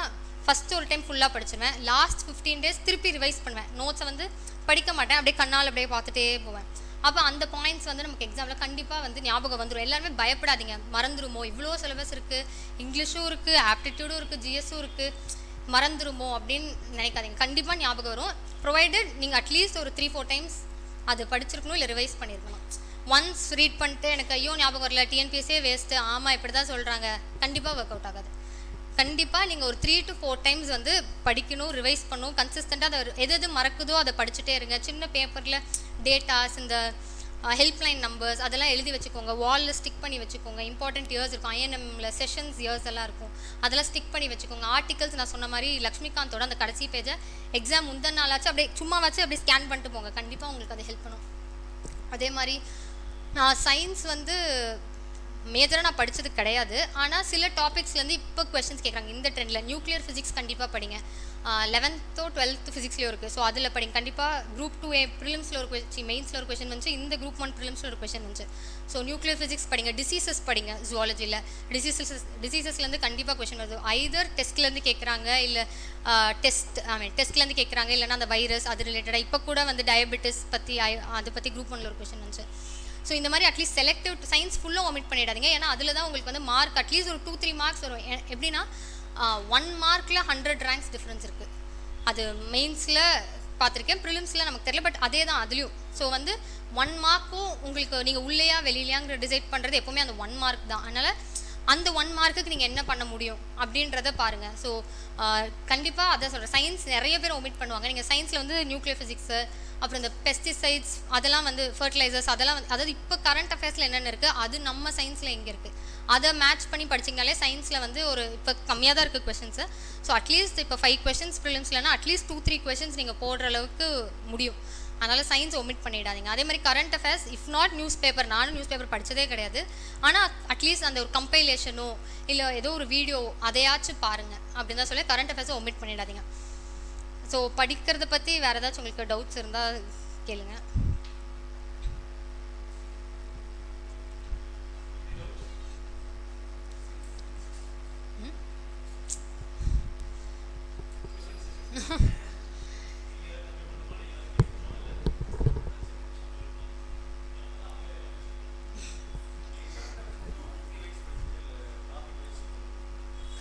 ஃபஸ்ட்டு ஒரு டைம் ஃபுல்லாக படிச்சுருவேன். லாஸ்ட் 15 days திருப்பி ரிவைஸ் பண்ணுவேன். நோட்ஸை வந்து படிக்க மாட்டேன், அப்படியே கண்ணால் அப்படியே பார்த்துட்டே போவேன். அப்போ அந்த பாயிண்ட்ஸ் வந்து நமக்கு எக்ஸாமில் கண்டிப்பாக வந்து ஞாபகம் வந்துடும். எல்லாருமே பயப்படாதீங்க, மறந்துடுமோ, இவ்வளோ சிலபஸ் இருக்குது, இங்கிலீஷும் இருக்குது, ஆப்டிடியூடும் இருக்குது, ஜிஎஸும் இருக்குது, மறந்துடுமோ அப்படின்னு நினைக்காதீங்க. கண்டிப்பாக ஞாபகம் வரும். ப்ரொவைடட் நீங்கள் அட்லீஸ்ட் ஒரு 3-4 times அது படிச்சிருக்கணும், இல்லை ரிவைஸ் பண்ணியிருக்கணும். ஒன்ஸ் ரீட் பண்ணிட்டு எனக்கு ஐயோ ஞாபகம் வரல, டிஎன்பிஎஸ்ஸே வேஸ்ட்டு, ஆமாம் இப்படி தான் சொல்கிறாங்க, கண்டிப்பாக ஒர்க் அவுட் ஆகாது. கண்டிப்பாக நீங்கள் ஒரு 3 to 4 times வந்து படிக்கணும், ரிவைஸ் பண்ணணும், கன்சிஸ்டண்ட்டாக அதை எது மறக்குதோ அதை படிச்சுட்டே இருங்க. சின்ன பேப்பரில் டேட்டாஸ், இந்த ஹெல்ப்லைன் நம்பர்ஸ் அதெல்லாம் எழுதி வச்சுக்கோங்க. வாலில் ஸ்டிக் பண்ணி வச்சுக்கோங்க. இம்பார்ட்டன்ட் இயர்ஸ் இருக்கும், ஐஎன்எம்ல செஷன்ஸ் இயர்ஸ் எல்லாம் இருக்கும், அதெல்லாம் ஸ்டிக் பண்ணி வச்சுக்கோங்க. ஆர்டிகல்ஸ் நான் சொன்ன மாதிரி லக்ஷ்மிகாந்தோட அந்த கடைசி பேஜை எக்ஸாம் முந்தின நாளாச்சு அப்படியே சும்மா வச்சு அப்படியே ஸ்கேன் பண்ணிட்டு போங்க. கண்டிப்பாக உங்களுக்கு அது ஹெல்ப் பண்ணும். அதே மாதிரி நான் சயின்ஸ் வந்து மேஜராக நான் படித்தது கிடையாது, ஆனால் சில டாபிக்ஸ்லேருந்து இப்போ கொஷின்ஸ் கேட்குறாங்க. இந்த ட்ரெண்டில் நியூக்ளியர் ஃபிசிக்ஸ் கண்டிப்பாக படிங்க. 11th or 12th ஃபிசிக்ஸ்லேயும் இருக்குது, ஸோ அதில் படிங்க. கண்டிப்பாக Group 2A ப்ரிலிம்ஸில் ஒரு மெயின்ஸில் ஒரு கொஷின் வந்துச்சு, இந்த Group 1 ப்ரிலிம்ஸில் ஒரு கொஷின் வந்துச்சு. ஸோ நியூக்ளியர் ஃபிசிக்ஸ் படிங்க. டிசீசஸ் படிங்க. ஜுவாலஜியில் டிசீசஸ்லேருந்து கண்டிப்பாக கொஷின் வருது. ஐதர் டெஸ்ட்லேருந்து கேட்குறாங்க, இல்லை டெஸ்ட்லேருந்து கேட்குறாங்க, இல்லைனா அந்த வைரஸ் அது ரிலேட்டடாக. இப்போ கூட வந்து டயபெட்டிஸ் பற்றி அதை பற்றி Group 1 ஒரு கொஷின் வந்துச்சு. ஸோ இந்த மாதிரி அட்லீஸ்ட் செலக்டிவ் சயின்ஸ் ஃபுல்லாக ஒமிட் பண்ணிடாதீங்க, ஏன்னா அதில் தான் உங்களுக்கு வந்து மார்க் அட்லீஸ்ட் ஒரு 2-3 மார்க்ஸ் வரும். எப்படின்னா 1 மார்க்கில் 100 ranks டிஃப்ரென்ஸ் இருக்குது. அது மெயின்ஸில் பார்த்துருக்கேன், ப்ரிலிம்ஸில் நமக்கு தெரியல, பட் அதே தான் அதுலேயும். ஸோ வந்து 1 மார்க்கும் உங்களுக்கு நீங்கள் உள்ளேயா வெளியிலையாங்கிற டிசைட் பண்ணுறது எப்போவுமே அந்த 1 மார்க் தான். அதனால் அந்த 1 மார்க்குக்கு நீங்கள் என்ன பண்ண முடியும் அப்படின்றத பாருங்கள். ஸோ கண்டிப்பாக அதான் சொல்கிறேன், சயின்ஸ் நிறைய பேர் ஒமிட் பண்ணுவாங்க. நீங்கள் சயின்ஸில் வந்து நியூக்ளியர் ஃபிசிக்ஸு, அப்புறம் இந்த பெஸ்டிசைட்ஸ் அதெல்லாம் வந்து ஃபர்டிலைசர்ஸ் அதெல்லாம் வந்து, அதாவது இப்போ கரண்ட் அஃபேர்ஸில் என்னென்ன இருக்குது அது நம்ம சயின்ஸில் எங்கே இருக்குது அதை மேட்ச் பண்ணி படிச்சிங்கனாலே சயின்ஸில் வந்து ஒரு இப்போ கம்மியாக தான் இருக்குது கொஷின்ஸு. ஸோ அட்லீஸ்ட் இப்போ 5 questions ப்ரிலிம்ஸ்லனா அட்லீஸ்ட் 2-3 questions நீங்கள் போடுற அளவுக்கு முடியும். அதனால் சயின்ஸ் ஒமிட் பண்ணிடாதீங்க. அதே மாதிரி current affairs, if not news paper, நானும் நியூஸ் பேப்பர் படித்ததே கிடையாது, ஆனால் அட்லீஸ்ட் அந்த ஒரு கம்பைலேஷனோ இல்லை ஏதோ ஒரு வீடியோ அதையாச்சும் பாருங்கள் அப்படின்னு தான் சொல்லி கரண்ட் அஃபேர்ஸை ஒமிட் பண்ணிடாதீங்க. ஸோ படிக்கிறத பற்றி வேறு ஏதாச்சும் உங்களுக்கு டவுட்ஸ் இருந்தால் கேளுங்க.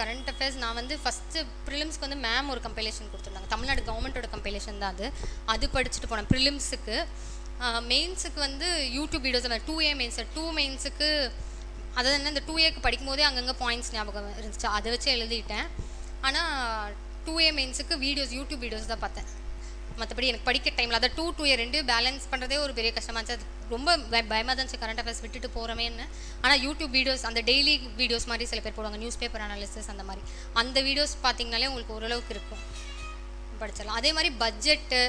கரண்ட் அஃபேர்ஸ் நான் வந்து ஃபஸ்ட்டு ப்ரிலிம்ஸ்க்கு வந்து மேம் ஒரு கம்பைலேஷன் கொடுத்துருந்தாங்க, தமிழ்நாடு கவர்மெண்ட்டோட கம்பைலேஷன் தான் அது படிச்சுட்டு போனேன் ப்ரிலிம்ஸுக்கு. மெயின்ஸுக்கு வந்து யூடியூப் வீடியோஸ் 2A மெயின்ஸ் 2 மெயின்ஸுக்கு அதாவது என்ன, இந்த 2Aக்கு படிக்கும் போதே அங்கங்கே பாயிண்ட்ஸ் ஞாபகம் இருந்துச்சு, அதை வச்சு எழுதிட்டேன். ஆனால் 2A மெயின்ஸுக்கு யூடியூப் வீடியோஸ் தான் பார்த்தேன். மற்றபடி எனக்கு படிக்க டைமில் அதை 2A 2 பேலன்ஸ் பண்ணுறதே ஒரு பெரிய கஷ்டமாக இருந்துச்சு. அது ரொம்ப பயமாக தான் இருந்துச்சு, கரண்ட் அஃபேர்ஸ் விட்டுட்டு போகிறோமேன்னு. ஆனால் யூடியூப் வீடியோஸ் அந்த டெய்லி வீடியோஸ் மாதிரி சில பேர் போடுவாங்க, நியூஸ் பேப்பர் அனாலிசிஸ் அந்த மாதிரி, அந்த வீடியோஸ் பார்த்தீங்கனாலே உங்களுக்கு ஓரளவுக்கு இருக்கும், படிச்சிடலாம். அதே மாதிரி பட்ஜெட்டு,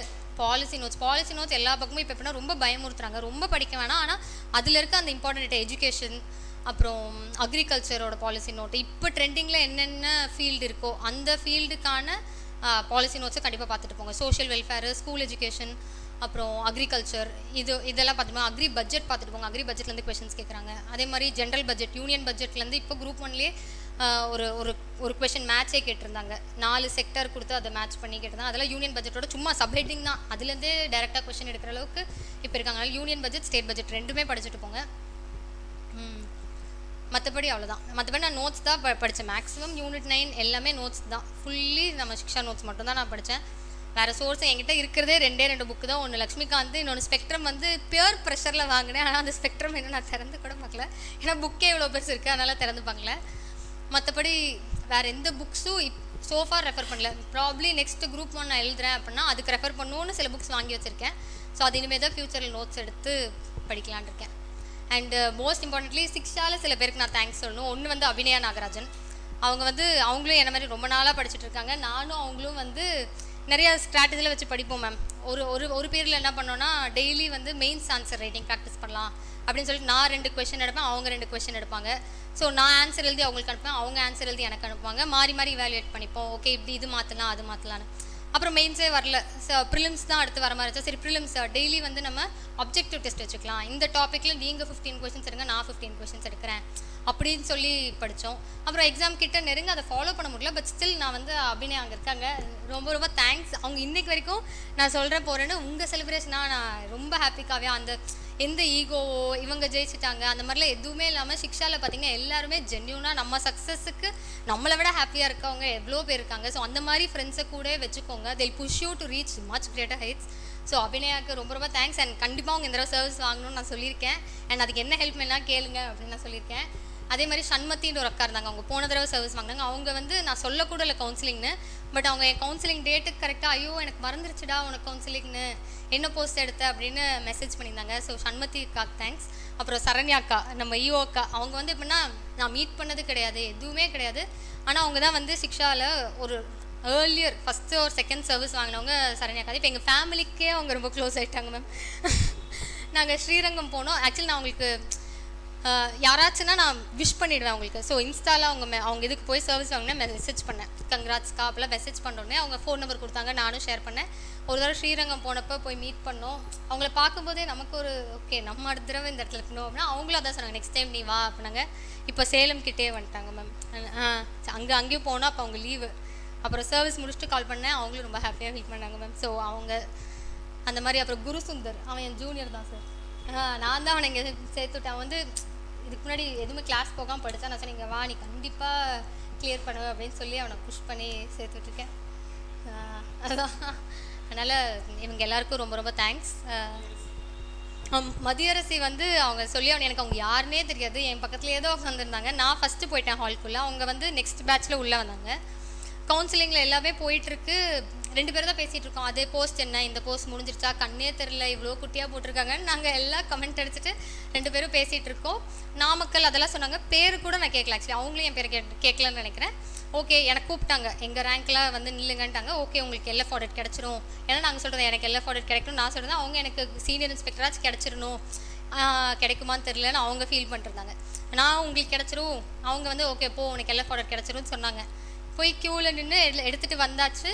பாலிசி நோட்ஸ் எல்லா பக்கமும் இப்போ எப்படின்னா ரொம்ப பயமுறுத்துறாங்க, ரொம்ப படிக்க வேணாம். ஆனால் அதில் இருக்க அந்த இம்பார்ட்டன்ட் எஜுகேஷன், அப்புறம் அக்ரிகல்ச்சரோட பாலிசி நோட்டு, இப்போ ட்ரெண்டிங்கில் என்னென்ன ஃபீல்டு இருக்கோ அந்த ஃபீல்டுக்கான பாலிசி நோட்ஸை கண்டிப்பாக பார்த்துட்டு போங்க. சோஷியல் வெல்ஃபேர், ஸ்கூல் எஜுகேஷன், அப்புறம் அக்ரிகல்ச்சர், இதெல்லாம் பார்த்துட்டு அக்ரி பட்ஜெட் பார்த்துட்டு போங்க. அக்ரி பட்ஜெட்லேருந்து கொஷின்ஸ் கேட்குறாங்க. அதே மாதிரி ஜென்ரல் பட்ஜெட், யூனியன் பட்ஜெட்லேருந்து இப்போ Group 1லேயே ஒரு ஒரு ஒரு கொஷின் மேட்சே கேட்டிருந்தாங்க. 4 செக்டர் கொடுத்து அதை மேட்ச் பண்ணி கேட்டிருந்தாங்க. அதெல்லாம் யூனியன் பட்ஜெட்டோட சும்மா சப்ஹெட்டிங் தான், அதுலேருந்தே டேரெக்டாக கொஷின் எடுக்கிற அளவுக்கு இப்போ இருக்காங்க. அதனால் யூனியன் பட்ஜெட் ஸ்டேட் பட்ஜெட் ரெண்டுமே படிச்சுட்டு போங்க. மற்றபடி அவ்வளோதான். மற்றபடி நான் நோட்ஸ் தான் படித்தேன். மேக்ஸிமம் யூனிட் 9 எல்லாமே நோட்ஸ் தான், ஃபுல்லி நம்ம சிக்ஷா நோட்ஸ் மட்டும் தான் நான் படித்தேன். வேறு சோர்ஸ் என்கிட்ட இருக்கிறதே 2 புக்கு தான். ஒன்று லக்ஷ்மிகாந்த், இன்னொன்று ஸ்பெக்ட்ரம் வந்து பியூர் ப்ரெஷரில் வாங்கினேன். ஆனால் அந்த ஸ்பெக்ட்ரம் இன்னும் நான் திறந்து கூட பார்க்கல, ஏன்னா புக்கே இவ்வளோ பெருசு இருக்குது, அதனால் திறந்து பார்க்கல. மற்றபடி வேறு எந்த புக்ஸும் சோஃபார் ரெஃபர் பண்ணல. ப்ராப்ளி நெக்ஸ்ட் குரூப் 1 நான் எழுதுறேன் அப்படின்னா அதுக்கு ரெஃபர் பண்ணணுன்னு சில புக்ஸ் வாங்கி வச்சுருக்கேன். ஸோ அது இனிமேல் தான் ஃப்யூச்சரில் நோட்ஸ் எடுத்து படிக்கலான் இருக்கேன். அண்ட் மோஸ்ட் இம்பார்ட்டன்ட்லி சிக்ஷாவில் சில பேருக்கு நான் தேங்க்ஸ் சொல்லணும். ஒன்று வந்து அபிநயா நாகராஜன், அவங்க வந்து அவங்களும் என்ன மாதிரி ரொம்ப நாளாக படிச்சுட்டு இருக்காங்க. நானும் அவங்களும் வந்து நிறைய ஸ்ட்ராட்டஜியில் வச்சு படிப்போம் மேம். ஒரு பீரியடில் என்ன பண்ணோன்னா டெய்லி வந்து மெயின்ஸ் ஆன்சர் ரைட்டிங் ப்ராக்டிஸ் பண்ணலாம் அப்படின்னு சொல்லிட்டு நான் 2 கொஷின் எடுப்பேன், அவங்க 2 கொஷின் எடுப்பாங்க. ஸோ நான் ஆன்சர் எழுதி அவங்களுக்கு அனுப்புவேன், அவங்க ஆன்சர் எழுதி எனக்கு அனுப்புவாங்க. மாறி மாறி இவாலுவேட் பண்ணிப்போம். ஓகே இப்படி இது மாற்றலாம் அது மாற்றலான்னு. அப்புறம் மெயின்ஸே வரல, ப்ரிலிம்ஸ் தான் அடுத்து வர மாதிரி இருந்துச்சு. சரி ப்ரிலிம்ஸ் டெய்லி வந்து நம்ம அப்ஜெக்டிவ் டெஸ்ட் வச்சுக்கலாம், இந்த டாப்பிக்கில் நீங்கள் 15 கொஷின்ஸ் எடுங்க, நான் 15 கொஷின்ஸ் எடுக்கிறேன் அப்படின்னு சொல்லி படித்தோம். அப்புறம் எக்ஸாம் கிட்ட நெருங்க அதை ஃபாலோ பண்ண முடியல. பட் ஸ்டில் நான் வந்து அபிநயா அங்கே இருக்காங்க, ரொம்ப ரொம்ப தேங்க்ஸ். அவங்க இன்றைக்கு வரைக்கும் நான் சொல்கிறேன் போகிறேன்னு உங்கள் செலிப்ரேஷனாக நான் ரொம்ப ஹாப்பிக்காகவே, அந்த எந்த ஈகோவோ இவங்க ஜெயிச்சிட்டாங்க அந்த மாதிரிலாம் எதுவுமே இல்லாமல் சிக்ஷாவில் பார்த்தீங்கன்னா எல்லாருமே ஜென்யூனாக நம்ம சக்ஸஸுக்கு நம்மளை விட ஹாப்பியாக இருக்கவங்க எவ்வளோ பேர் இருக்காங்க. ஸோ அந்த மாதிரி ஃப்ரெண்ட்ஸை கூட வச்சுக்கோங்க, they'll push you to reach much greater heights. So அபிநயாவுக்கு ரொம்ப ரொம்ப தேங்க்ஸ். அண்ட் கண்டிப்பாக அவங்க இந்த தடவை சர்வீஸ் வாங்கணும்னு நான் சொல்லியிருக்கேன். அண்ட் அதுக்கு என்ன ஹெல்ப் வேணால் கேளுங்க அப்படின்னு நான் சொல்லியிருக்கேன். அதே மாதிரி சண்மத்தின்னு ஒரு அக்கா இருந்தாங்க, அவங்க போன தடவை சர்வீஸ் வாங்கினாங்க. அவங்க வந்து நான் சொல்லக்கூட இல்லை கவுன்சிலிங்னு, பட் அவங்க என் கவுன்சிலிங் டேட்டுக்கு கரெக்டாக ஐயோ எனக்கு மறந்துருச்சுடா உனக்கு கவுன்சிலிங்னு, என்ன போஸ்ட் எடுத்த அப்படின்னு மெசேஜ் பண்ணியிருந்தாங்க. ஸோ சண்மதி அக்காக்கு தேங்க்ஸ். அப்புறம் சரண்யா அக்கா, நம்ம ஈஓ அக்கா, அவங்க வந்து எப்படின்னா நான் மீட் பண்ணது கிடையாது, எதுவுமே கிடையாது. ஆனால் அவங்க தான் வந்து சிக்ஷாவில் ஒரு ஏர்லியர் ஃபஸ்ட்டு ஒரு செகண்ட் சர்வீஸ் வாங்கினவங்க சரண்யா அக்கா. இப்போ எங்கள் ஃபேமிலிக்கே அவங்க ரொம்ப க்ளோஸ் ஆகிட்டாங்க மேம். நாங்கள் ஸ்ரீரங்கம் போனோம். ஆக்சுவலி நான் அவங்களுக்கு யாராச்சுன்னா நான் விஷ் பண்ணிவிடுவேன் அவங்களுக்கு. ஸோ இன்ஸ்டாவில் அவங்க இதுக்கு போய் சர்வீஸ் வாங்கினேன், மெசேஜ் பண்ணேன் கங்க்ராட்ஸ்க்கா அப்படிலாம் மெசேஜ் பண்ணோடனே அவங்க ஃபோன் நம்பர் கொடுத்தாங்க, நானும் ஷேர் பண்ணேன். ஒரு தடவை ஸ்ரீரங்கம் போனப்போ போய் மீட் பண்ணோம். அவங்கள பார்க்கும்போதே நமக்கு ஒரு ஓகே நம்ம அடுத்த தடவை இந்த இடத்துல இருக்கணும் அப்படின்னா அவங்களும் அதான் சொன்னாங்க, நெக்ஸ்ட் டைம் நீ வா அப்படின்னாங்க. இப்போ சேலம் கிட்டே வந்துட்டாங்க மேம். அங்கேயும் போனோம், அப்போ அவங்க லீவு. அப்புறம் சர்வீஸ் முடிச்சுட்டு கால் பண்ணேன், அவங்களும் ரொம்ப ஹாப்பியாக ஃபீல் பண்ணாங்க மேம். ஸோ அவங்க அந்த மாதிரி. அப்புறம் குரு சுந்தர், அவன் என் ஜூனியர் தான் சார். நான் தான் அவனை இங்கே சேர்த்துட்டேன். அவன் வந்து இதுக்கு முன்னாடி எதுவுமே கிளாஸ் போகாமல் படித்தா, நான் சொன்னேன் இங்கே வா நீ கண்டிப்பாக கிளியர் பண்ணுவேன் அப்படின்னு சொல்லி அவனை புஷ் பண்ணி சேர்த்துட்ருக்கேன். அதுதான். அதனால் இவங்க எல்லாருக்கும் ரொம்ப ரொம்ப தேங்க்ஸ். மதியரசி வந்து அவங்க சொல்லி எனக்கு அவங்க யாருன்னே தெரியாது, என் பக்கத்தில் ஏதோ உட்காந்துருந்தாங்க. நான் ஃபஸ்ட்டு போயிட்டேன் ஹால்குள்ளே, அவங்க வந்து நெக்ஸ்ட் பேட்ச்சில் உள்ளே வந்தாங்க. கவுன்சிலிங்கில் எல்லாமே போயிட்டுருக்கு, 2 பேர் தான் பேசிகிட்டு இருக்கோம். அதே போஸ்ட் என்ன, இந்த போஸ்ட் முடிஞ்சிருச்சா, கண்ணே தெரில, இவ்வளோ குட்டியாக போட்டிருக்காங்கன்னு நாங்கள் எல்லாம் கமெண்ட் அடிச்சுட்டு 2 பேரும் பேசிகிட்டு இருக்கோம். நாமக்கல் அதெல்லாம் சொன்னாங்க, பேர் கூட நான் கேட்கல. ஆக்சுவலி அவங்களும் என் பேர் கேட்கலன்னு நினைக்கிறேன். ஓகே எனக்கு கூப்பிட்டாங்க, எங்கள் ரேங்க்கில் வந்து நில்லுங்கன்ட்டாங்க. ஓகே உங்களுக்கு LF ஆடிட் கிடச்சிரும், ஏன்னா நாங்கள் சொல்கிறது எனக்கு LF ஆடிட் கிடைக்கணும் நான் சொல்கிறேன், அவங்க எனக்கு சீனியர் இன்ஸ்பெக்டராச்சும் கிடச்சிடணும், கிடைக்குமான்னு தெரிலன்னு அவங்க ஃபீல் பண்ணிருந்தாங்க. நான் உங்களுக்கு கிடச்சிரும், அவங்க வந்து ஓகே போ உனக்கு LF ஆடிட் கிடச்சிரும்னு சொன்னாங்க. போய் க்யூவில் நின்று எடுத்துகிட்டு வந்தாச்சு.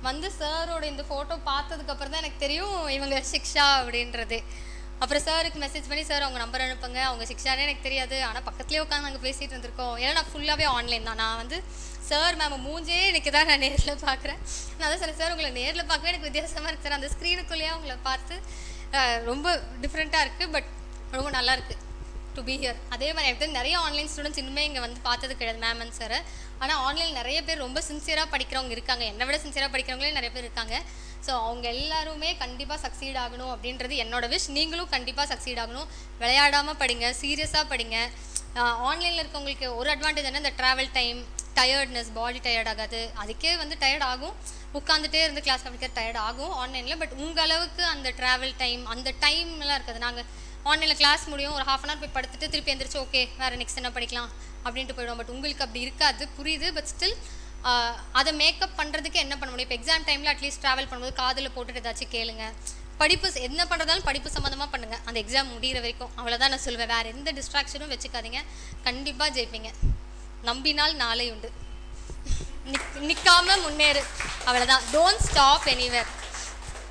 வந்து சாரோட இந்த ஃபோட்டோ பார்த்ததுக்கப்புறம் தான் எனக்கு தெரியும் இவங்க சிக்ஷா அப்படின்றது. அப்புறம் சாருக்கு மெசேஜ் பண்ணி சார் அவங்க நம்பர் அனுப்புங்க, அவங்க சிக்ஷானே எனக்கு தெரியாது, ஆனால் பக்கத்துலேயே உட்காந்து நாங்கள் பேசிகிட்டு இருந்திருக்கோம். ஏன்னா நான் ஃபுல்லாகவே ஆன்லைன் தான். நான் வந்து சார் மேம் மூஞ்சே எனக்கு தான் நான் நேரில் பார்க்குறேன். நான் தான் சொன்னேன் சார் உங்களை நேரில் பார்க்கவே எனக்கு வித்தியாசமாக இருக்குது சார், அந்த ஸ்க்ரீனுக்குள்ளேயே அவங்கள பார்த்து ரொம்ப டிஃப்ரெண்ட்டாக இருக்குது, பட் ரொம்ப நல்லாயிருக்கு டு பி ஹியர். அதே மாதிரி எனக்கு நிறைய ஆன்லைன் ஸ்டூடெண்ட்ஸ் இன்னுமே இங்கே வந்து பார்த்தது கிடையாது மேம் அண்ட் சார். ஆனால் ஆன்லைன் நிறைய பேர் ரொம்ப சின்சியராக படிக்கிறவங்க இருக்காங்க, என்னை விட சின்சியராக படிக்கிறவங்களே நிறைய பேர் இருக்காங்க. ஸோ அவங்க எல்லாருமே கண்டிப்பாக சக்சீட் ஆகணும் அப்படின்றது என்னோட விஷ். நீங்களும் கண்டிப்பாக சக்சீட் ஆகணும், விளையாடாமல் படிங்க, சீரியஸாக படிங்க. ஆன்லைனில் இருக்கவங்களுக்கு ஒரு அட்வான்டேஜ் என்ன, இந்த travel time, tiredness, body tired ஆகாது, அதுக்கே வந்து டயர்ட் ஆகும், உட்காந்துட்டே இருந்து கிளாஸ் படிக்கிற டயர்ட் ஆகும் ஆன்லைனில். பட் உங்கள் அளவுக்கு அந்த ட்ராவல் டைம் அந்த டைம்லாம் இருக்காது. நாங்கள் ஆன்லைனில் கிளாஸ் முடியும், ஒரு ½ hour போய் படுத்துட்டு திருப்பி எந்திரிச்சு ஓகே வேறு நெக்ஸ்ட் என்ன படிக்கலாம் அப்படின்ட்டு போயிடுவோம். பட் உங்களுக்கு அப்படி இருக்காது, புரியுது. பட் ஸ்டில் அதை மேக்கப் பண்ணுறதுக்கு என்ன பண்ண முடியும், இப்போ எக்ஸாம் டைமில் அட்லீஸ்ட் ட்ராவல் பண்ணும்போது காதில் போட்டுட்டு ஏதாச்சும் கேளுங்க. படிப்பு என்ன பண்ணுறதாலும் படிப்பு சம்மந்தமாக பண்ணுங்கள் அந்த எக்ஸாம் முடிகிற வரைக்கும். அவ்வளோதான் நான் சொல்லுவேன், வேறு எந்த டிஸ்ட்ராக்ஷனும் வச்சுக்காதீங்க, கண்டிப்பாக ஜெயிப்பீங்க. நம்பினால் நாளை உண்டு, நிற்காமல் முன்னேறு, அவ்வளோதான். Don't stop anywhere.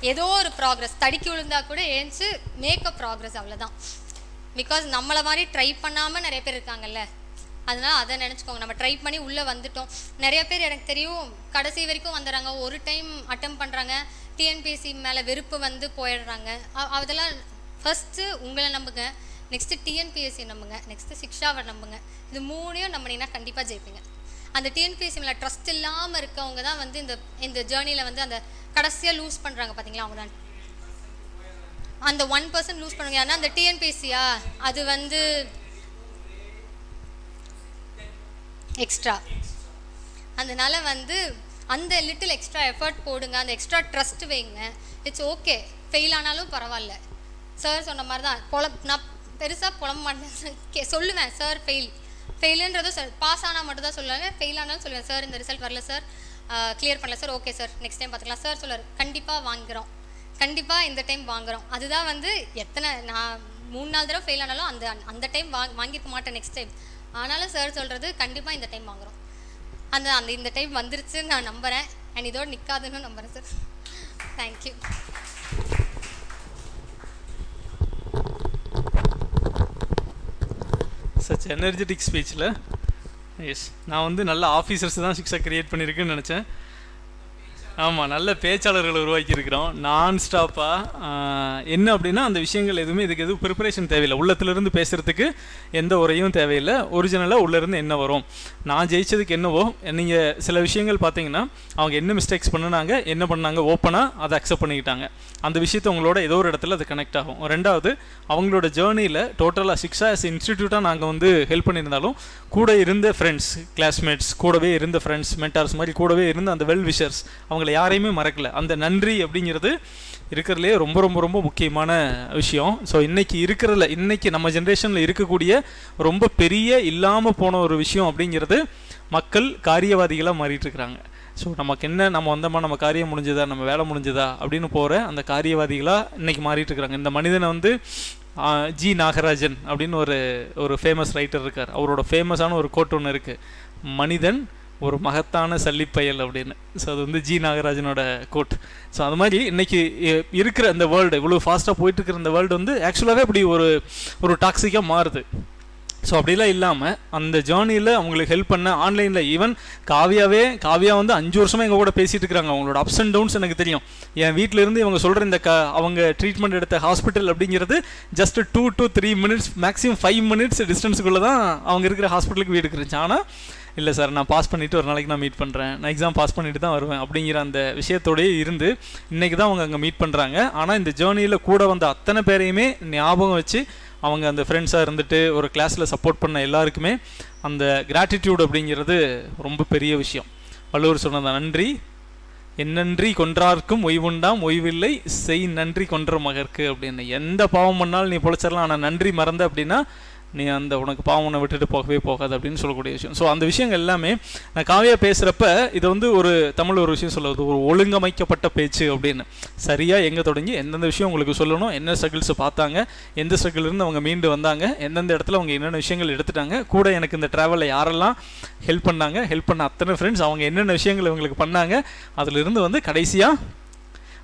ஏதோ ஒரு ப்ராக்ரஸ், தடுக்கி விழுந்தா கூட ஏஞ்சி மேக்கப் ப்ராக்ரஸ், அவ்வளோதான். பிகாஸ் நம்மளை மாதிரி ட்ரை பண்ணாமல் நிறைய பேர் இருக்காங்கல்ல, அதனால அதை நினச்சிக்கோங்க. நம்ம ட்ரை பண்ணி உள்ளே வந்துட்டோம். நிறைய பேர் எனக்கு தெரியும் கடைசி வரைக்கும் வந்துடுறாங்க, ஒரு டைம் அட்டம் பண்ணுறாங்க, டிஎன்பிஎஸ்சி மேலே வெறுப்பு வந்து போயிடுறாங்க. அதெல்லாம் ஃபஸ்ட்டு உங்களை நம்புங்க, நெக்ஸ்ட்டு டிஎன்பிஎஸ்சி நம்புங்க, நெக்ஸ்ட்டு சிக்ஷாவை நம்புங்க. இது 3ஐயும் நம்பினீங்கன்னா கண்டிப்பாக ஜெயிப்பீங்க. அந்த டிஎன்பிஎஸ்சி மேலே ட்ரஸ்ட் இல்லாமல் இருக்கவங்க தான் வந்து இந்த ஜேர்னியில் வந்து அந்த கடைசியாக லூஸ் பண்ணுறாங்க பார்த்தீங்களா, அவங்க தான் அந்த 1% லூஸ் பண்ணுங்க. ஏன்னா அந்த டிஎன்பிஎஸ்சியா அது வந்து எக்ஸ்ட்ரா, அதனால வந்து அந்த லிட்டில் எக்ஸ்ட்ரா எஃபர்ட் போடுங்க, அந்த எக்ஸ்ட்ரா ட்ரஸ்ட் வைங்க. இட்ஸ் ஓகே, ஃபெயில் ஆனாலும் பரவாயில்ல. சார் சொன்ன மாதிரி தான் நான் பெருசாக புலம்ப மாட்டேன், சொல்லுவேன் சார் ஃபெயிலுன்றதும் சார் பாஸ் ஆனால் மட்டும் தான் சொல்லுவேன், ஃபெயில் ஆனாலும் சொல்லுவேன் சார் இந்த ரிசல்ட் வரல சார், கிளியர் பண்ணல sir, okay sir next time பார்த்துக்கலாம் சார் சொல்லுவார். கண்டிப்பாக வாங்குகிறோம், கண்டிப்பாக இந்த டைம் வாங்குகிறோம். அதுதான் வந்து எத்தனை நான் 3-4 தடவை ஃபெயில் ஆனாலும் அந்த டைம் வாங்கிக்க மாட்டேன் நெக்ஸ்ட் டைம். ஆனாலும் சார் சொல்கிறது கண்டிப்பாக இந்த டைம் வாங்குகிறோம். அந்த இந்த டைம் வந்துருச்சுன்னு நான் நம்புகிறேன். அண்ட் இதோடு நிற்காதுன்னு நம்புகிறேன் சார். தேங்க்யூ. சச் எனர்ஜெட்டிக் ஸ்பீச்சில் எஸ், நான் வந்து நல்ல ஆஃபீஸர்ஸ் தான் சிக்ஸாக க்ரியேட் பண்ணியிருக்குன்னு நினச்சேன். ஆமாம், நல்ல பேச்சாளர்களை உருவாக்கியிருக்கிறோம் நான் ஸ்டாப்பாக. என்ன அப்படின்னா அந்த விஷயங்கள் எதுவுமே இதுக்கு எதுவும் ப்ரிப்பரேஷன் தேவையில்லை, உள்ளத்துலேருந்து பேசுகிறதுக்கு எந்த உரையும் தேவையில்லை. ஒரிஜினலாக உள்ளேருந்து என்ன வரும், நான் ஜெயிச்சதுக்கு என்னவோ. நீங்கள் சில விஷயங்கள் பார்த்தீங்கன்னா அவங்க என்ன மிஸ்டேக்ஸ் பண்ணினாங்க, என்ன பண்ணாங்க, ஓப்பனாக அதை அக்செப்ட் பண்ணிக்கிட்டாங்க. அந்த விஷயத்தை உங்களோட ஏதோ ஒரு இடத்துல அது கனெக்ட் ஆகும். ரெண்டாவது, அவங்களோட ஜேர்னியில் டோட்டலாக சிக்ஸா as இன்ஸ்டிடியூட்டாக நாங்கள் வந்து ஹெல்ப் பண்ணியிருந்தாலும் கூட இருந்த ஃப்ரெண்ட்ஸ், கிளாஸ்மேட்ஸ், கூடவே இருந்த ஃப்ரெண்ட்ஸ், மென்டார்ஸ் மாதிரி கூடவே இருந்த அந்த வெல் விஷர்ஸ், அவங்கள யாரையுமே மறக்கல. அந்த நன்றி அப்படிங்கிறது இருக்கிறதுலே ரொம்ப ரொம்ப ரொம்ப முக்கியமான விஷயம். ஸோ இன்னைக்கு நம்ம ஜென்ரேஷனில் இருக்கக்கூடிய ரொம்ப பெரிய இல்லாமல் போன ஒரு விஷயம் அப்படிங்கிறது மக்கள் காரியவாதிகளாக மாறிட்டு இருக்கிறாங்க. ஸோ நமக்கு என்ன, நம்ம வந்தோமா, நம்ம காரியம் முடிஞ்சதா, நம்ம வேலை முடிஞ்சதா அப்படின்னு போகிற அந்த காரியவாதிகளாக இன்றைக்கி மாறிட்டு இருக்கிறாங்க. இந்த மனிதனை வந்து ஜி நாகராஜன் அப்படின்னு ஒரு ஃபேமஸ் ரைட்டர் இருக்கார். அவரோட ஃபேமஸான ஒரு கோட் ஒன்று இருக்குது, மனிதன் ஒரு மகத்தான சல்லிப்பயல் அப்படின்னு. ஸோ அது வந்து ஜி நாகராஜனோட கோட். ஸோ அது மாதிரி இன்றைக்கி இருக்கிற இந்த வேர்ல்டு, இவ்வளோ ஃபாஸ்ட்டாக போயிட்டுருக்கிற இந்த வேர்ல்டு வந்து ஆக்சுவலாகவே இப்படி ஒரு டாக்ஸிக்காக மாறுது. ஸோ அப்படிலாம் இல்லாமல் அந்த ஜேர்னியில் அவங்களுக்கு ஹெல்ப் பண்ண ஆன்லைனில் ஈவன் காவியா வந்து 5 வருஷமாக எங்கள் கூட பேசிகிட்டு இருக்கிறாங்க. அவங்களோட அப்ஸ் அண்ட் டவுன்ஸ் எனக்கு தெரியும். என் வீட்டிலேருந்து இவங்க சொல்கிற இந்த அவங்க ட்ரீட்மெண்ட் எடுத்த ஹாஸ்பிட்டல் அப்படிங்கிறது just 2 to 3 minutes, maximum 5 minutes டிஸ்டன்ஸுக்குள்ளே தான் அவங்க இருக்கிற ஹாஸ்பிட்டலுக்கு வீடு இருந்துச்சு. ஆனால் இல்லை சார், நான் பாஸ் பண்ணிவிட்டு ஒரு நாளைக்கு நான் மீட் பண்ணுறேன், நான் எக்ஸாம் பாஸ் பண்ணிட்டு தான் வருவேன் அப்படிங்கிற அந்த விஷயத்தோடயே இருந்து இன்றைக்கி தான் அவங்க அங்கே மீட் பண்ணுறாங்க. ஆனால் இந்த ஜேர்னியில் கூட வந்த அத்தனை பேரையுமே ஞாபகம் வச்சு அவங்க அந்த ஃப்ரெண்ட்ஸாக இருந்துட்டு ஒரு கிளாஸில் சப்போர்ட் பண்ண எல்லாருக்குமே அந்த கிராட்டிடியூட் அப்படிங்கிறது ரொம்ப பெரிய விஷயம். வள்ளுவர் சொன்னது நன்றி என்னன்றி கொன்றார்க்கும் ஓய்வுண்டாம் ஓய்வில்லை செய் நன்றி கொன்ற மகற்கு அப்படின்னு. எந்த பாவம் பண்ணாலும் நீ பொழைச்சிடலாம், ஆனால் நன்றி மறந்த அப்படின்னா நீ உனக்கு பாவனை விட்டுட்டு போகவே போகாது அப்படின்னு சொல்லக்கூடிய விஷயம். ஸோ அந்த விஷயங்கள் எல்லாமே நான் காவியா பேசுகிறப்ப இதை வந்து ஒரு தமிழ் ஒரு விஷயம் சொல்லுவது, ஒரு ஒழுங்கமைக்கப்பட்ட பேச்சு அப்படின்னு. சரியாக எங்கே தொடங்கி எந்தெந்த விஷயம் உங்களுக்கு சொல்லணும், என்ன ஸ்ட்ரகிள்ஸை பார்த்தாங்க, எந்த ஸ்ட்ரகிள்லேருந்து அவங்க மீண்டு வந்தாங்க, எந்தெந்த இடத்துல அவங்க என்னென்ன விஷயங்கள் எடுத்துட்டாங்க, கூட எனக்கு இந்த ட்ராவலில் யாரெல்லாம் ஹெல்ப் பண்ண அத்தனை ஃப்ரெண்ட்ஸ் அவங்க என்னென்ன விஷயங்கள் இவங்களுக்கு பண்ணாங்க, அதிலிருந்து வந்து கடைசியாக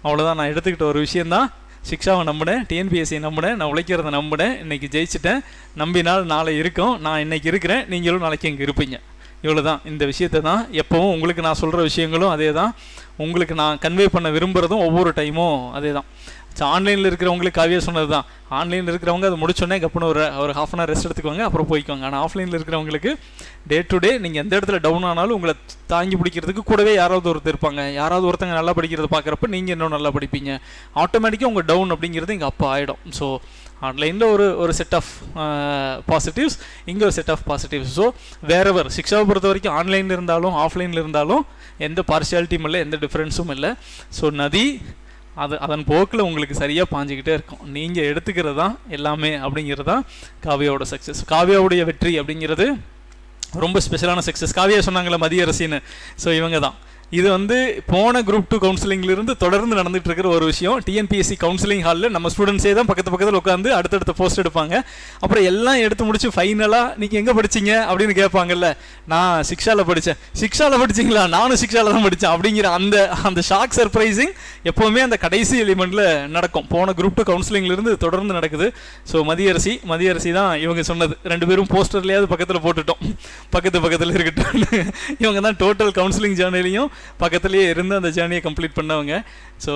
அவ்வளோதான் நான் எடுத்துக்கிட்ட ஒரு விஷயந்தான். சிக்ஷாவை நம்பினேன், டிஎன்பிஎஸ்சி நம்பினேன், நான் உழைக்கிறத நம்பினேன், இன்றைக்கி ஜெயிச்சிட்டேன், நம்பினால் நாளை இருக்கோம், நான் இன்றைக்கி இருக்கிறேன், நீங்களும் நாளைக்கு இங்கே இருப்பீங்க. இவ்வளோ தான். இந்த விஷயத்தை தான் எப்போவும் உங்களுக்கு நான் சொல்கிற விஷயங்களும் அதே தான், உங்களுக்கு நான் கன்வே பண்ண விரும்புகிறதும் ஒவ்வொரு டைமும் அதே தான். ஸோ ஆன்லைனில் இருக்கிறவங்களுக்கு காவியா சொன்னது தான், ஆன்லைனில் இருக்கிறவங்க அதை முடிச்சோடனே கப்புன்னு ஒரு 1/2 hour ரெஸ்ட் எடுத்துக்குவாங்க, அப்புறம் போய்க்குவாங்க. ஆனால் ஆஃப்லைனில் இருக்கிறவங்களுக்கு டே டு டே நீங்கள் எந்த இடத்துல டவுன் ஆனாலும் உங்களை தாங்கி பிடிக்கிறதுக்கு கூடவே யாராவது ஒருத்தர் இருப்பாங்க. யாராவது ஒருத்தங்க நல்லா படிக்கிறத பார்க்குறப்ப நீங்கள் இன்னும் நல்லா படிப்பீங்க. ஆட்டோமேட்டிக்காக உங்கள் டவுன் அப்படிங்கிறது இங்கே அப்போ ஆகிடும். ஸோ ஆன்லைனில் ஒரு செட் ஆஃப் பாசிட்டிவ்ஸ், இங்கே ஒரு செட் ஆஃப் பாசிட்டிவ்ஸ். ஸோ வேறவர் சிக்ஷாவை பொறுத்த வரைக்கும் ஆன்லைனில் இருந்தாலும் ஆஃப்லைனில் இருந்தாலும் எந்த பார்ஷியாலிட்டியும் இல்லை, எந்த டிஃப்ரென்ஸும் இல்லை. ஸோ நதி அதன் போக்கில் உங்களுக்கு சரியாக பாஞ்சிக்கிட்டே இருக்கும். நீங்கள் எடுத்துக்கிறது தான் எல்லாமே அப்படிங்கிறது தான் காவியாவோட சக்ஸஸ். காவியாவுடைய வெற்றி அப்படிங்கிறது ரொம்ப ஸ்பெஷலான சக்ஸஸ். காவியா சொன்னாங்களே மதிய அரசின்னு, ஸோ இவங்க தான். இது வந்து போன குரூப் 2 கவுன்சிலிங்லேருந்து தொடர்ந்து நடந்துட்டு இருக்கிற ஒரு விஷயம். டிஎன்பிஎஸ்சி கவுன்சிலிங் ஹாலில் நம்ம ஸ்டூடெண்ட்ஸே தான் பக்கத்தில் உட்காந்து அடுத்தடுத்த போஸ்ட் எடுப்பாங்க. அப்புறம் எல்லாம் எடுத்து முடிச்சு ஃபைனலாக நீங்கள் எங்கே படிச்சிங்க அப்படின்னு கேட்பாங்கல்ல. நான் சிக்ஷாவில் படித்தேன். சிக்ஷாவில் படிச்சிங்களா? நானும் சிக்ஷாவில் தான் படித்தேன் அப்படிங்கிற அந்த ஷாக் சர்ப்ரைசிங் எப்போவுமே அந்த கடைசி எலிமெண்ட்டில் நடக்கும். போன குரூப் 2 கவுன்சிலிங்லேருந்து தொடர்ந்து நடக்குது. ஸோ மதிய அரசி தான் இவங்க சொன்னது. 2 பேரும் போஸ்டர்லேயாவது பக்கத்தில் போட்டுட்டோம், பக்கத்தில் இருக்கட்டும். இவங்க தான் டோட்டல் கவுன்சிலிங் ஜேர்னிலையும் பக்கத்துலேயே இருந்து அந்த ஜேர்னியை கம்ப்ளீட் பண்ணவங்க. ஸோ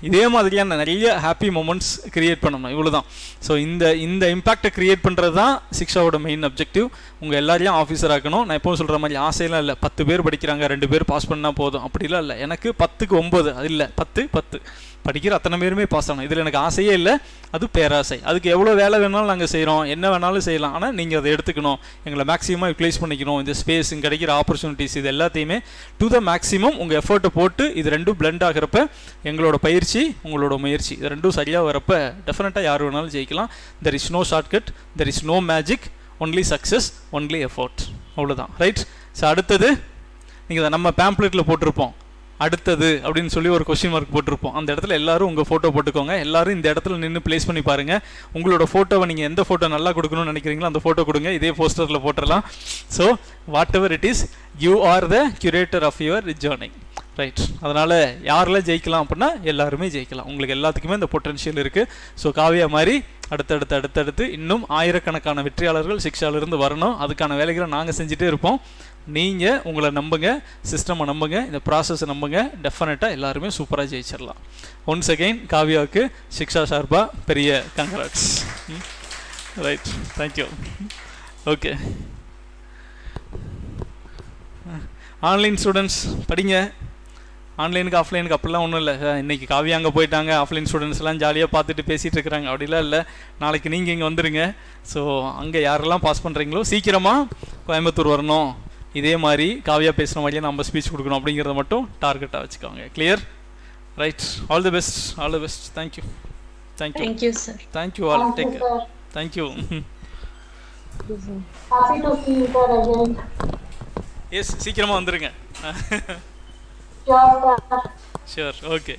இதே மாதிரியான நிறைய ஹாப்பி மூமெண்ட்ஸ் க்ரியேட் பண்ணணும், இவ்வளோ தான். ஸோ இந்த இம்பேக்டை க்ரியேட் பண்ணுறது தான் சிக்ஷாவோட மெயின் அப்ஜெக்டிவ். உங்கள் எல்லாரையும் ஆஃபீஸர் ஆக்கணும். நான் எப்பவும் சொல்கிற மாதிரி ஆசையெல்லாம் இல்லை 10 பேர் படிக்கிறாங்க 2 பேர் பாஸ் பண்ணால் போதும் அப்படிலாம் இல்லை. எனக்கு 10க்கு 9 அது இல்லை, 10 படிக்கிற அத்தனை பேருமே பாஸ் ஆகணும். இதில் எனக்கு ஆசையே இல்லை, அது பேராசை. அதுக்கு எவ்வளோ வேலை வேணாலும் நாங்கள் செய்கிறோம், என்ன வேணாலும் செய்யலாம். ஆனால் நீங்கள் அதை எடுத்துக்கணும், எங்களை மேக்ஸிமமாக யூட்டிலைஸ் பண்ணிக்கணும். இந்த ஸ்பேஸ், இங்கே கிடைக்கிற ஆப்பர்ச்சுனிட்டிஸ், இது எல்லாத்தையுமே டு த மேக்ஸிமம் உங்கள் எஃபர்ட்டை போட்டு இது ரெண்டும் பிளெண்ட் ஆகிறப்ப எங்களோட பயிற்சி உங்களோட முயற்சி இது ரெண்டும் சரியாக வரப்ப டெஃபினட்டாக யார் வேணாலும் ஜெயிக்கலாம். There is no shortcut, there is no magic, only success, only effort. அவ்வளோதான். ரைட். ஸோ அடுத்தது நீங்கள் நம்ம பேம்ப்ளெட்டில் போட்டிருப்போம் அடுத்தது அப்படின்னு சொல்லி ஒரு கொஸ்டின் மார்க் போட்டிருப்போம். அந்த இடத்துல எல்லாரும் உங்கள் ஃபோட்டோ போட்டுக்கோங்க. எல்லாரும் இந்த இடத்துல நின்று ப்ளேஸ் பண்ணி பாருங்கள். உங்களோட ஃபோட்டோவை நீங்கள் எந்த ஃபோட்டோ நல்லா கொடுக்கணும்னு நினைக்கிறீங்களோ அந்த ஃபோட்டோ கொடுங்க. இதே போஸ்டரில் போட்டுடலாம். So whatever it is, you are the curator of your journey. Right. அதனால் யாரெல்லாம் ஜெயிக்கலாம் அப்படின்னா எல்லாருமே ஜெயிக்கலாம். உங்களுக்கு எல்லாத்துக்குமே இந்த பொட்டன்ஷியல் இருக்குது. ஸோ காவியா மாதிரி அடுத்தடுத்து இன்னும் ஆயிரக்கணக்கான வெற்றியாளர்கள் சிக்ஷாவிலிருந்து வரணும். அதுக்கான வேலைகளை நாங்கள் செஞ்சுட்டே இருப்போம். நீங்கள் உங்களை நம்புங்க, சிஸ்டமை நம்புங்க, இந்த ப்ராசஸை நம்புங்க. டெஃபினட்டாக எல்லாருமே சூப்பராக ஜெயிச்சிடலாம். ஒன்ஸ் அகெயின் காவியாவுக்கு சிக்ஷா சார்பா பெரிய congrats. Right. Thank you. Okay. Online students படிங்க. ஆன்லைனுக்கு ஆஃப்லைனுக்கு அப்படிலாம் ஒன்றும் இல்லை. இன்றைக்கி காவியா அங்கே போயிட்டாங்க, ஆஃப்லைன் ஸ்டூடெண்ட்ஸ்லாம் ஜாலியாக பார்த்துட்டு பேசிகிட்டு இருக்கிறாங்க அப்படிலாம் இல்லை. நாளைக்கு நீங்கள் இங்கே வந்துடுங்க. ஸோ அங்கே யாரெல்லாம் பாஸ் பண்ணுறீங்களோ சீக்கிரமாக கோயம்புத்தூர் வரணும். இதே மாதிரி காவியா பேசுகிற மாதிரியே நம்ம ஸ்பீச் கொடுக்கணும் அப்படிங்கிறத மட்டும் டார்கெட்டாக வச்சுக்கோங்க. Clear? Right. All the best. All the best. Thank you. Thank you sir. Thank you all. Take care. Thank you. Yes, சீக்கிரமாக வந்துடுங்க. ஷியோர். ஓகே.